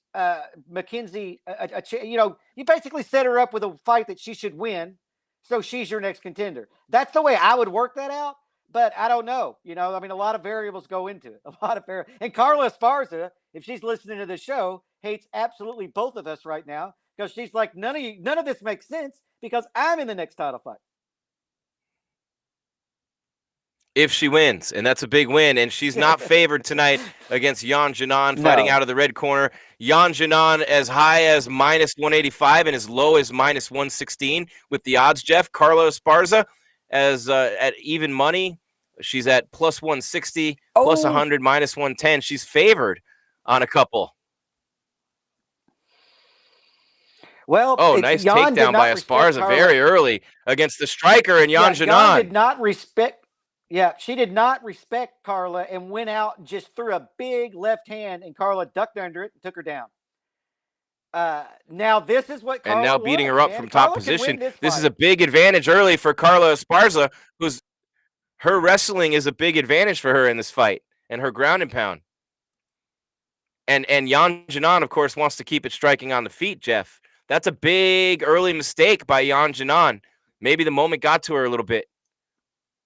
Mackenzie. You basically set her up with a fight that she should win, so she's your next contender. That's the way I would work that out. But I don't know. I mean, a lot of variables go into it. A lot of variables. And Carla Esparza, if she's listening to the show, hates absolutely both of us right now because she's like, none of this makes sense because I'm in the next title fight. If she wins, and that's a big win, and she's not favored tonight against Yan Jinan fighting out of the red corner. Yan Jinan as high as -185 and as low as -116 with the odds, Jeff. Carla Esparza as at even money, she's at +160, +100, -110. She's favored on a couple. Well, nice Yan takedown by Esparza very early against the striker and Yan Jinan. Yan did not respect. Yeah, she did not respect Carla and went out and just threw a big left hand, and Carla ducked under it and took her down. Now this is what Carla and now beating her up from top position. This is a fight. big advantage early for Carla Esparza, who's her wrestling is a big advantage for her in this fight, and her ground and pound. And Yan Jinan, of course, wants to keep it striking on the feet, Jeff. That's a big early mistake by Yan Jinan. Maybe the moment got to her a little bit.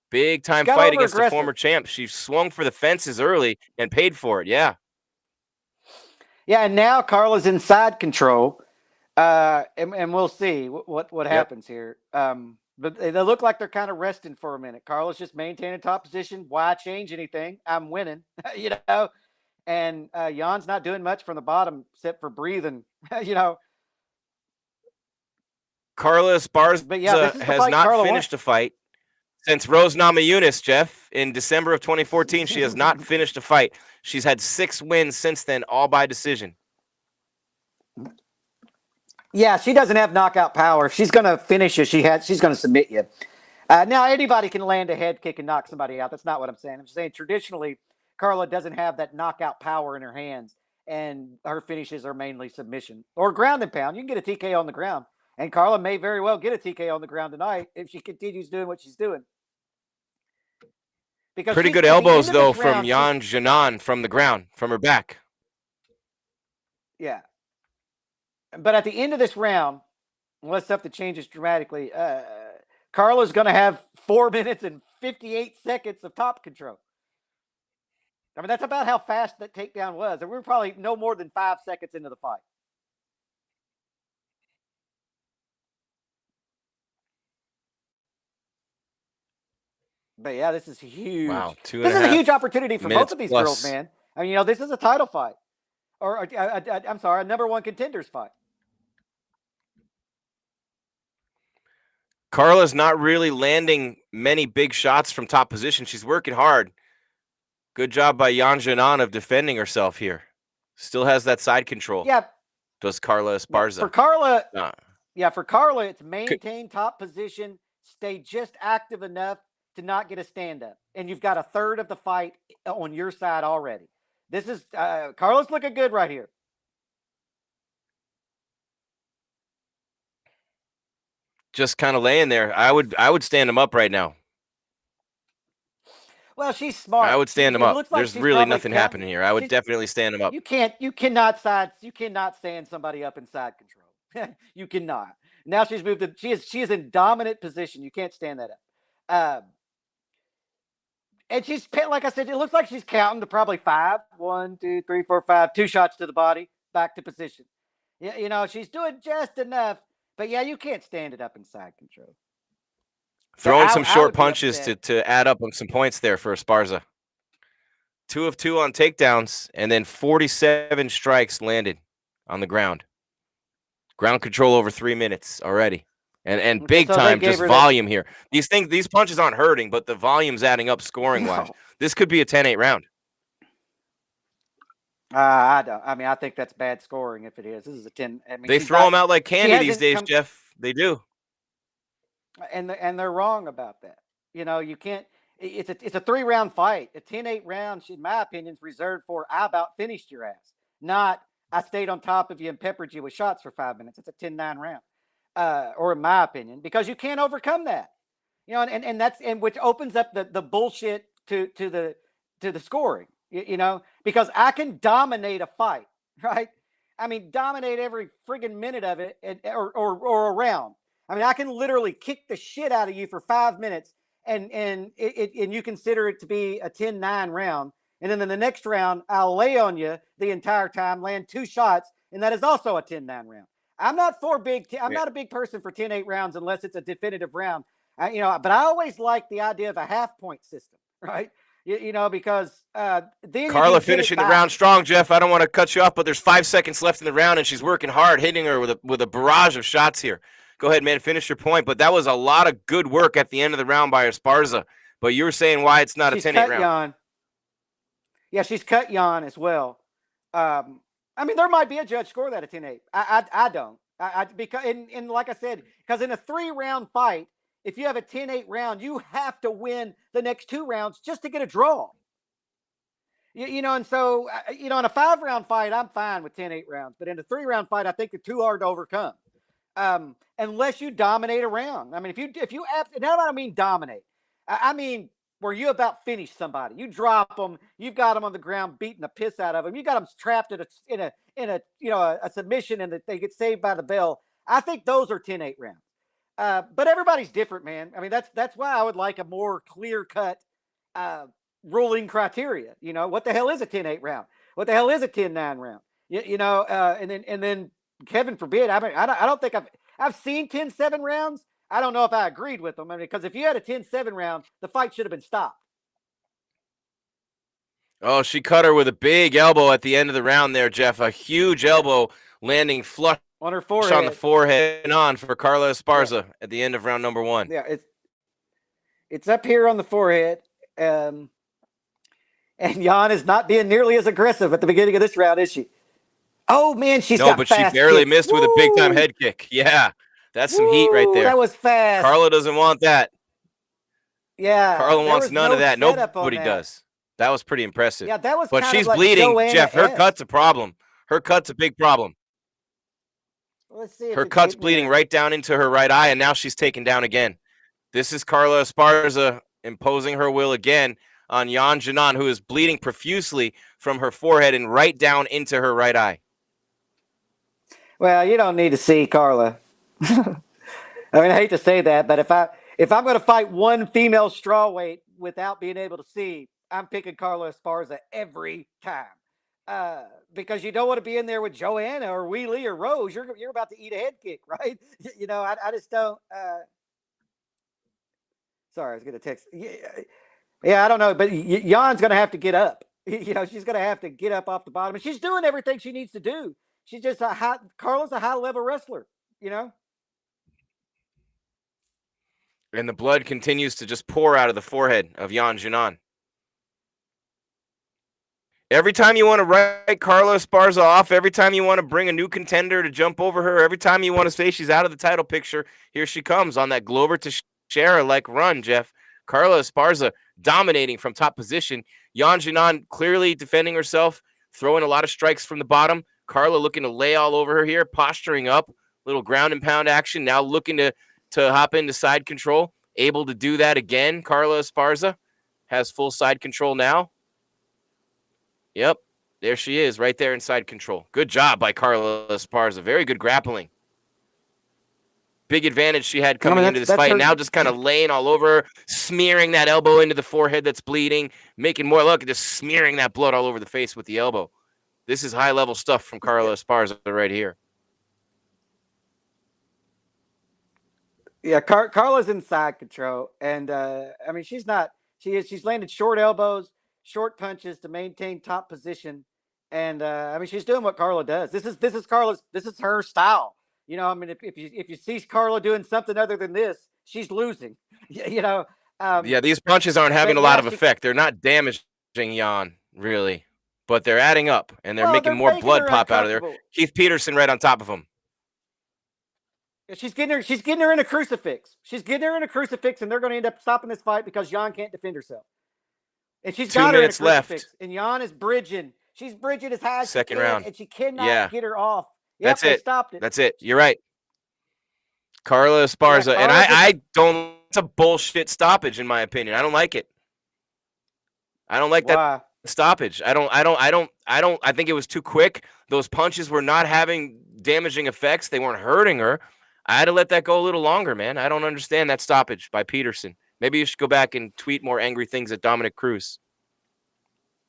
Big time fight against the former champ. She swung for the fences early and paid for it. Yeah. Yeah, and now Carla's in side control, and we'll see what happens here. But they look like they're kind of resting for a minute. Carla's just maintaining top position. Why change anything? I'm winning, And Jan's not doing much from the bottom except for breathing, Carla Esparza has not finished a fight since Rose Namajunas, Jeff, in December of 2014. She has not finished a fight. She's had 6 wins since then, all by decision. Yeah, she doesn't have knockout power. If she's going to finish you, she's going to submit you. Now, anybody can land a head kick and knock somebody out. That's not what I'm saying. I'm just saying traditionally, Carla doesn't have that knockout power in her hands, and her finishes are mainly submission or ground and pound. You can get a TKO on the ground, and Carla may very well get a TKO on the ground tonight if she continues doing what she's doing. Because pretty good elbows, though, from Yan Jinan from the ground, from her back. Yeah. But at the end of this round, unless something changes dramatically, Carla's going to have 4 minutes and 58 seconds of top control. I mean, that's about how fast that takedown was. And we were probably no more than 5 seconds into the fight. But yeah, this is huge. Wow, this is a huge opportunity for both of these girls, man. I mean, this is a title fight. Or, I'm sorry, a number 1 contenders fight. Carla's not really landing many big shots from top position. She's working hard. Good job by Yan Jinan of defending herself here. Still has that side control. Yeah. Does Carla Esparza. For Carla, for Carla, it's maintain top position, stay just active enough to not get a stand-up. And you've got a third of the fight on your side already. This is Carla's looking good right here. Just kind of laying there. I would stand him up right now. Well, she's smart. I would stand him up. Like there's really nothing happening here. I would definitely stand him up. You cannot stand somebody up in side control. You cannot. Now she's moved to, she is in dominant position. You can't stand that up. And she's, like I said, it looks like she's counting to probably 5. 1, 2, 3, 4, 5. 2 shots to the body, back to position. Yeah, she's doing just enough. But yeah, you can't stand it up in side control. Throwing some short punches to add up on some points there for Esparza. 2 of 2 on takedowns, and then 47 strikes landed on the ground. Ground control over 3 minutes already. And big time just volume here. These punches aren't hurting, but the volume's adding up scoring wise. No. This could be a 10-8 round. I don't. I mean, I think that's bad scoring if it is. This is a 10. I mean, they throw them out like candy these days, Jeff. They do. And they're wrong about that. You can't. It's a 3-round fight. A 10-8 round, in my opinion, is reserved for I about finished your ass. Not I stayed on top of you and peppered you with shots for 5 minutes. It's a 10-9 round. Or in my opinion, because you can't overcome that. And which opens up the bullshit to the scoring. Because I can dominate a fight, right? I mean, dominate every friggin' minute of it or a round. I mean, I can literally kick the shit out of you for 5 minutes, and you consider it to be a 10-9 round. And then in the next round, I'll lay on you the entire time, land 2 shots, and that is also a 10-9 round. I'm not not a big person for 10-8 rounds unless it's a definitive round. But I always like the idea of a half-point system, right? Because then Carla finishing the round strong, Jeff. I don't want to cut you off, but there's 5 seconds left in the round, and she's working hard, hitting her with a barrage of shots here. Go ahead, man. Finish your point. But that was a lot of good work at the end of the round by Esparza. But you were saying why it's not a 10-8 round. Jan. Yeah, she's cut Jan as well. I mean, there might be a judge score that a 10-8. I don't. Because like I said, because in a 3-round fight, if you have a 10-8 round, you have to win the next 2 rounds just to get a draw. And so, in a 5-round fight, I'm fine with 10-8 rounds. But in a 3-round fight, I think they're too hard to overcome. Unless you dominate a round. I mean, if you now I don't mean dominate. I mean where you about finish somebody. You drop them. You've got them on the ground, beating the piss out of them. You got them trapped in a submission, and that they get saved by the bell. I think those are 10-8 rounds. But everybody's different, man. I mean, that's why I would like a more clear-cut ruling criteria. What the hell is a 10-8 round? What the hell is a 10-9 round? And then heaven forbid. I mean, I don't think I've seen 10-7 rounds. I don't know if I agreed with them. I mean, because if you had a 10-7 round, the fight should have been stopped. Oh, she cut her with a big elbow at the end of the round there, Jeff. A huge elbow landing flush on her forehead. On the forehead and on for Carla Esparza at the end of round number 1. Yeah, it's up here on the forehead. And Jan is not being nearly as aggressive at the beginning of this round, is she? Oh, man, she's got but fast she barely kicks. missed with a big-time head kick. Yeah, that's some heat right there. That was fast. Carla doesn't want that. Yeah. Carla wants none of that. Nobody does. That was pretty impressive. Yeah, that was But kind she's of like bleeding, Joanna Jeff. Her S. cut's a problem. Her cut's a big problem. Let's see if Her it's cut's hitting bleeding her. right down into her right eye, and now she's taken down again. This is Carla Esparza imposing her will again on Jan Janan, who is bleeding profusely from her forehead and right down into her right eye. Well, you don't need to see Carla. I mean, I hate to say that, but if I'm going to fight one female strawweight without being able to see, I'm picking Carla Esparza every time. Because you don't want to be in there with Joanna or Wheelie or Rose. You're about to eat a head kick, right? I just don't. Sorry, I was going to text. Yeah, I don't know, but Jan's going to have to get up. She's going to have to get up off the bottom, and she's doing everything she needs to do. She's just Carla's a high level wrestler, And the blood continues to just pour out of the forehead of Jan Janan. Every time you want to write Carla Esparza off, every time you want to bring a new contender to jump over her, every time you want to say she's out of the title picture, here she comes on that Glover Teixeira-like run, Jeff. Carla Esparza dominating from top position. Jan Janan clearly defending herself, throwing a lot of strikes from the bottom. Carla looking to lay all over her here, posturing up, little ground and pound action, now looking to hop into side control. Able to do that again. Carla Esparza has full side control now. Yep, there she is, right there in side control. Good job by Carla Esparza. Very good grappling. Big advantage she had coming into this fight. Now just kind of laying all over her, smearing that elbow into the forehead that's bleeding, making more look, just smearing that blood all over the face with the elbow. This is high-level stuff from Carla Esparza right here. Yeah, Carla's in side control, and I mean she's landed short elbows, short punches to maintain top position, and I mean she's doing what Carla does. This is her style. I mean if you see Carla doing something other than this, she's losing. Yeah, these punches aren't having a lot of effect. They're not damaging Jan really, but they're adding up and they're making more blood pop out of there. Keith Peterson right on top of him. She's getting her in a crucifix. She's getting her in a crucifix, and they're going to end up stopping this fight because Jan can't defend herself. And she's got her in a crucifix, and Jan is bridging. She's bridging as high as second she can, round, and she cannot get her off. That's it. Stopped it. That's it. You're right. Carla Esparza, and I don't. It's a bullshit stoppage in my opinion. I don't like it. I don't like that stoppage. I think it was too quick. Those punches were not having damaging effects. They weren't hurting her. I had to let that go a little longer, man. I don't understand that stoppage by Peterson. Maybe you should go back and tweet more angry things at Dominic Cruz.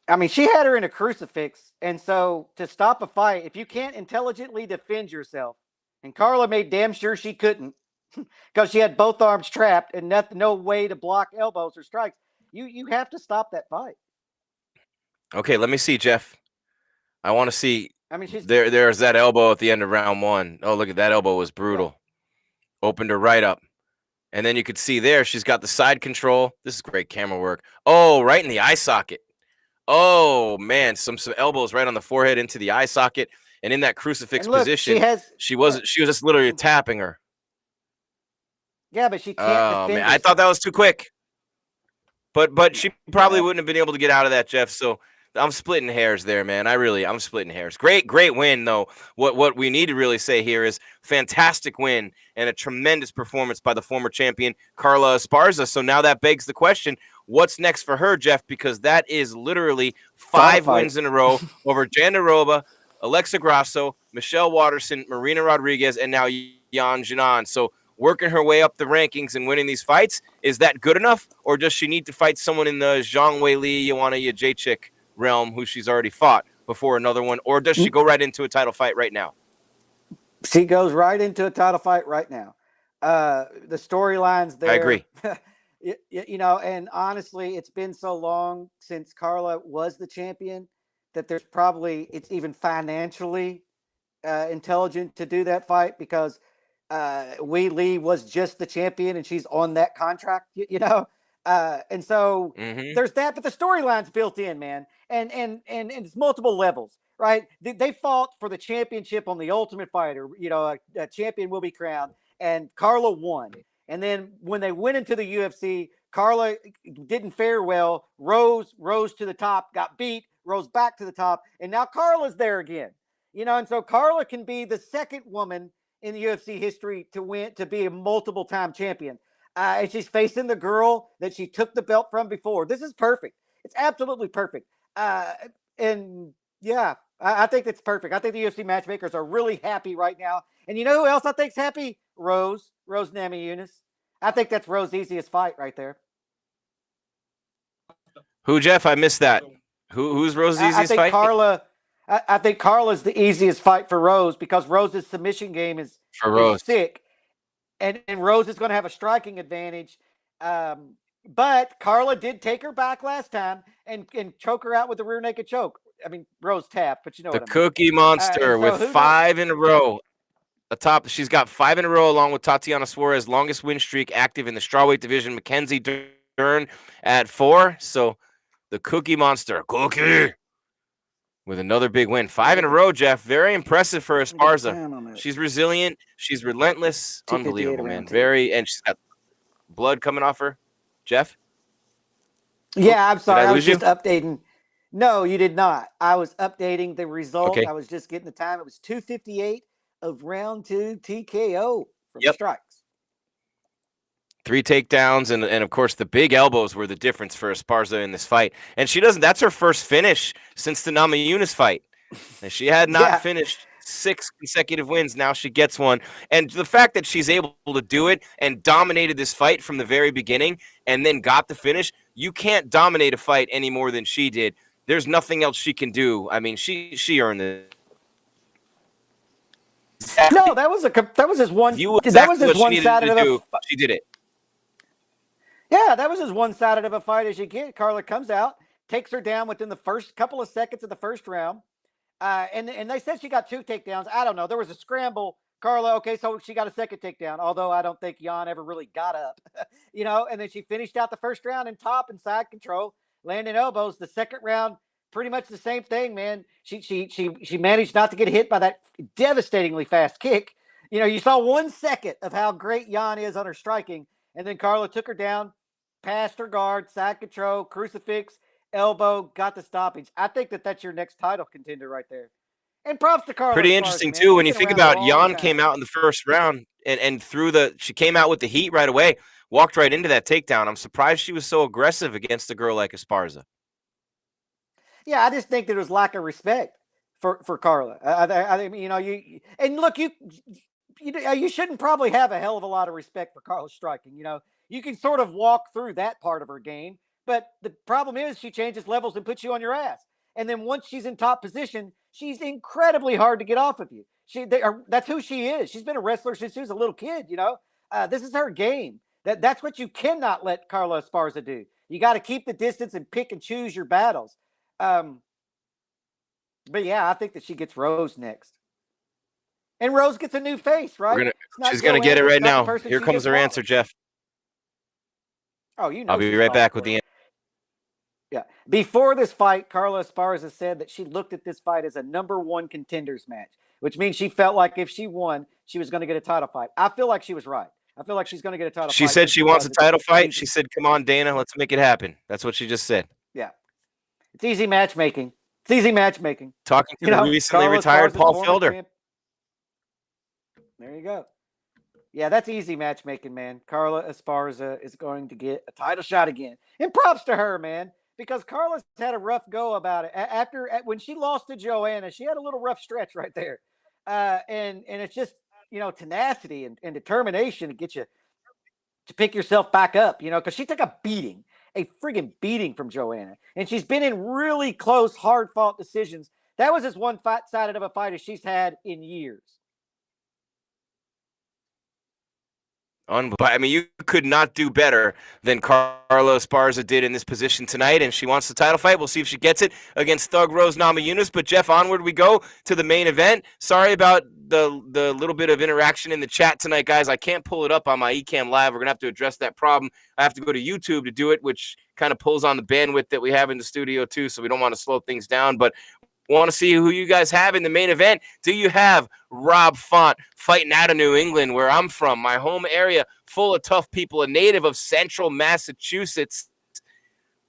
I mean, she had her in a crucifix. And so to stop a fight, if you can't intelligently defend yourself, and Carla made damn sure she couldn't because she had both arms trapped and no way to block elbows or strikes, you have to stop that fight. Okay, let me see, Jeff. I want to see. I mean, There's that elbow at the end of round 1. Oh, look at that elbow was brutal. Yeah. Opened her right up. And then you could see there, she's got the side control. This is great camera work. Oh, right in the eye socket. Oh, man, some elbows right on the forehead into the eye socket. And in that crucifix position, she was just literally tapping her. Yeah, but she can't defend man, I thought that was too quick. But she probably wouldn't have been able to get out of that, Jeff. So I'm splitting hairs there, man. I'm splitting hairs. Great win, though. What we need to really say here is fantastic win and a tremendous performance by the former champion, Carla Esparza. So now that begs the question, what's next for her, Jeff? Because that is literally 5 wins in a row over Jandiroba, Alexa Grasso, Michelle Watterson, Marina Rodriguez, and now Yan Jinan. So working her way up the rankings and winning these fights, is that good enough? Or does she need to fight someone in the Zhang Weili, Joanna Jędrzejczyk realm who she's already fought before another one? Or does she go right into a title fight right now? She goes right into a title fight right now. The storylines there. I agree. You know, and honestly, it's been so long since Carla was the champion that it's even financially intelligent to do that fight because Wei Li was just the champion and she's on that contract, you know? And so there's that, but the storyline's built in, man. And it's multiple levels, right? They fought for the championship on the Ultimate Fighter, you know, a champion will be crowned, and Carla won. And then when they went into the UFC, Carla didn't fare well, rose to the top, got beat, rose back to the top, and now Carla's there again. You know, and so Carla can be the second woman in the UFC history to be a multiple-time champion. And she's facing the girl that she took the belt from before. This is perfect. It's absolutely perfect. And yeah, I think it's perfect. I think the UFC matchmakers are really happy right now. And you know who else I think's happy? Rose Namajunas. I think that's Rose's easiest fight right there. Who, Jeff? I missed that. Who's Rose's easiest fight? I think Carla's the easiest fight for Rose because Rose's submission game is sick. And Rose is going to have a striking advantage. But Carla did take her back last time and choke her out with the rear naked choke. I mean, Rose tapped, but you know what I mean. The Cookie Monster with 5 in a row. She's got 5 in a row along with Tatiana Suarez, longest win streak active in the strawweight division. Mackenzie Dern at 4. So the Cookie Monster, Cookie, with another big win. 5 in a row, Jeff. Very impressive for Esparza. She's resilient. She's relentless. Unbelievable, man. And she's got blood coming off her. Jeff? Yeah, I'm sorry. I was just updating. No, you did not. I was updating the result. Okay. I was just getting the time. It was 2:58 of round 2 TKO from strikes. 3 takedowns, and of course the big elbows were the difference for Esparza in this fight. And that's her first finish since the Namajunas fight. And she had not finished 6 consecutive wins. Now she gets one. And the fact that she's able to do it and dominated this fight from the very beginning and then got the finish, you can't dominate a fight any more than she did. There's nothing else she can do. I mean, she earned it. No, that was his one. That was his one-sided of a fight. She did it. Yeah, that was as one-sided of a fight as you get. Carla comes out, takes her down within the first couple of seconds of the first round. And they said she got 2 takedowns. I don't know. There was a scramble. Carla, okay, so she got a second takedown, although I don't think Jan ever really got up. You know, and then she finished out the first round in top and side control, landing elbows. The second round, pretty much the same thing, man. She managed not to get hit by that devastatingly fast kick. You know, you saw 1 second of how great Jan is on her striking, and then Carla took her down, passed her guard, side control, crucifix, elbow, got the stoppage. I think that's your next title contender right there. And props to Carla. Pretty interesting, too, when you think about Jan came out in the first round and she came out with the heat right away, walked right into that takedown. I'm surprised she was so aggressive against a girl like Esparza. Yeah, I just think there was lack of respect for Carla. I mean, you know, you shouldn't probably have a hell of a lot of respect for Carla's striking. You can sort of walk through that part of her game, but the problem is she changes levels and puts you on your ass. And then once she's in top position, she's incredibly hard to get off of you. That's who she is. She's been a wrestler since she was a little kid. This is her game. That's what you cannot let Carla Esparza do. You got to keep the distance and pick and choose your battles. But yeah, I think that she gets Rose next. And Rose gets a new face, right? She's going to get it right now. Here comes her answer, Jeff. Oh, I'll be right back with the answer. Yeah. Before this fight, Carla Esparza said that she looked at this fight as a #1 contenders match, which means she felt like if she won, she was going to get a title fight. I feel like she was right. I feel like she's going to get a title fight. She said she wants a title fight. She said, come on, Dana, let's make it happen. That's what she just said. Yeah. It's easy matchmaking. Talking to the recently retired Paul Felder. There you go. Yeah, that's easy matchmaking, man. Carla Esparza is going to get a title shot again. And props to her, man, because Carla's had a rough go about it. When she lost to Joanna, she had a little rough stretch right there. And it's just, tenacity and determination to get you to pick yourself back up, because she took a friggin' beating from Joanna. And she's been in really close, hard-fought decisions. That was as one-sided of a fight as she's had in years. I mean, you could not do better than Carla Esparza did in this position tonight, and she wants the title fight. We'll see if she gets it against Thug Rose Namajunas. But, Jeff, onward we go to the main event. Sorry about the little bit of interaction in the chat tonight, guys. I can't pull it up on my Ecamm Live. We're going to have to address that problem. I have to go to YouTube to do it, which kind of pulls on the bandwidth that we have in the studio, too, so we don't want to slow things down. But want to see who you guys have in the main event. Do you have Rob Font fighting out of New England, where I'm from, my home area, full of tough people, a native of central Massachusetts?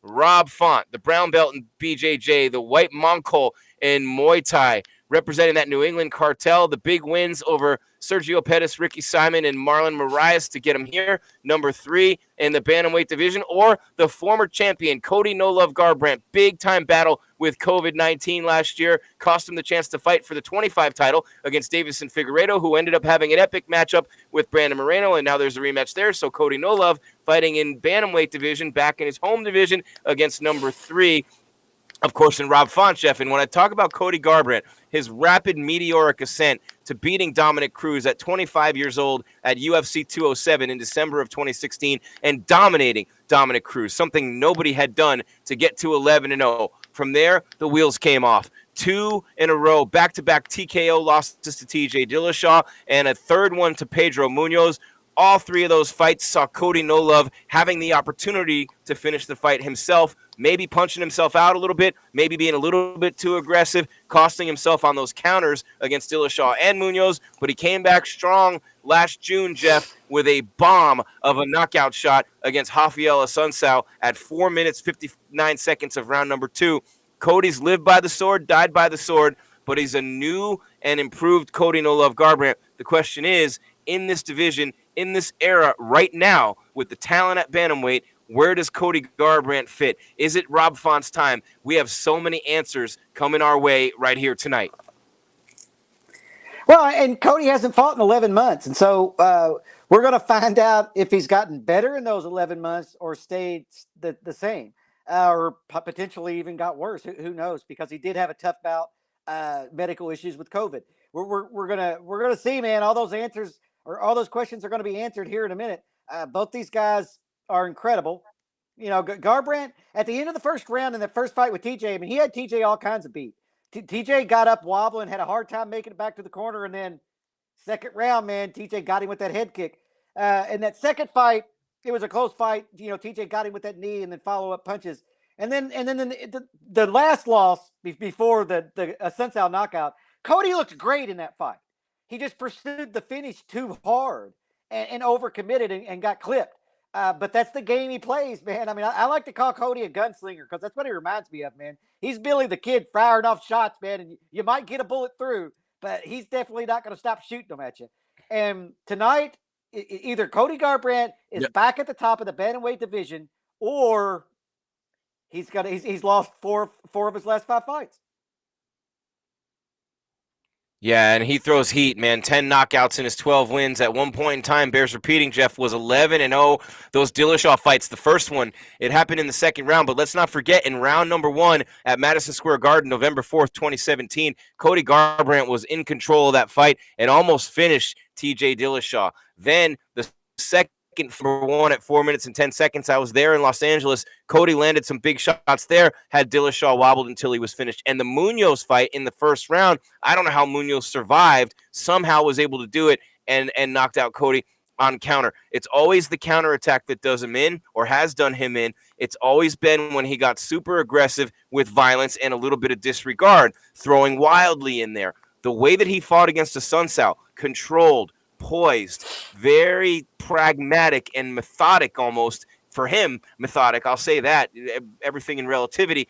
Rob Font, the brown belt in BJJ, the white Mongol in Muay Thai, representing that New England cartel. The big wins over Sergio Pettis, Ricky Simon, and Marlon Moraes to get him here, #3 in the bantamweight division, or the former champion, Cody No Love Garbrandt. Big-time battle with COVID-19 last year, cost him the chance to fight for the 25 title against Davison Figueiredo, who ended up having an epic matchup with Brandon Moreno, and now there's a rematch there. So Cody No Love fighting in bantamweight division, back in his home division against #3. Of course, in Rob Font, Jeff. And when I talk about Cody Garbrandt, his rapid meteoric ascent to beating Dominic Cruz at 25 years old at UFC 207 in December of 2016 and dominating Dominic Cruz, something nobody had done to get to 11-0. From there, the wheels came off. 2 in a row, back-to-back TKO losses to TJ Dillashaw, and a third one to Pedro Munoz. All 3 of those fights saw Cody No Love having the opportunity to finish the fight himself, maybe punching himself out a little bit, maybe being a little bit too aggressive, costing himself on those counters against Dillashaw and Munoz. But he came back strong last June, Jeff, with a bomb of a knockout shot against Rafael Assunção at 4 minutes, 59 seconds of round #2. Cody's lived by the sword, died by the sword, but he's a new and improved Cody No Love Garbrandt. The question is, in this division, in this era right now, with the talent at bantamweight, where does Cody Garbrandt fit? Is it Rob Font's time? We have so many answers coming our way right here tonight. Well, and Cody hasn't fought in 11 months. And so we're going to find out if he's gotten better in those 11 months or stayed the same or potentially even got worse. Who knows? Because he did have a tough bout, medical issues with COVID. We're gonna see, man. All those answers or all those questions are going to be answered here in a minute. Both these guys are incredible. Garbrandt at the end of the first round in the first fight with TJ, I mean, he had TJ all kinds of beat. TJ got up wobbling, had a hard time making it back to the corner, and then second round, man, TJ got him with that head kick. And that second fight, it was a close fight. TJ got him with that knee and then follow-up punches. And then the last loss before the Assunção knockout, Cody looked great in that fight. He just pursued the finish too hard and overcommitted and got clipped. But that's the game he plays, man. I mean, I like to call Cody a gunslinger because that's what he reminds me of, man. He's Billy the Kid firing off shots, man, and you might get a bullet through, but he's definitely not going to stop shooting them at you. And tonight, either Cody Garbrandt is back at the top of the bantamweight division, or he's lost four of his last 5 fights. Yeah, and he throws heat, man. 10 knockouts in his 12 wins. At one point in time, bears repeating, Jeff was 11-0. Those Dillashaw fights, the first one, it happened in the second round. But let's not forget, in round number 1 at Madison Square Garden, November 4th, 2017, Cody Garbrandt was in control of that fight and almost finished TJ Dillashaw. Then the second number 1 at 4 minutes and 10 seconds. I was there in Los Angeles. Cody landed some big shots there, had Dillashaw wobbled until he was finished. And the Munoz fight in the first round, I don't know how Munoz survived, somehow was able to do it and knocked out Cody on counter. It's always the counterattack that does him in or has done him in. It's always been when he got super aggressive with violence and a little bit of disregard, throwing wildly in there. The way that he fought against Asuncao, controlled, poised, very pragmatic and methodic almost. For him, methodic, I'll say that, everything in relativity.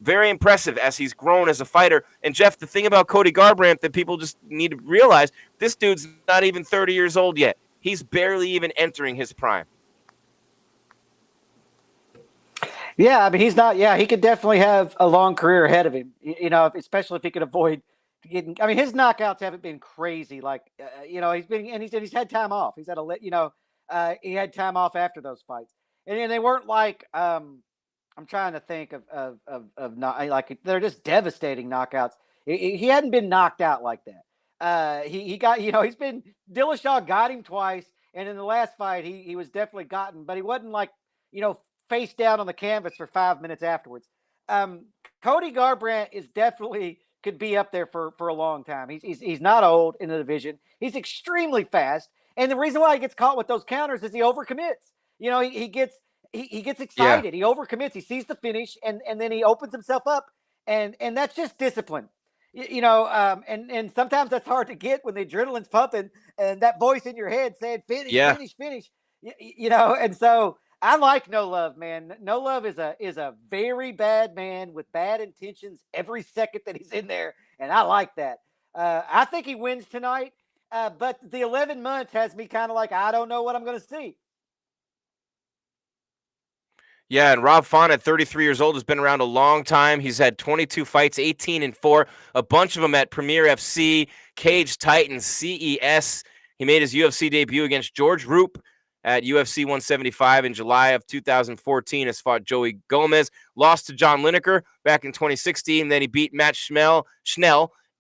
Very impressive as he's grown as a fighter. And Jeff, the thing about Cody Garbrandt that people just need to realize, this dude's not even 30 years old yet. He's barely even entering his prime. Yeah, I mean, he's not. Yeah, he could definitely have a long career ahead of him. You know, especially if he could avoid getting. I mean, his knockouts haven't been crazy. Like, you know, he's had time off. He's had he had time off after those fights, and they weren't like. I'm trying to think of not like they're just devastating knockouts. He hadn't been knocked out like that. He got, he's been, Dillashaw got him twice, and in the last fight he was definitely gotten, but he wasn't like, face down on the canvas for 5 minutes afterwards. Cody Garbrandt is definitely could be up there for a long time. He's not old in the division. He's extremely fast, and the reason why he gets caught with those counters is he overcommits. He gets excited. Yeah. He overcommits. He sees the finish, and then he opens himself up, and that's just discipline. And sometimes that's hard to get when the adrenaline's pumping and that voice in your head saying finish, finish. And so I like No Love, man. No Love is a very bad man with bad intentions every second that he's in there, and I like that. I think he wins tonight, but the 11 months has me kind of like, I don't know what I'm going to see. Yeah, and Rob Font at 33 years old has been around a long time. He's had 22 fights, 18-4, a bunch of them at Premier FC, Cage Titans, CES. He made his UFC debut against George Roop at UFC 175 in July of 2014. Has fought Joey Gomez, lost to John Lineker back in 2016. Then he beat Matt Schnell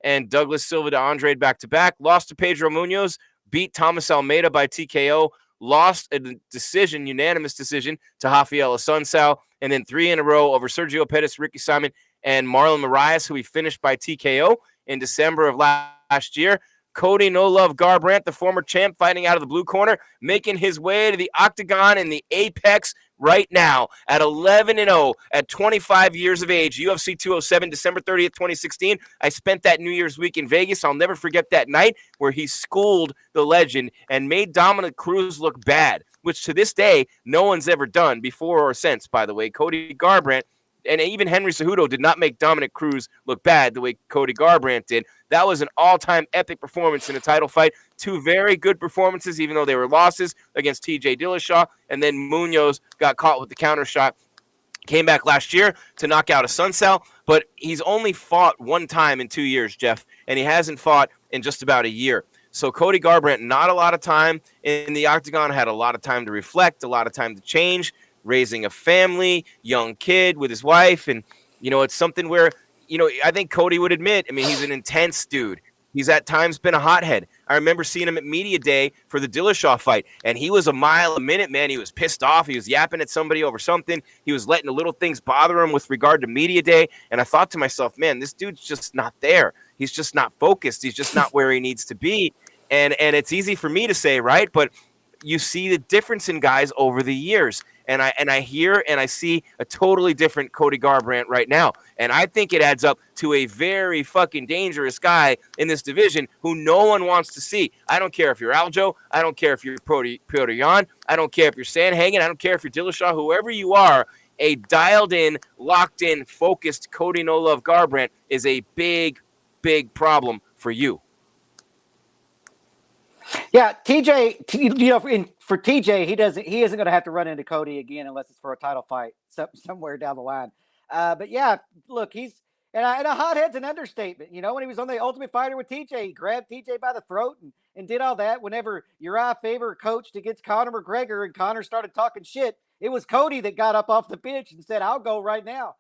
and Douglas Silva de Andrade back-to-back. Lost to Pedro Munoz, beat Thomas Almeida by TKO. Lost a decision, unanimous decision, to Rafael Asuncao, and then 3 in a row over Sergio Pettis, Ricky Simon, and Marlon Moraes, who he finished by TKO in December of last year. Cody No Love Garbrandt, the former champ, fighting out of the blue corner, making his way to the octagon in the Apex right now at 11-0 at 25 years of age. UFC 207, December 30th, 2016. I spent that New Year's week in Vegas. I'll never forget that night where he schooled the legend and made Dominic Cruz look bad, which to this day, no one's ever done before or since, by the way. Cody Garbrandt and even Henry Cejudo did not make Dominic Cruz look bad the way Cody Garbrandt did. That was an all-time epic performance in a title fight. 2 very good performances, even though they were losses, against TJ Dillashaw. And then Munoz got caught with the counter shot. Came back last year to knock out Asuncao, but he's only fought 1 time in 2 years, Jeff, and he hasn't fought in just about a year. So Cody Garbrandt, not a lot of time in the octagon, had a lot of time to reflect, a lot of time to change, raising a family, young kid with his wife. And, it's something where, I think Cody would admit, he's an intense dude. He's at times been a hothead. I remember seeing him at Media Day for the Dillashaw fight, and he was a mile a minute, man. He was pissed off. He was yapping at somebody over something. He was letting the little things bother him with regard to Media Day. And I thought to myself, man, this dude's just not there. He's just not focused. He's just not where he needs to be. And it's easy for me to say, right? But you see the difference in guys over the years. And I hear and I see a totally different Cody Garbrandt right now. And I think it adds up to a very fucking dangerous guy in this division who no one wants to see. I don't care if you're Aljo. I don't care if you're Petr Yan. I don't care if you're Sandhagen. I don't care if you're Dillashaw. Whoever you are, a dialed-in, locked-in, focused Cody No Love Garbrandt is a big, big problem for you. Yeah, TJ, for TJ, he isn't going to have to run into Cody again unless it's for a title fight somewhere down the line. But yeah, look, And a hothead's an understatement. You know, when he was on the Ultimate Fighter with TJ, he grabbed TJ by the throat and did all that. Whenever Uriah Faber coached against Conor McGregor and Conor started talking shit, it was Cody that got up off the bench and said, I'll go right now.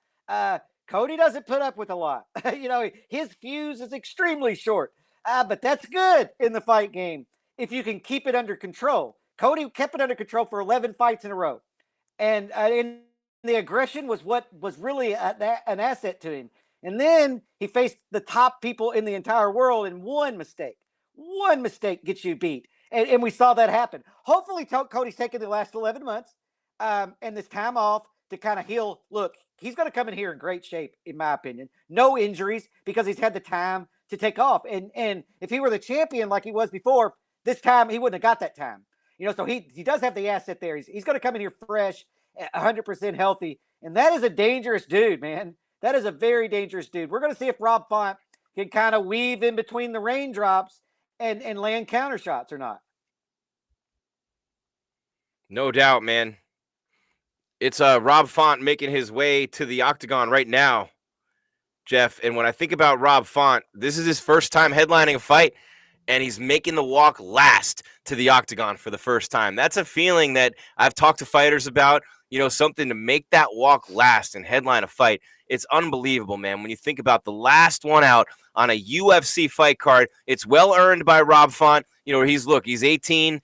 Cody doesn't put up with a lot. You know, his fuse is extremely short. But that's good in the fight game if you can keep it under control. Cody kept it under control for 11 fights in a row. And the aggression was what was really an asset to him. And then he faced the top people in the entire world, and one mistake gets you beat. And we saw that happen. Hopefully Cody's taken the last 11 months and this time off to kind of heal. Look, he's going to come in here in great shape, in my opinion. No injuries because he's had the time to take off. And if he were the champion like he was before, this time he wouldn't have got that time. You know, so he does have the asset there. He's going to come in here fresh, 100% healthy. And that is a dangerous dude, man. That is a very dangerous dude. We're going to see if Rob Font can kind of weave in between the raindrops and land counter shots or not. No doubt, man. It's Rob Font making his way to the octagon right now, Jeff. And when I think about Rob Font, this is his first time headlining a fight, and he's making the walk last to the octagon for the first time. That's a feeling that I've talked to fighters about, you know, something to make that walk last and headline a fight. It's unbelievable, man. When you think about the last one out on a UFC fight card, it's well earned by Rob Font. You know, he's 18,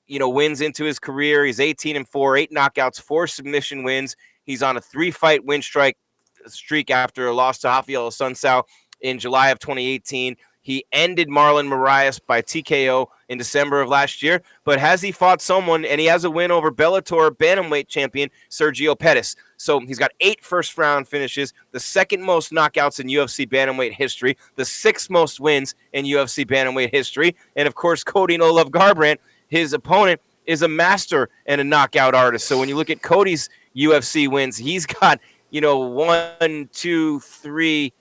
you know, wins into his career. He's 18-4, 8 knockouts, 4 submission wins. He's on a 3-fight win streak after a loss to Rafael Assunção in July of 2018. He ended Marlon Moraes by TKO in December of last year. But has he fought someone? And he has a win over Bellator bantamweight champion Sergio Pettis. So he's got 8 first-round finishes, the second most knockouts in UFC bantamweight history, the 6th most wins in UFC bantamweight history. And, of course, Cody No Love Garbrandt, his opponent, is a master and a knockout artist. So when you look at Cody's UFC wins, he's got, you know, 1, 2, 3,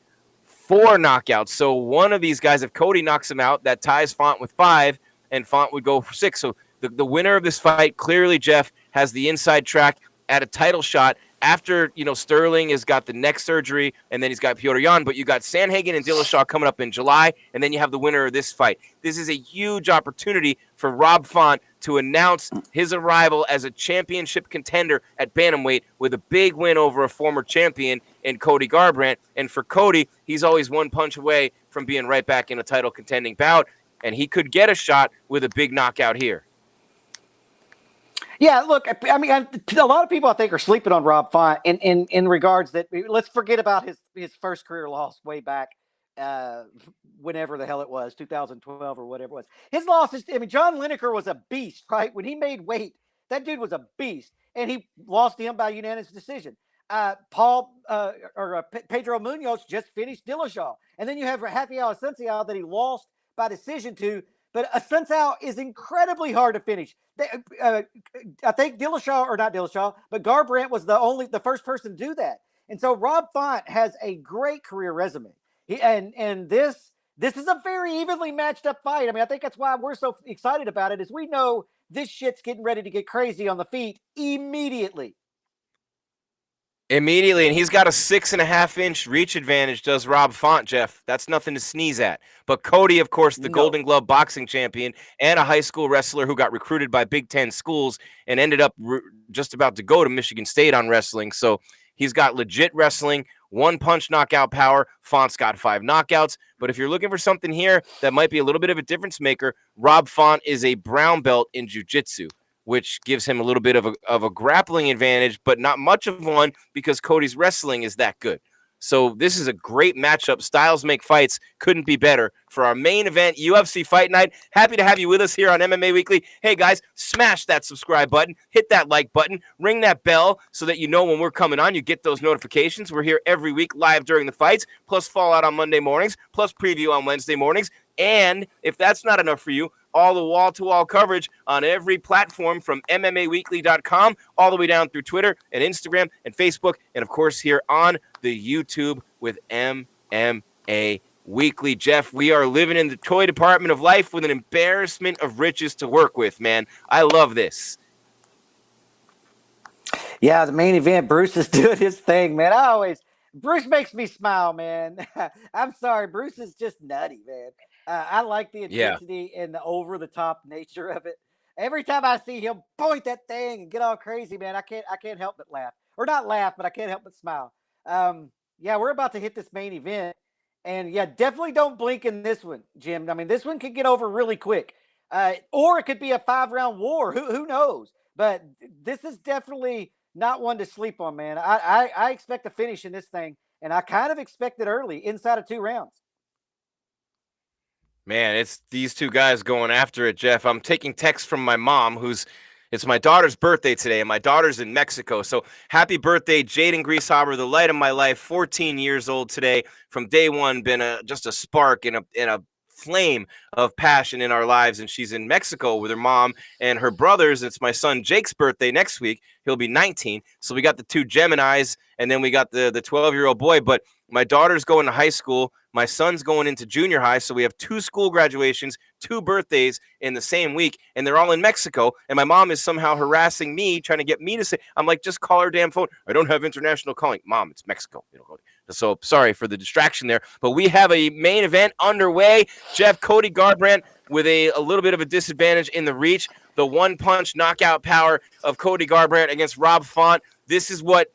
4 knockouts. So one of these guys, if Cody knocks him out, that ties Font with 5, and Font would go for 6. So the winner of this fight, clearly, Jeff, has the inside track at a title shot after, you know, Sterling has got the neck surgery, and then he's got Petr Yan, but you got Sandhagen and Dillashaw coming up in July, and then you have the winner of this fight. This is a huge opportunity for Rob Font to announce his arrival as a championship contender at bantamweight with a big win over a former champion in Cody Garbrandt. And for Cody, he's always one punch away from being right back in a title contending bout, and he could get a shot with a big knockout here. Yeah, look, I mean, a lot of people I think are sleeping on Rob Font in regards that let's forget about his first career loss way back, whenever the hell it was, 2012 or whatever it was. His loss is, I mean, John Lineker was a beast, right? When he made weight, that dude was a beast, and he lost to him by unanimous decision. Pedro Munoz just finished Dillashaw, and then you have Rafael Assunção that he lost by decision to. But Assunção is incredibly hard to finish. I think but Garbrandt was the first person to do that. And so Rob Font has a great career resume. And this is a very evenly matched up fight. I mean, I think that's why we're so excited about it, is we know this shit's getting ready to get crazy on the feet immediately. And he's got a 6.5-inch reach advantage, does Rob Font, Jeff. That's nothing to sneeze at. But Cody, of course, the Golden Glove boxing champion and a high school wrestler who got recruited by Big Ten schools and ended up just about to go to Michigan State on wrestling. So he's got legit wrestling, one-punch knockout power. Font's got 5 knockouts. But if you're looking for something here that might be a little bit of a difference maker, Rob Font is a brown belt in jiu-jitsu, which gives him a little bit of a grappling advantage, but not much of one because Cody's wrestling is that good. So this is a great matchup. Styles make fights. Couldn't be better for our main event, UFC Fight Night. Happy to have you with us here on MMA Weekly. Hey, guys, smash that subscribe button. Hit that like button. Ring that bell so that you know when we're coming on. You get those notifications. We're here every week live during the fights, plus Fallout on Monday mornings, plus preview on Wednesday mornings. And if that's not enough for you, all the wall-to-wall coverage on every platform from MMAWeekly.com all the way down through Twitter and Instagram and Facebook, and, of course, here on the YouTube with MMA Weekly. Jeff, we are living in the toy department of life with an embarrassment of riches to work with, man. I love this. Yeah, the main event, Bruce is doing his thing, man. Bruce makes me smile, man. I'm sorry. Bruce is just nutty, man. I like the Yeah. intensity and the over the top nature of it. Every time I see him point that thing and get all crazy, man, I can't help but laugh. Or not laugh, but I can't help but smile. Yeah, we're about to hit this main event. And yeah, definitely don't blink in this one, Jim. I mean, this one could get over really quick. Or it could be a 5-round war. Who knows? But this is definitely not one to sleep on, man. I expect a finish in this thing, and I kind of expect it early, inside of 2 rounds. Man, it's these two guys going after it, Jeff. I'm taking texts from my mom, it's my daughter's birthday today, and my daughter's in Mexico. So happy birthday, Jaden Grieshaber, the light of my life, 14 years old today. From day one, been just a spark and a flame of passion in our lives. And she's in Mexico with her mom and her brothers. It's my son Jake's birthday next week. He'll be 19. So we got the 2 Geminis, and then we got the 12-year-old boy. But my daughter's going to high school. My son's going into junior high. So we have 2 school graduations, 2 birthdays in the same week, and they're all in Mexico. And my mom is somehow harassing me, trying to get me to say, I'm like, just call her damn phone. I don't have international calling. Mom, it's Mexico. So sorry for the distraction there. But we have a main event underway. Jeff, Cody Garbrandt with a little bit of a disadvantage in the reach. The one-punch knockout power of Cody Garbrandt against Rob Font. This is what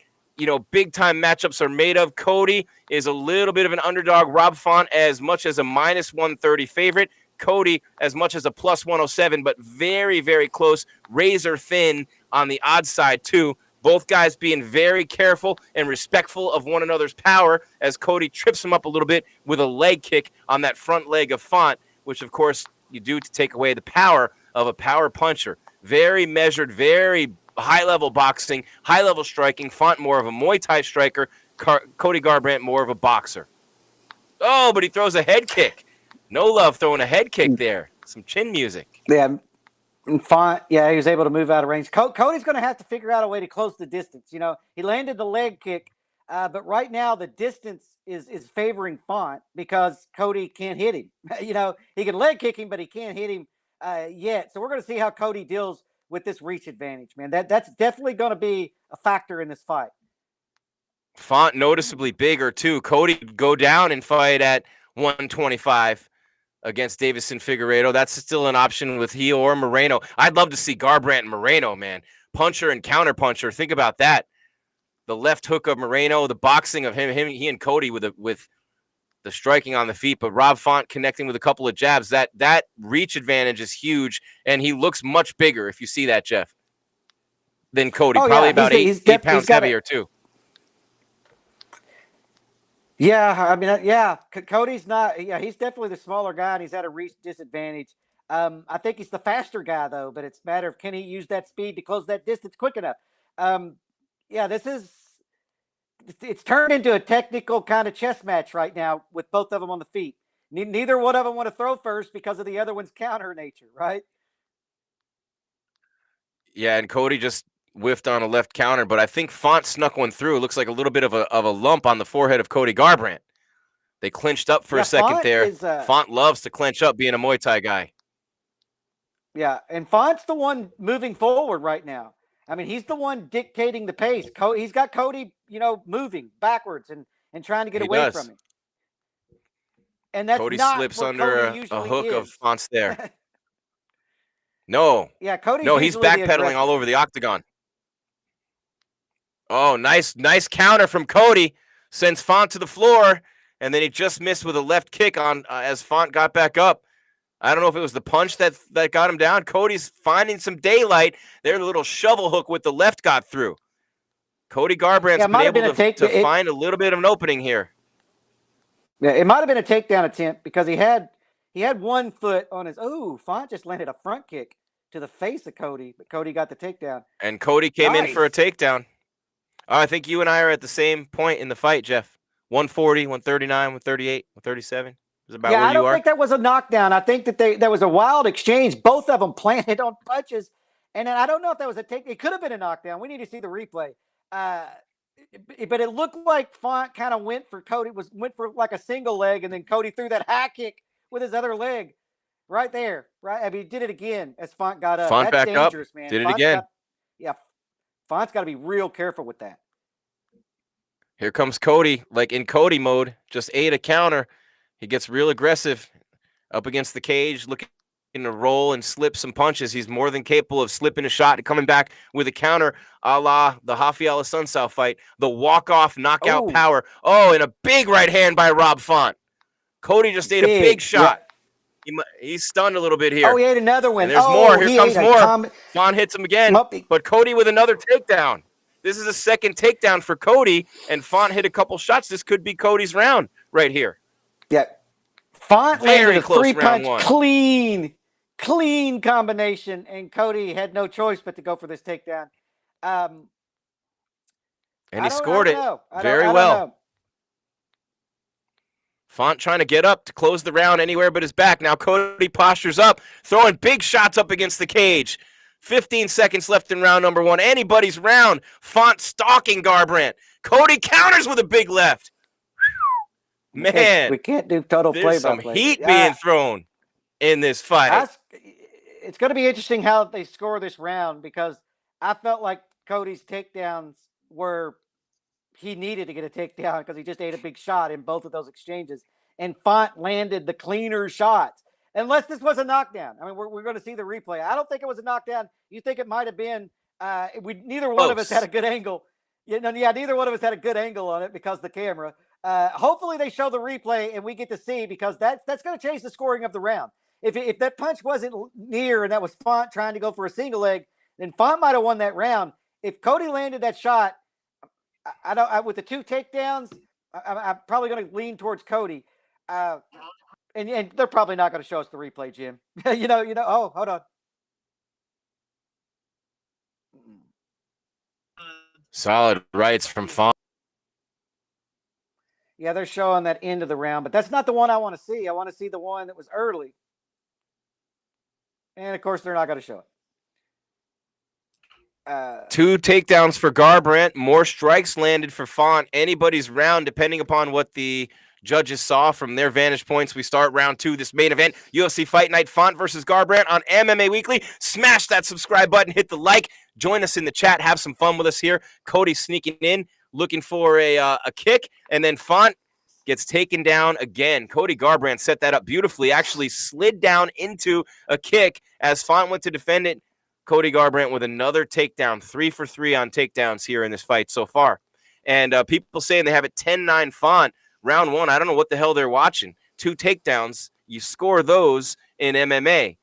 big-time matchups are made of. Cody is a little bit of an underdog. Rob Font as much as a -130 favorite. Cody as much as a +107, but very, very close, razor thin on the odd side, too. Both guys being very careful and respectful of one another's power as Cody trips him up a little bit with a leg kick on that front leg of Font, which, of course, you do to take away the power of a power puncher. Very measured, very high-level boxing, high-level striking. Font more of a Muay Thai striker. Cody Garbrandt more of a boxer. Oh, but he throws a head kick. No love throwing a head kick there. Some chin music. Yeah. And Font, yeah, he was able to move out of range. Cody's going to have to figure out a way to close the distance. He landed the leg kick, but right now the distance is favoring Font because Cody can't hit him. He can leg kick him, but he can't hit him yet. So we're going to see how Cody deals with this reach advantage, man. That's definitely going to be a factor in this fight. Font noticeably bigger, too. Cody would go down and fight at 125. Against Davison Figueiredo. That's still an option with he or Moreno. I'd love to see Garbrandt and Moreno, man. Puncher and counter puncher. Think about that. The left hook of Moreno, the boxing of he and Cody with the striking on the feet, but Rob Font connecting with a couple of jabs. That reach advantage is huge, and he looks much bigger, if you see that, Jeff, than Cody. Oh, probably yeah. about 8 pounds heavier, too. Yeah, I mean, yeah, Cody's not. Yeah, he's definitely the smaller guy, and he's at a reach disadvantage. I think he's the faster guy, though. But it's a matter of can he use that speed to close that distance quick enough. Yeah, it's turned into a technical kind of chess match right now with both of them on the feet. Neither one of them want to throw first because of the other one's counter nature, right? Yeah, and Cody just whiffed on a left counter, but I think Font snuck one through. It looks like a little bit of a lump on the forehead of Cody Garbrandt. They clinched up for a second Font there. is, Font loves to clinch up, being a Muay Thai guy. Yeah, and Font's the one moving forward right now. I mean, he's the one dictating the pace. He's got Cody, moving backwards and trying to get away from him. And that's Cody not slips what under Cody a hook is. of Font's there. No. Yeah, Cody's No, he's usually the backpedaling aggressor. all over the octagon. Oh, nice counter from Cody. Sends Font to the floor, and then he just missed with a left kick on as Font got back up. I don't know if it was the punch that got him down. Cody's finding some daylight. There, the little shovel hook with the left got through. Cody Garbrandt's been able to find a little bit of an opening here. Yeah, it might have been a takedown attempt because he had one foot on his. Oh, Font just landed a front kick to the face of Cody, but Cody got the takedown. And Cody came in for a takedown. I think you and I are at the same point in the fight, Jeff. 140, 139, 138, 137. Is about where you are. I don't think that was a knockdown. I think that there was a wild exchange. Both of them planted on punches. And then I don't know if that was a take. It could have been a knockdown. We need to see the replay. But it looked like Font kind of went for like a single leg, and then Cody threw that high kick with his other leg right there. Right? I mean, he did it again as Font got up. Font That's back dangerous, up. man. Did it again. Yeah, Font's got to be real careful with that. Here comes Cody, like in Cody mode, just ate a counter. He gets real aggressive up against the cage, looking to roll and slip some punches. He's more than capable of slipping a shot and coming back with a counter, a la the Rafael Assunção fight, the walk-off knockout power. Oh, and a big right hand by Rob Font. Cody just ate a big shot. Yeah. He's stunned a little bit here. Oh, he ate another one. And there's more. Here comes more. Font hits him again, but Cody with another takedown. This is a second takedown for Cody, and Font hit a couple shots. This could be Cody's round right here. Yeah. Font landed a close three-punch, round one. clean combination, and Cody had no choice but to go for this takedown. And he scored it very well. Font trying to get up to close the round anywhere but his back. Now Cody postures up, throwing big shots up against the cage. 15 seconds left in round number one. Anybody's round. Font stalking Garbrandt. Cody counters with a big left. Man, we can't do total play-by-play. There's some heat being thrown in this fight. It's going to be interesting how they score this round, because I felt like Cody's takedowns were he needed to get a takedown because he just ate a big shot in both of those exchanges. And Font landed the cleaner shots. Unless this was a knockdown. I mean, we're going to see the replay. I don't think it was a knockdown. You think it might have been. Neither one of us had a good angle. Neither one of us had a good angle on it because of the camera. Hopefully they show the replay and we get to see, because that's going to change the scoring of the round. If that punch wasn't near and that was Font trying to go for a single leg, then Font might have won that round. If Cody landed that shot, with the two takedowns, I'm probably going to lean towards Cody. And they're probably not going to show us the replay, Jim. Oh, hold on. Solid rights from Font. Yeah, they're showing that end of the round, but that's not the one I want to see. I want to see the one that was early. And, of course, they're not going to show it. Two takedowns for Garbrandt. More strikes landed for Font. Anybody's round, depending upon what the judges saw from their vantage points. We start round two, this main event, UFC Fight Night, Font versus Garbrandt on MMA Weekly. Smash that subscribe button, hit the like, join us in the chat, have some fun with us here. Cody sneaking in, looking for a kick, and then Font gets taken down again. Cody Garbrandt set that up beautifully, actually slid down into a kick as Font went to defend it. Cody Garbrandt with another takedown, 3 for 3 on takedowns here in this fight so far. And people saying they have it 10-9 Font. Round one, I don't know what the hell they're watching. 2 takedowns, you score those in MMA.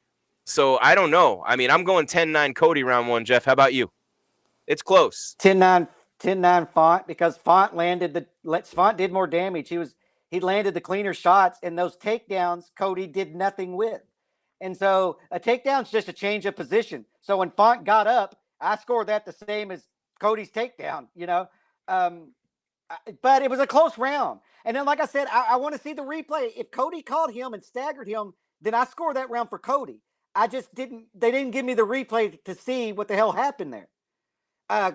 So I don't know. I mean, I'm going 10-9 Cody round one, Jeff. How about you? It's close. 10-9 Font, because Font did more damage. He landed the cleaner shots, and those takedowns Cody did nothing with. And so a takedown's just a change of position. So when Font got up, I scored that the same as Cody's takedown, but it was a close round. And then, like I said, I want to see the replay. If Cody caught him and staggered him, then I scored that round for Cody. They didn't give me the replay to see what the hell happened there.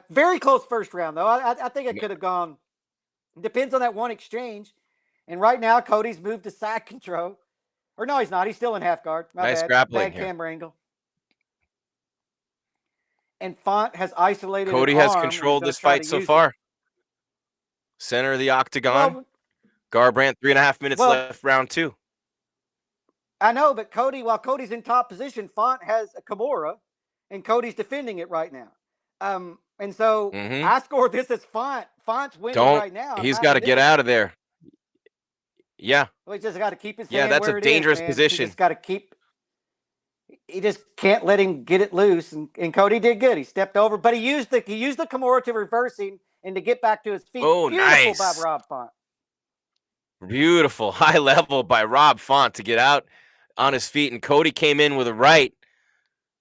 Very close first round, though. I think it could have gone. Depends on that one exchange. And right now, Cody's moved to side control. Or no, he's not. He's still in half guard. Nice grappling Bad here. camera angle. And Font has isolated. Cody has controlled this fight so far. Center of the octagon. Well, Garbrandt, 3.5 minutes left, round two. I know, but while Cody's in top position, Font has a Kimura, and Cody's defending it right now. And so I scored this as Font. Font's winning right now. He's got to get out of there. Yeah. Well, he's just got to keep his hand that's where a dangerous position. He just got to keep. He just can't let him get it loose. And Cody did good. He stepped over, but he used the Kimura to reverse him and to get back to his feet. Oh, Beautiful nice by Rob Font. Beautiful high level by Rob Font to get out on his feet, and Cody came in with a right,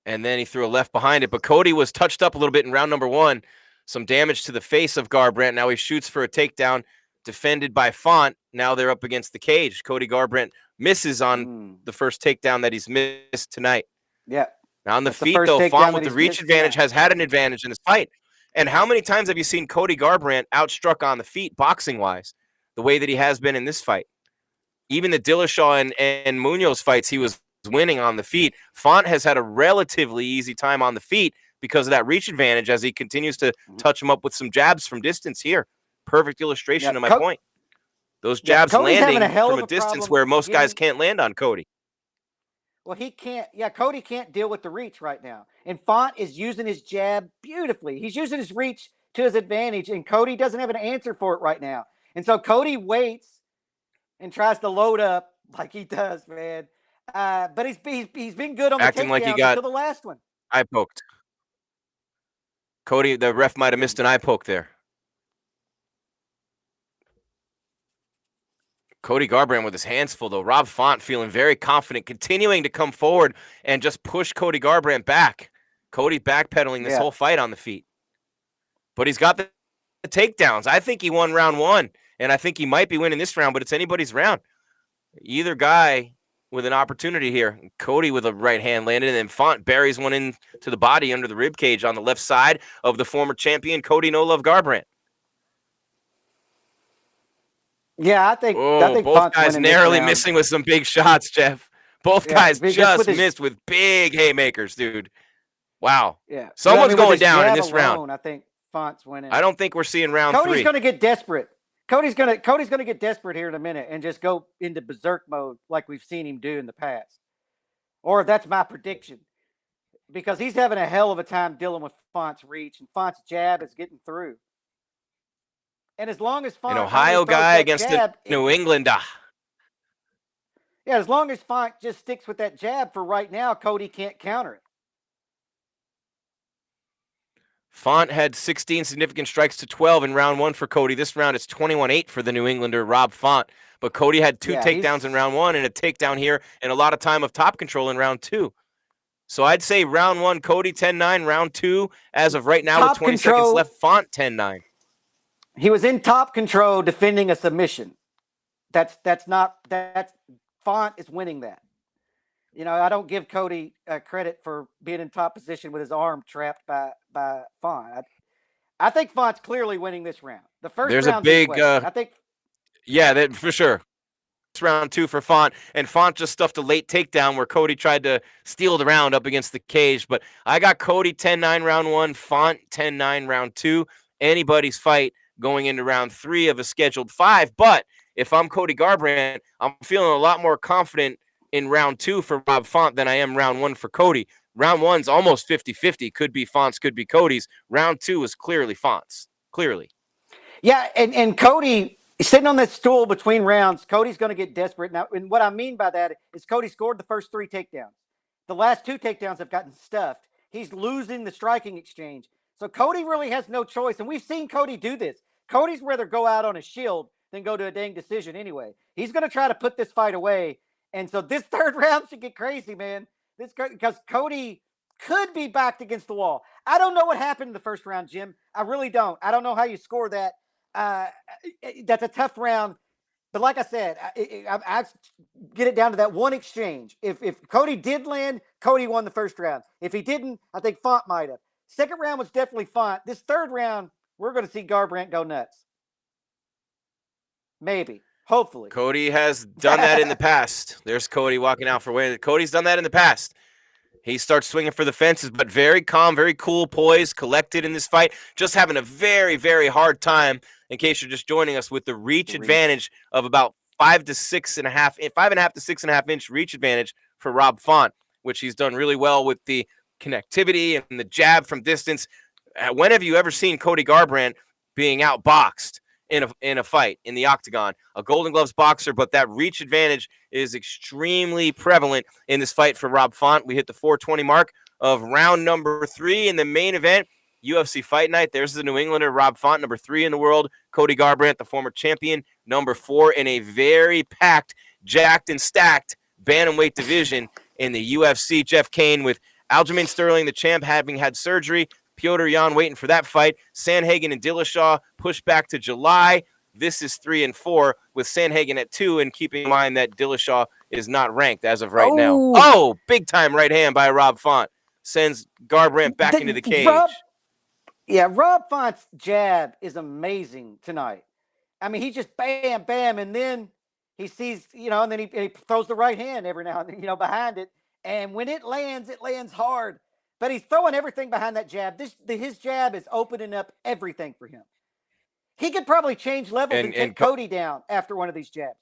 and then he threw a left behind it. But Cody was touched up a little bit in round number one. Some damage to the face of Garbrandt. Now he shoots for a takedown, defended by Font. Now they're up against the cage. Cody Garbrandt misses on the first takedown that he's missed tonight. Yeah. Now on the feet, though, Font with the reach advantage has had an advantage in this fight. And how many times have you seen Cody Garbrandt outstruck on the feet, boxing-wise, the way that he has been in this fight? Even the Dillashaw and Munoz fights, he was winning on the feet. Font has had a relatively easy time on the feet because of that reach advantage as he continues to touch him up with some jabs from distance here. Perfect illustration Yeah, of my point. Those jabs Cody's having landing a hell from of a a distance problem where most guys getting- can't land on Cody. Well, he can't. Yeah, Cody can't deal with the reach right now. And Font is using his jab beautifully. He's using his reach to his advantage, and Cody doesn't have an answer for it right now. And so Cody waits and tries to load up like he does, man. But he's been good on the Acting like he takedowns got until the last one. eye poked. Cody, the ref might have missed an eye poke there. Cody Garbrandt with his hands full, though. Rob Font feeling very confident, continuing to come forward and just push Cody Garbrandt back. Cody backpedaling this whole fight on the feet. But he's got the takedowns. I think he won round one, and I think he might be winning this round, but it's anybody's round. Either guy with an opportunity here. Cody with a right hand landed, and then Font buries one into the body under the rib cage on the left side of the former champion, Cody No Love Garbrandt. Yeah, I think both Font's guys winning this narrowly round. missing with some big shots, Jeff. Both guys just missed with big haymakers, dude. Wow. Yeah. Someone's with going his down in jab this round. alone, I think Font's winning. I don't think we're seeing round Cody's three. going to get desperate. Cody's going to get desperate here in a minute and just go into berserk mode like we've seen him do in the past. Or that's my prediction. Because he's having a hell of a time dealing with Font's reach, and Font's jab is getting through. And as long as Font An Ohio guy against jab, a New Englander. Yeah, as long as Font just sticks with that jab for right now, Cody can't counter it. Font had 16 significant strikes to 12 in round one for Cody. This round it's 21-8 for the New Englander, Rob Font. But Cody had two takedowns in round one and a takedown here and a lot of time of top control in round two. So I'd say round one, Cody 10-9. Round two, as of right now with 20 seconds left, Font 10-9. He was in top control defending a submission. That's Font is winning that. You know, I don't give Cody credit for being in top position with his arm trapped by Font. I think Font's clearly winning this round. The first There's round's a big, I think. Yeah, that for sure. It's round two for Font, and Font just stuffed a late takedown where Cody tried to steal the round up against the cage. But I got Cody 10-9 round one, Font 10-9 round two. Anybody's fight going into round three of a scheduled 5. But if I'm Cody Garbrandt, I'm feeling a lot more confident in round two for Rob Font than I am round one for Cody. Round one's almost 50-50. Could be Font's, could be Cody's. Round two is clearly Font's. Clearly. Yeah, and Cody sitting on that stool between rounds, Cody's going to get desperate. Now, and what I mean by that is Cody scored the first 3 takedowns. The last 2 takedowns have gotten stuffed. He's losing the striking exchange. So Cody really has no choice. And we've seen Cody do this. Cody's rather go out on a shield than go to a dang decision anyway. He's going to try to put this fight away. And so this third round should get crazy, man. Because Cody could be backed against the wall. I don't know what happened in the first round, Jim. I really don't. I don't know how you score that. That's a tough round. But like I said, I get it down to that one exchange. If Cody did land, Cody won the first round. If he didn't, I think Font might have. Second round was definitely Font. This third round, we're going to see Garbrandt go nuts. Maybe. Hopefully. Cody has done that in the past. There's Cody walking out for winning. Cody's done that in the past. He starts swinging for the fences, but very calm, very cool, poised, collected in this fight. Just having a very, very hard time, in case you're just joining us, with the reach advantage of about 5 to 6.5 to 6.5 inch reach advantage for Rob Font, which he's done really well with the connectivity and the jab from distance. When have you ever seen Cody Garbrandt being outboxed in a fight in the octagon? A Golden Gloves boxer, but that reach advantage is extremely prevalent in this fight for Rob Font. We hit the 420 mark of round number 3 in the main event, UFC Fight Night. There's the New Englander, Rob Font, number 3 in the world. Cody Garbrandt, the former champion, number 4 in a very packed, jacked, and stacked bantamweight division in the UFC. Jeff Cain with Aljamain Sterling, the champ, having had surgery. Piotr Jan waiting for that fight. Sandhagen and Dillashaw pushed back to July. This is 3 and 4 with Sandhagen at 2, and keeping in mind that Dillashaw is not ranked as of right now. Oh, big time right hand by Rob Font. Sends Garbrandt back into the cage. Rob Font's jab is amazing tonight. I mean, he just bam, bam, and then he sees, and then he throws the right hand every now and then, behind it. And when it lands hard. But he's throwing everything behind that jab. His jab is opening up everything for him. He could probably change levels and take Cody down after one of these jabs.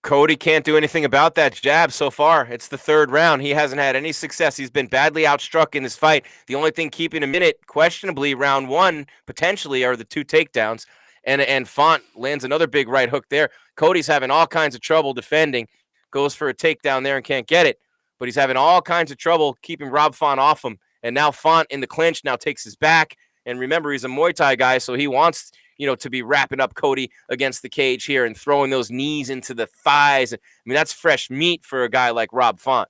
Cody can't do anything about that jab so far. It's the third round. He hasn't had any success. He's been badly outstruck in this fight. The only thing keeping him in it, questionably, round one, potentially, are the 2 takedowns. And Font lands another big right hook there. Cody's having all kinds of trouble defending. Goes for a takedown there and can't get it. But he's having all kinds of trouble keeping Rob Font off him. And now Font in the clinch now takes his back. And remember, he's a Muay Thai guy, so he wants, to be wrapping up Cody against the cage here and throwing those knees into the thighs. I mean, that's fresh meat for a guy like Rob Font.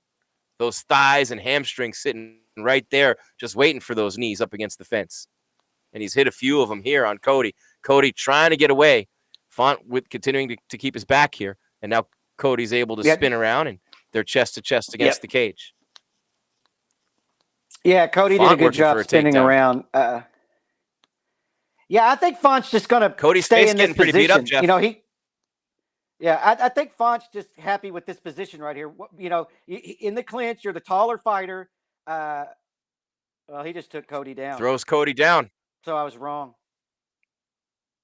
Those thighs and hamstrings sitting right there, just waiting for those knees up against the fence. And he's hit a few of them here on Cody. Cody trying to get away. Font with continuing to keep his back here. And now Cody's able to spin around, and they're chest to chest against the cage. Yeah, Cody did a good job spinning around. Yeah, I think Font's just going to stay in this position. Pretty beat up, Jeff. I think Font's just happy with this position right here. In the clinch, you're the taller fighter. Well, he just took Cody down. Throws Cody down. So I was wrong.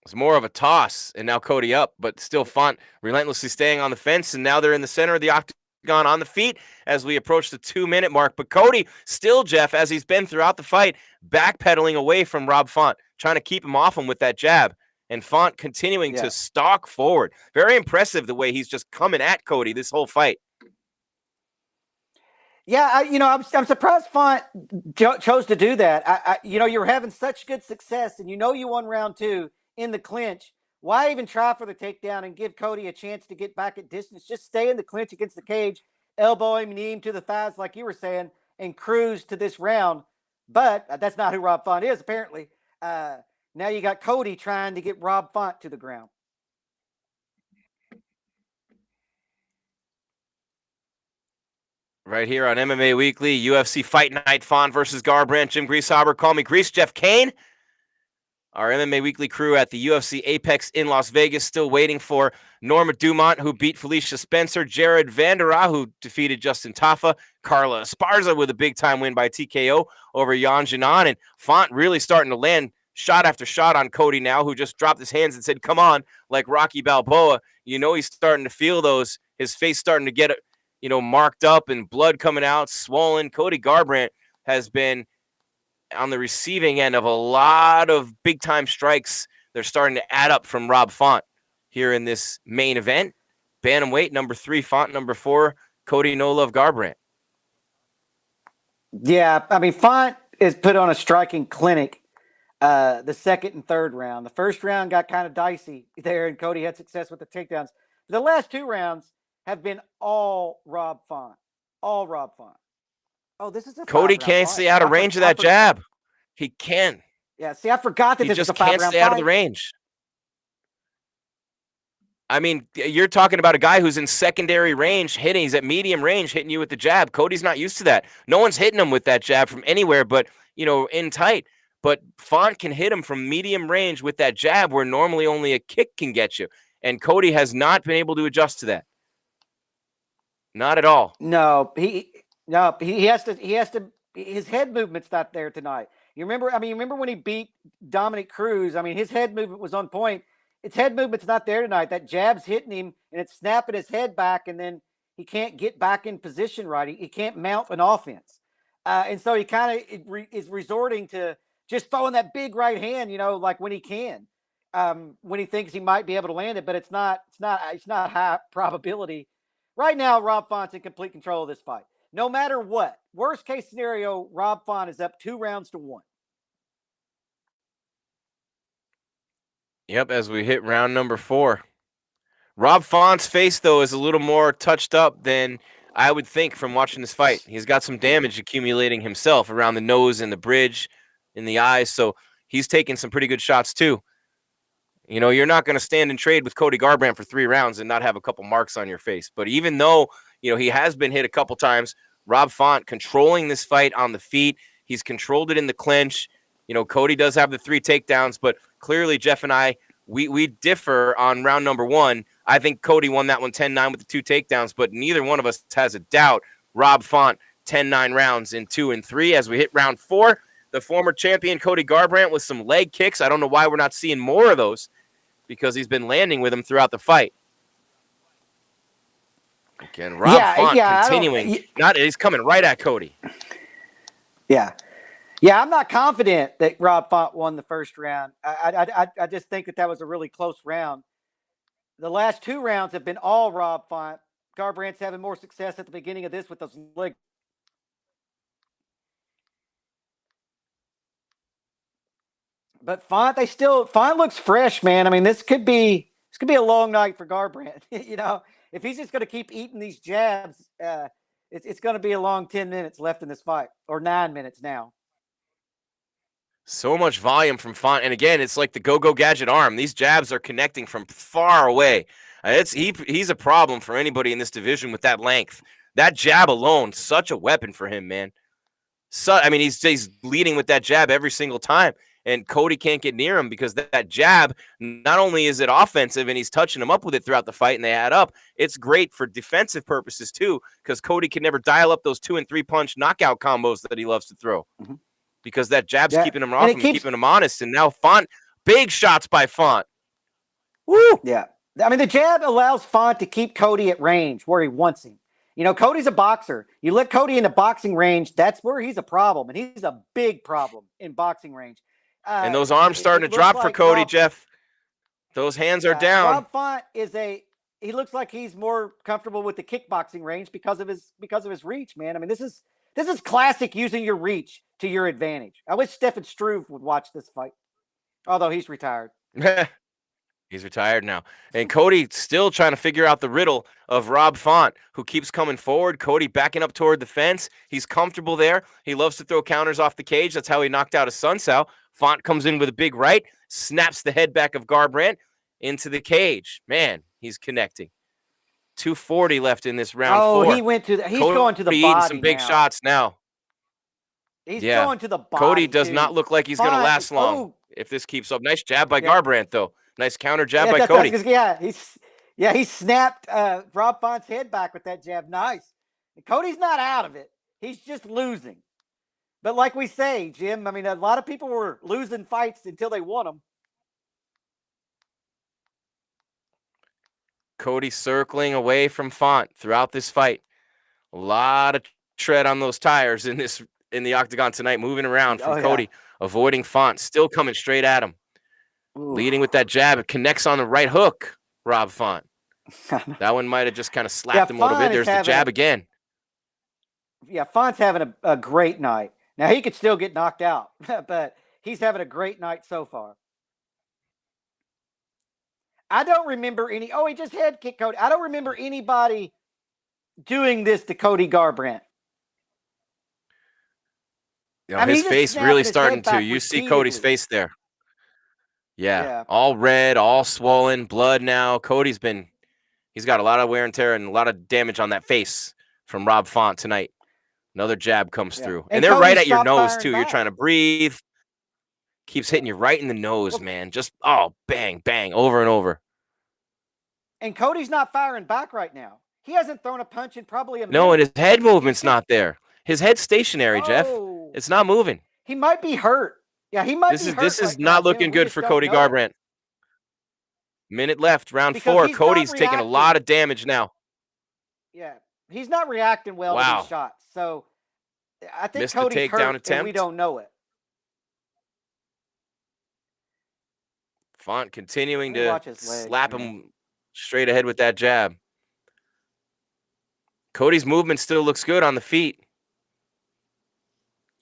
It's more of a toss, and now Cody up, but still Font relentlessly staying on the fence, and now they're in the center of the octagon on the feet as we approach the 2-minute mark. But Cody still, Jeff, as he's been throughout the fight, backpedaling away from Rob Font, trying to keep him off him with that jab. And Font continuing to stalk forward. Very impressive the way he's just coming at Cody this whole fight. Yeah, I'm surprised Font chose to do that. You're having such good success, and you won round 2 in the clinch. Why even try for the takedown and give Cody a chance to get back at distance? Just stay in the clinch against the cage, elbow him, knee him to the thighs, like you were saying, and cruise to this round. But that's not who Rob Font is, apparently. Now you got Cody trying to get Rob Font to the ground. Right here on MMA Weekly, UFC Fight Night, Font versus Garbrandt, Jim Grieshaber. Call me Grease, Jeff Cain. Our MMA Weekly crew at the UFC Apex in Las Vegas, still waiting for Norma Dumont, who beat Felicia Spencer, Jared Vandera, who defeated Justin Tafa, Carla Esparza with a big-time win by TKO over Jan Jinan, and Font really starting to land shot after shot on Cody now, who just dropped his hands and said, come on, like Rocky Balboa. He's starting to feel those, his face starting to get, marked up and blood coming out, swollen. Cody Garbrandt has been on the receiving end of a lot of big-time strikes. They're starting to add up from Rob Font here in this main event. Bantamweight, number 3, Font, number 4, Cody No Love Garbrandt. Yeah, Font is put on a striking clinic the second and third round. The first round got kind of dicey there, and Cody had success with the takedowns. The last 2 rounds have been all Rob Font. All Rob Font. Oh, this is a Cody can't stay out of range of that jab. He can. Yeah, see, I forgot that this is a 5-round fight. He just can't stay out of the range. You're talking about a guy who's in secondary range hitting. He's at medium range hitting you with the jab. Cody's not used to that. No one's hitting him with that jab from anywhere but, in tight. But Font can hit him from medium range with that jab where normally only a kick can get you. And Cody has not been able to adjust to that. Not at all. No, he has to. His head movement's not there tonight. You remember when he beat Dominic Cruz? His head movement was on point. His head movement's not there tonight. That jab's hitting him, and it's snapping his head back, and then he can't get back in position right. He can't mount an offense, and so he kind of is resorting to just throwing that big right hand. Like when he can, when he thinks he might be able to land it, but it's not high probability. Right now, Rob Font's in complete control of this fight. No matter what, worst case scenario, Rob Font is up 2-1. Yep, as we hit round number 4. Rob Font's face, though, is a little more touched up than I would think from watching this fight. He's got some damage accumulating himself around the nose and the bridge, in the eyes, so he's taking some pretty good shots, too. You're not going to stand and trade with Cody Garbrandt for 3 rounds and not have a couple marks on your face. But even though, he has been hit a couple times, Rob Font controlling this fight on the feet. He's controlled it in the clinch. Cody does have the 3 takedowns, but clearly Jeff and I, we differ on round number 1. I think Cody won that one 10-9 with the 2 takedowns, but neither one of us has a doubt. Rob Font, 10-9 rounds in 2 and 3. As we hit round 4, the former champion Cody Garbrandt with some leg kicks. I don't know why we're not seeing more of those because he's been landing with them throughout the fight. Again, Rob Font continuing. He's coming right at Cody. Yeah. Yeah, I'm not confident that Rob Font won the first round. I just think that was a really close round. The last 2 rounds have been all Rob Font. Garbrandt's having more success at the beginning of this with those leg. But Font looks fresh, man. I mean, this could be a long night for Garbrandt. You know, if he's just going to keep eating these jabs, it's going to be a long 10 minutes left in this fight, or 9 minutes now. So much volume from Font. And again, it's like the go-go gadget arm. These jabs are connecting from far away. He's a problem for anybody in this division with that length. That jab alone, such a weapon for him, man. He's leading with that jab every single time. And Cody can't get near him because that jab, not only is it offensive and he's touching him up with it throughout the fight and they add up, it's great for defensive purposes too because Cody can never dial up those 2 and 3 punch knockout combos that he loves to throw. Mm-hmm. Because that jab's keeping him off and keeping him honest. And now Font, big shots by Font. Woo! Yeah. I mean, the jab allows Font to keep Cody at range where he wants him. You know, Cody's a boxer. You let Cody in the boxing range, that's where he's a problem. And he's a big problem in boxing range. And those arms starting to drop for Cody, Jeff. Those hands are down. Rob Font he looks like he's more comfortable with the kickboxing range because of his reach, man. I mean, this is classic using your reach to your advantage. I wish Stefan Struve would watch this fight, although he's retired. He's retired now. And Cody still trying to figure out the riddle of Rob Font, who keeps coming forward. Cody backing up toward the fence. He's comfortable there. He loves to throw counters off the cage. That's how he knocked out his Sun Sao. Font comes in with a big right, snaps the head back of Garbrandt into the cage. Man, he's connecting. 240 left in this round 4. Oh, he's going to the body some big now. Shots now. He's going to the body. Cody does not look like he's going to last long if this keeps up. Nice jab by Garbrandt, though. Nice counter jab by Cody. He snapped Rob Font's head back with that jab. Nice. And Cody's not out of it. He's just losing. But like we say, Jim, I mean, a lot of people were losing fights until they won them. Cody circling away from Font throughout this fight. A lot of tread on those tires in the octagon tonight, moving around from Cody, avoiding Font, still coming straight at him. Ooh. Leading with that jab. It connects on the right hook, Rob Font. That one might have just kind of slapped him a little bit. There's the jab again. Yeah, Font's having a great night. Now, he could still get knocked out, but he's having a great night so far. I don't remember he just head kicked Cody. I don't remember anybody doing this to Cody Garbrandt. You know, his face really starting to. You see Cody's face there. Yeah, all red, all swollen, blood now. He's got a lot of wear and tear and a lot of damage on that face from Rob Font tonight. Another jab comes through. And they're right at your nose, too. You're trying to breathe. Keeps hitting you right in the nose, man. Just, bang, bang, over and over. And Cody's not firing back right now. He hasn't thrown a punch in probably a minute. No, and his head movement's not there. His head's stationary, Jeff. It's not moving. He might be hurt. Yeah, he might be hurt. This is not looking good for Cody Garbrandt. Minute left, round 4. Cody's taking a lot of damage now. Yeah, he's not reacting well to these shots. So I think Cody's hurt and we don't know it. Font continuing to slap him straight ahead with that jab. Cody's movement still looks good on the feet.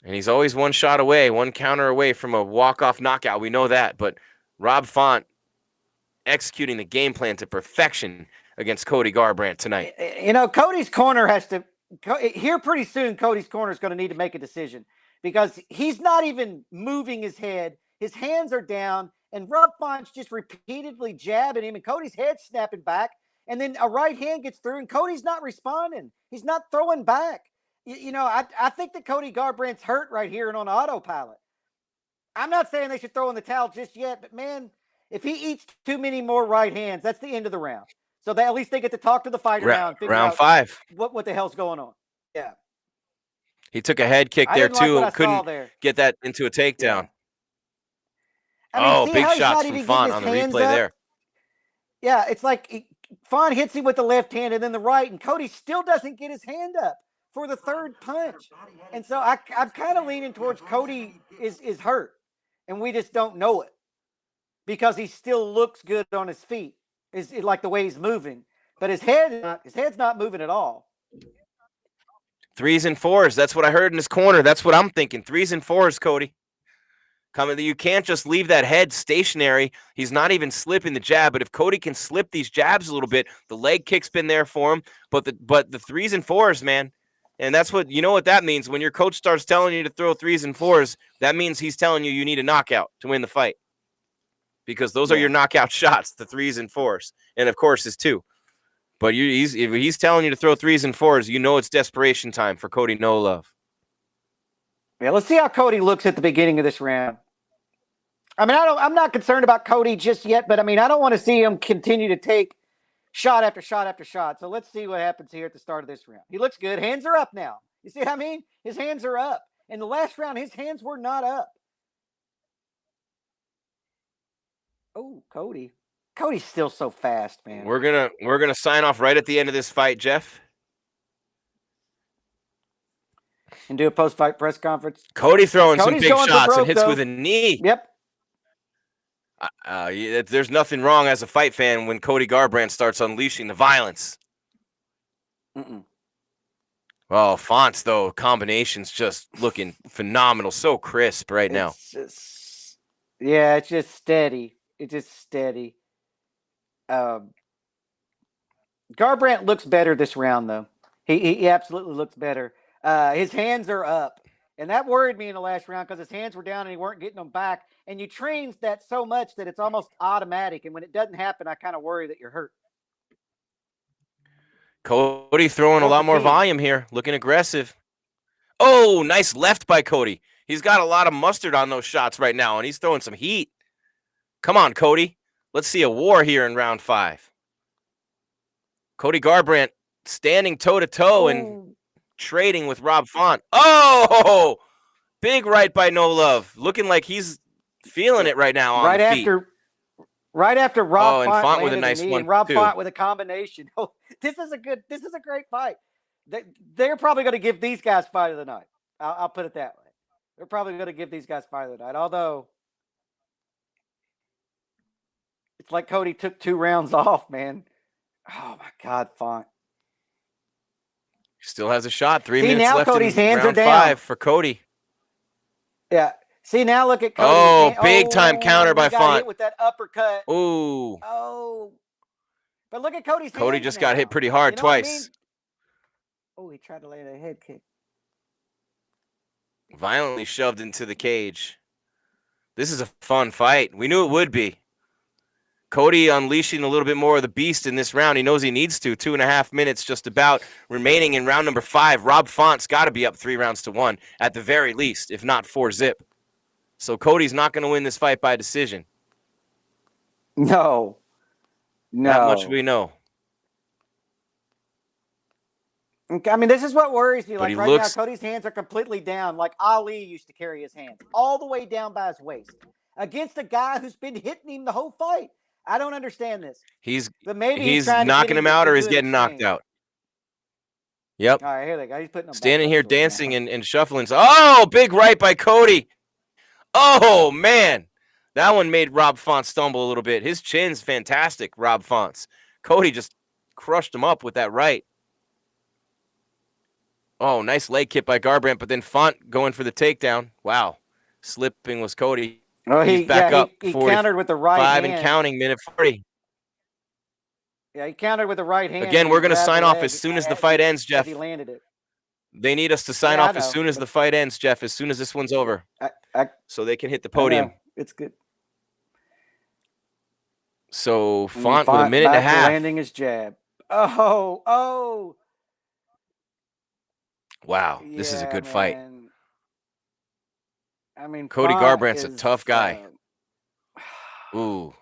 And he's always one shot away, one counter away from a walk-off knockout. We know that. But Rob Font executing the game plan to perfection against Cody Garbrandt tonight. You know, Cody's corner has to – here pretty soon, Cody's corner is going to need to make a decision because he's not even moving his head. His hands are down, and Rob Font's just repeatedly jabbing him, and Cody's head snapping back. And then a right hand gets through, and Cody's not responding. He's not throwing back. You know, I think that Cody Garbrandt's hurt right here and on autopilot. I'm not saying they should throw in the towel just yet, but, man, if he eats too many more right hands, that's the end of the round. So at least they get to talk to the fighter now and figure round out 5. What the hell's going on. Yeah. He took a head kick I there didn't like too what and I saw couldn't there. get that into a takedown. I mean, Oh, see big how he's shots not from even Font getting on his the hands replay up? there. Yeah, it's like Font hits him with the left hand and then the right, and Cody still doesn't get his hand up for the third punch. And so I'm kind of leaning towards Cody is hurt, and we just don't know it because he still looks good on his feet. Is like the way he's moving, but his head's not moving at all. 3s and 4s. That's what I heard in his corner. That's what I'm thinking. 3s and 4s, Cody. You can't just leave that head stationary. He's not even slipping the jab. But if Cody can slip these jabs a little bit, the leg kick's been there for him. But the 3s and 4s, man. And that's what that means. When your coach starts telling you to throw 3s and 4s, that means he's telling you need a knockout to win the fight. Because those are your knockout shots, the 3s and 4s. And of course his 2. But if he's telling you to throw 3s and 4s, it's desperation time for Cody No Love. Yeah, let's see how Cody looks at the beginning of this round. I mean, I'm not concerned about Cody just yet, but I mean, I don't want to see him continue to take shot after shot after shot. So let's see what happens here at the start of this round. He looks good. Hands are up now. You see what I mean? His hands are up. In the last round, his hands were not up. Oh, Cody. Cody's still so fast, man. We're gonna sign off right at the end of this fight, Jeff. And do a post-fight press conference. Cody throwing Cody's some big going for shots broke, and hits though. with a knee. Yep. There's nothing wrong as a fight fan when Cody Garbrandt starts unleashing the violence. Well, Fonts, though, combinations just looking phenomenal. So crisp right now. It's just steady. It's just steady. Garbrandt looks better this round, though. He absolutely looks better. His hands are up. And that worried me in the last round because his hands were down and he weren't getting them back. And you train that so much that it's almost automatic. And when it doesn't happen, I kind of worry that you're hurt. Cody throwing a lot more volume here, looking aggressive. Oh, nice left by Cody. He's got a lot of mustard on those shots right now, and he's throwing some heat. Come on, Cody. Let's see a war here in round 5. Cody Garbrandt standing toe-to-toe and trading with Rob Font. Oh, big right by No Love. Looking like he's feeling it right now on the feet. Right after Rob and Font with a nice one, and Rob too. Font with a combination. Oh, this is a great fight. They're probably going to give these guys fight of the night. I'll put it that way. They're probably going to give these guys fight of the night. Although it's like Cody took 2 rounds off, man. Oh my God, Font. Still has a shot. 3 minutes now left Cody's in hands round are down. 5 for Cody. Yeah. See, now look at Cody. Oh, big time counter by Font. Hit with that uppercut. Ooh. Oh. But look at Cody's hands. Cody just now. got hit pretty hard twice. What I mean? Oh, he tried to land a head kick. Violently shoved into the cage. This is a fun fight. We knew it would be. Cody unleashing a little bit more of the beast in this round. He knows he needs to. 2.5 minutes just about remaining in round number 5. Rob Font's got to be up 3-1 at the very least, if not 4-zip. So Cody's not going to win this fight by decision. No. That much we know. I mean, this is what worries me. But Like he right looks- now, Cody's hands are completely down. Like Ali used to carry his hands all the way down by his waist against a guy who's been hitting him the whole fight. I don't understand this. But maybe he's trying to knocking get him out to or he's do getting an knocked exchange. out. Yep. All right, here they go. He's putting them Standing back here up to him now. dancing and shuffling. Oh, big right by Cody. Oh, man. That one made Rob Font stumble a little bit. His chin's fantastic, Rob Font's. Cody just crushed him up with that right. Oh, nice leg kick by Garbrandt, but then Font going for the takedown. Wow. Slipping was Cody. Oh, He's back up. he countered with the right 5 hand. and counting, minute 40. Yeah, he countered with the right hand. Again, and we're going to grabbed sign the off leg as soon as the as fight he- ends, as Jeff. He landed it. They need us to sign Yeah, I off as know, soon as but- the fight ends, Jeff, as soon as this one's over, I so they can hit the I know. podium. It's good. So And Font with a minute and a back to half. landing his jab. Oh. Wow, this is a Yeah, good fight. man. I mean, Cody Font Garbrandt's a is, tough guy. Ooh.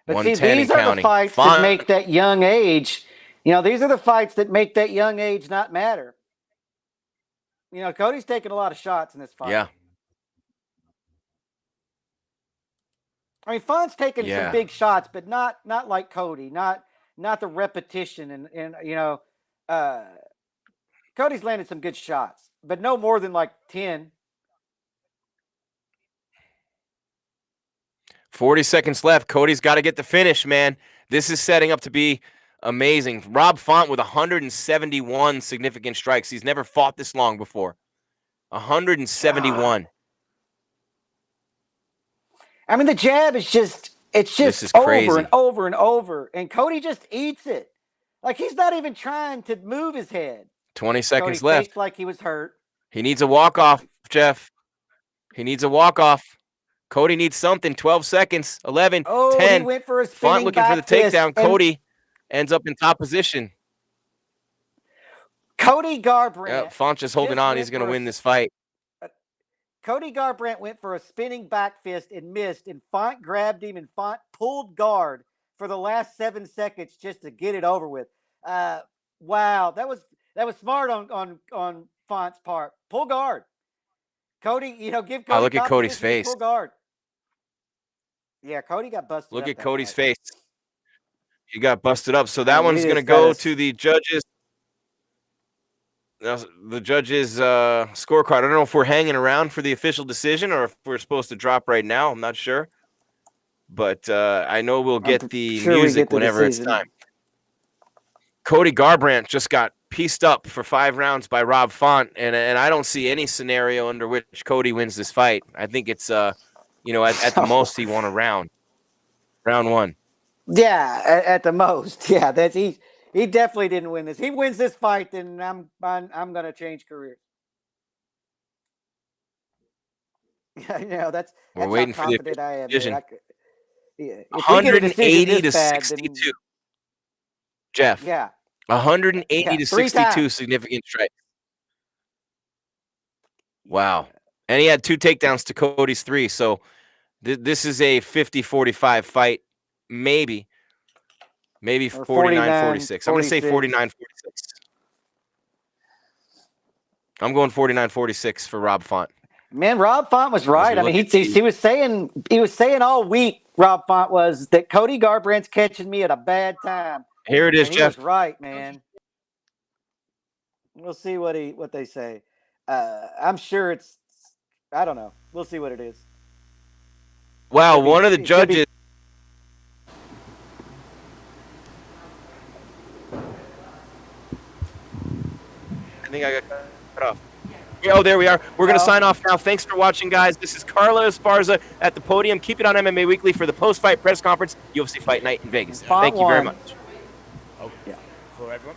But see, 110 these and are the counting. fights Font- that make that young age. You know, these are the fights that make that young age not matter. You know, Cody's taking a lot of shots in this fight. Yeah. I mean, Font's taking Yeah. some big shots, but not like Cody, not the repetition and you know, Cody's landed some good shots, but no more than like 10. 40 seconds left. Cody's got to get the finish, man. This is setting up to be amazing. Rob Font with 171 significant strikes. He's never fought this long before. 171. I mean, the jab is just This is over crazy. and over and over, and Cody just eats it. Like he's not even trying to move his head. 20 seconds Cody left. faced like he was hurt. He needs a walk-off, Jeff. He needs a walk-off. Cody needs something. 12 seconds. 11, Oh, 10. he went for a Font spinning looking for the back fist, takedown. and Cody ends up in top position. Cody Garbrandt. Yeah, Font just holding on. He's going to win this fight. Cody Garbrandt went for a spinning back fist and missed, and Font grabbed him, and Font pulled guard for the last 7 seconds just to get it over with. Wow, that was smart on Font's part. Pull guard. Cody, you know, give Cody. Oh, look at Cody's confidence and face. Pull guard. Yeah, Cody got busted. Look up at that Cody's night. face. He got busted up. So that Yeah, one's he going to just got go his- to the judges. Now, the judges' scorecard. I don't know if we're hanging around for the official decision or if we're supposed to drop right now. I'm not sure. But I know we'll get the sure we music get the whenever it's decision. time. Cody Garbrandt just got pieced up for 5 rounds by Rob Font, and I don't see any scenario under which Cody wins this fight. I think it's, you know, at the most he won a round. Round 1. Yeah, at the most. Yeah, that's he definitely didn't win this. He wins this fight, then I'm gonna change careers. Yeah, you know, that's We're how waiting for the confident I am. decision. Man. Yeah. If we get a decision 180 to this bad, then- 62. Jeff. Yeah. 180 Yeah, to 3 62 times. significant strikes. Wow. And he had 2 takedowns to Cody's 3. So this is a 50-45 fight. Maybe Or 49-46. I'm going to say 49-46. 49-46. I'm going 49-46 for Rob Font. Man, Rob Font was right. I mean, look he was saying all week, Rob Font was, that Cody Garbrandt's catching me at a bad time. Here it is, And he Jeff. was right, man. We'll see what they say. I'm sure it's, I don't know. We'll see what it is. Wow, Could be- one of the it could be- judges. I think I got cut off. Oh, there we are. We're going to sign off now. Thanks for watching, guys. This is Carla Esparza at the podium. Keep it on MMA Weekly for the post-fight press conference, UFC Fight Night in Vegas. Font Thank you very won. much. For everyone.